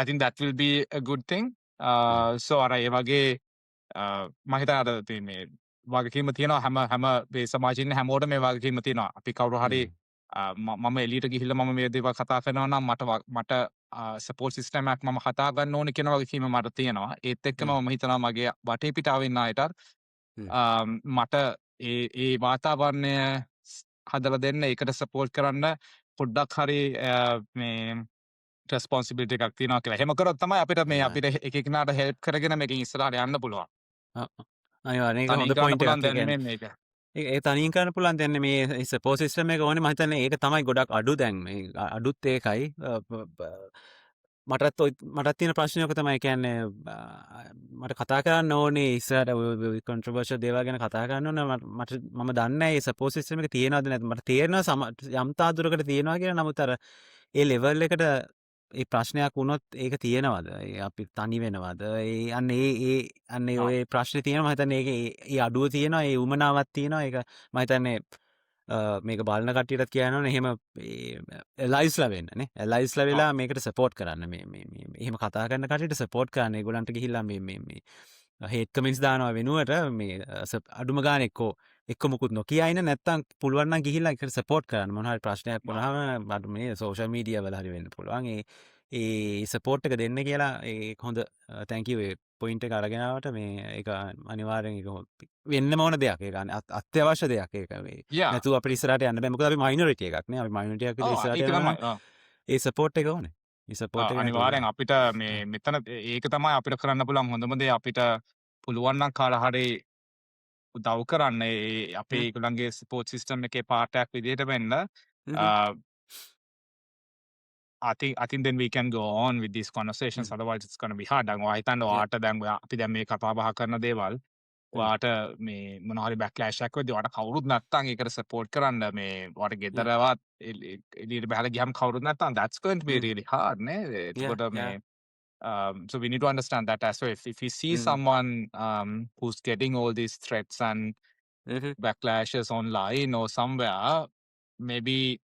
I think that will be a good thing. so අර ඒ වගේ මම හිතනවා මේ වගකීම තියෙනවා හැම මේ සමාජයේ ඉන්න හැමෝටම මේ වගකීම තියෙනවා. අපි කවුරු හරි මම එළියට ගිහිල්ලා මම මේ දේවල් කතා කරනවා නම් මට සපෝට් සිස්ටම් එකක් මම හදා ගන්න ඕනේ කියන වගකීම මට තියෙනවා. ඒත් එක්කම මම හිතනවා මගේ වටේ පිටාවේ ඉන්න අයටත් මට ඒ වාතාවරණය හදලා දෙන්න ඒකට සපෝට් කරන්න පොඩ්ඩක් හරි මේ රෙස්පොන්සිබිලිටි එකක් තියෙනවා කියලා. එහෙම කරොත් තමයි අපිට එක එකනාට හෙල්ප් කරගෙන මේකෙන් ඉස්සරහට යන්න පුළුවන්. අනිවාර්යෙන් ඒක හොඳ පොයින්ට් එකක්. ඒ තනින් කරන්න පුළුවන් දැන් මේ සපෝට් සිස්ටම් එක ඕනේ. මම හිතන්නේ ඒක තමයි ගොඩක් අඩු දැන් මේ අඩුත් ඒකයි. මටත් තියෙන ප්‍රශ්නය ඔක තමයි. කියන්නේ මට කතා කරන්න ඕනේ ඉස්සරහට කොන්ට්‍රොවර්ෂල් දේවල් ගැන කතා කරන්න ඕනේ. මම දන්නේ නැහැ මේ සපෝට් සිස්ටම් එක තියෙනවද නැත්නම්. මට තේරෙනවා යම් තාදුරකට තියෙනවා කියලා. නමුත් අර ඒ ලෙවල් එකට ඒ ප්‍රශ්නයක් වුණොත් ඒක තියෙනවද? අපි තනි වෙනවද? අන්නේ ඔය ප්‍රශ්නේ තියෙනවා. මම හිතන්නේ ඒ අඩුව තියෙනවා. ඒ උමනාවක් තියෙනවා. ඒක මම හිතන්නේ මේක බලන කට්ටියටත් කියනවනේ එහෙම එලයිස්ලා වෙන්න නේ. එලයිස්ලා වෙලා මේකට සපෝට් කරන්න. මේ එහෙම කතා කරන කට්ටියට සපෝට් කරන්න. ඒගොල්ලන්ට ගිහිල්ලා මේ හේට් කමෙන්ට්ස් දානවා වෙනුවට මේ අඩුම ගානේ එක්ක මුකුත් නොකිය ඉන්න නැත්තම් පුළුවන් නම් ගිහිල්ලා ඒකට සපෝට් කරන්න. මොන හරි ප්‍රශ්නයක් වුණාම මේ සෝෂල් මීඩියා වල හරි වෙන්න පුළුවන්. ඒ සපෝට් එක දෙන්න කියලා ඒ හොඳ thank you ඒ පොයින්ට් එක අරගෙන ආවට මේ ඒක අනිවාර්යෙන් ඒක වෙන්න ඕන දෙයක්. ඒක අත්‍යවශ්‍ය දෙයක්. ඒක නැතුව අපිට ඉස්සරහට යන්න බෑ. මොකද අපි මයිනොරිටි එකක් නේ. අපි මයිනොරිටි එකක් ඉස්සරහට යනවා. ඒ සපෝට් එක ඕනේ. ඒ සපෝට් එක අනිවාර්යෙන් අපිට මේ මෙතන ඒක තමයි අපිට කරන්න පුළුවන් හොඳම දේ. අපිට පුළුවන් නම් කාලා හරි උදව් කරන්න අපේ ඒගොල්ලන්ගේ සපෝට් සිස්ටම් එකේ පාර්ට් එකක් විදිහට වෙන්න. I think then we can go on with these conversations. Otherwise it's going to be hard. දැන් ඔයා හිතන්න ඔයාට දැන් අපි දැන් මේ කතා බහ කරන දේවල් ඔයාට මේ මොන හරි බෑක්ලෑෂ් එකක් වෙද්දී ඔයාට කවුරුත් නැත්තම් ඒකට සපෝට් කරන්න මේ ඔයාට ගෙදරවත් එළියට බහලා ගියාම කවුරුත් නැත්තම් that's going to be really hard නේ. ඒකට මේ so we need to understand that as well. If we see someone who's getting all these threats and backlashes online or somewhere, maybe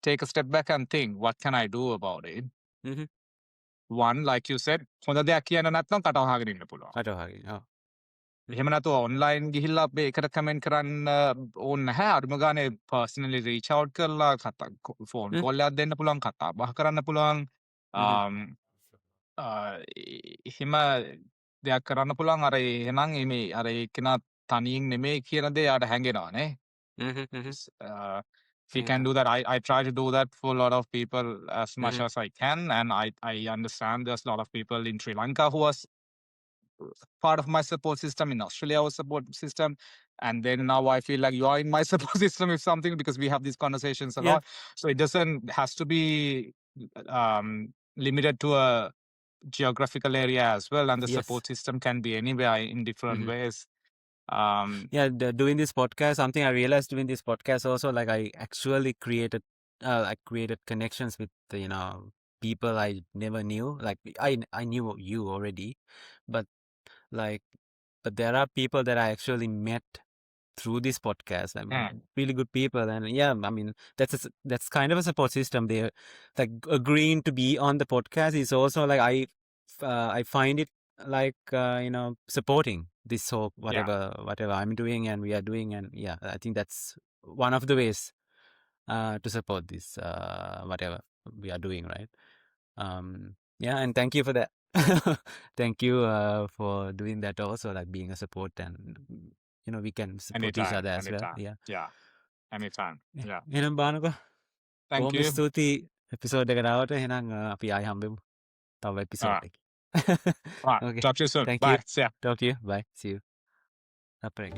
take a step back and think, what can I do about it? One, like you said, හොඳ දෙයක් කියන්න නැත්නම් කට වහගෙන ඉන්න පුළුවන්. කට වහගෙන. ඔව්. එහෙම නැතුව ඔන්ලයින් ගිහිල්ලා අපි එකට කමෙන්ට් කරන්න ඕනේ නැහැ. අරුම ගානේ පර්සනලි රීච් අවුට් කරලා ෆෝන් කෝල් එකක් දෙන්න පුළුවන්, කතා බහ කරන්න පුළුවන්. එහෙම දෙයක් කරන්න පුළුවන්. අර එහෙනම් මේ අර එක්කෙනා තනියෙන් නෙමෙයි කියන දේ යාට හැංගෙනවා නේ. If you can do that, I try to do that for a lot of people as much as I can, and I understand there's a lot of people in Sri Lanka who was part of my support system, in Australia our support system, and then now I feel like you are in my support system if something, because we have these conversations a lot. So it doesn't has to be limited to a geographical area as well, and the Yes. support system can be anywhere in different Mhm. ways. Yeah, doing this podcast, something I realized doing this podcast also, like I actually created connections with people I never knew. Like I knew you already, but like but there are people that I actually met through this podcast. I mean, really good people, and yeah, I mean that's kind of a support system. They're like agreeing to be on the podcast is also like I find it like supporting this whole Yeah, whatever I'm doing and we are doing, and yeah, I think that's one of the ways to support this whatever we are doing, right? Yeah, and thank you for that. Thank you for doing that also, like being a support, and we can support each anytime, other as well. anytime. Yeah. Yeah, anytime. Yeah. එහෙනම් බානක Thank බොහොම you. ස්තුතියි episode එකට ආවට. එහෙනම් අපි ආයි හම්බෙමු තව All episode right. එකකින්. All right. Okay. Talk to you soon. Thank you. Bye. See ya. Talk to you. Bye. See you. Après.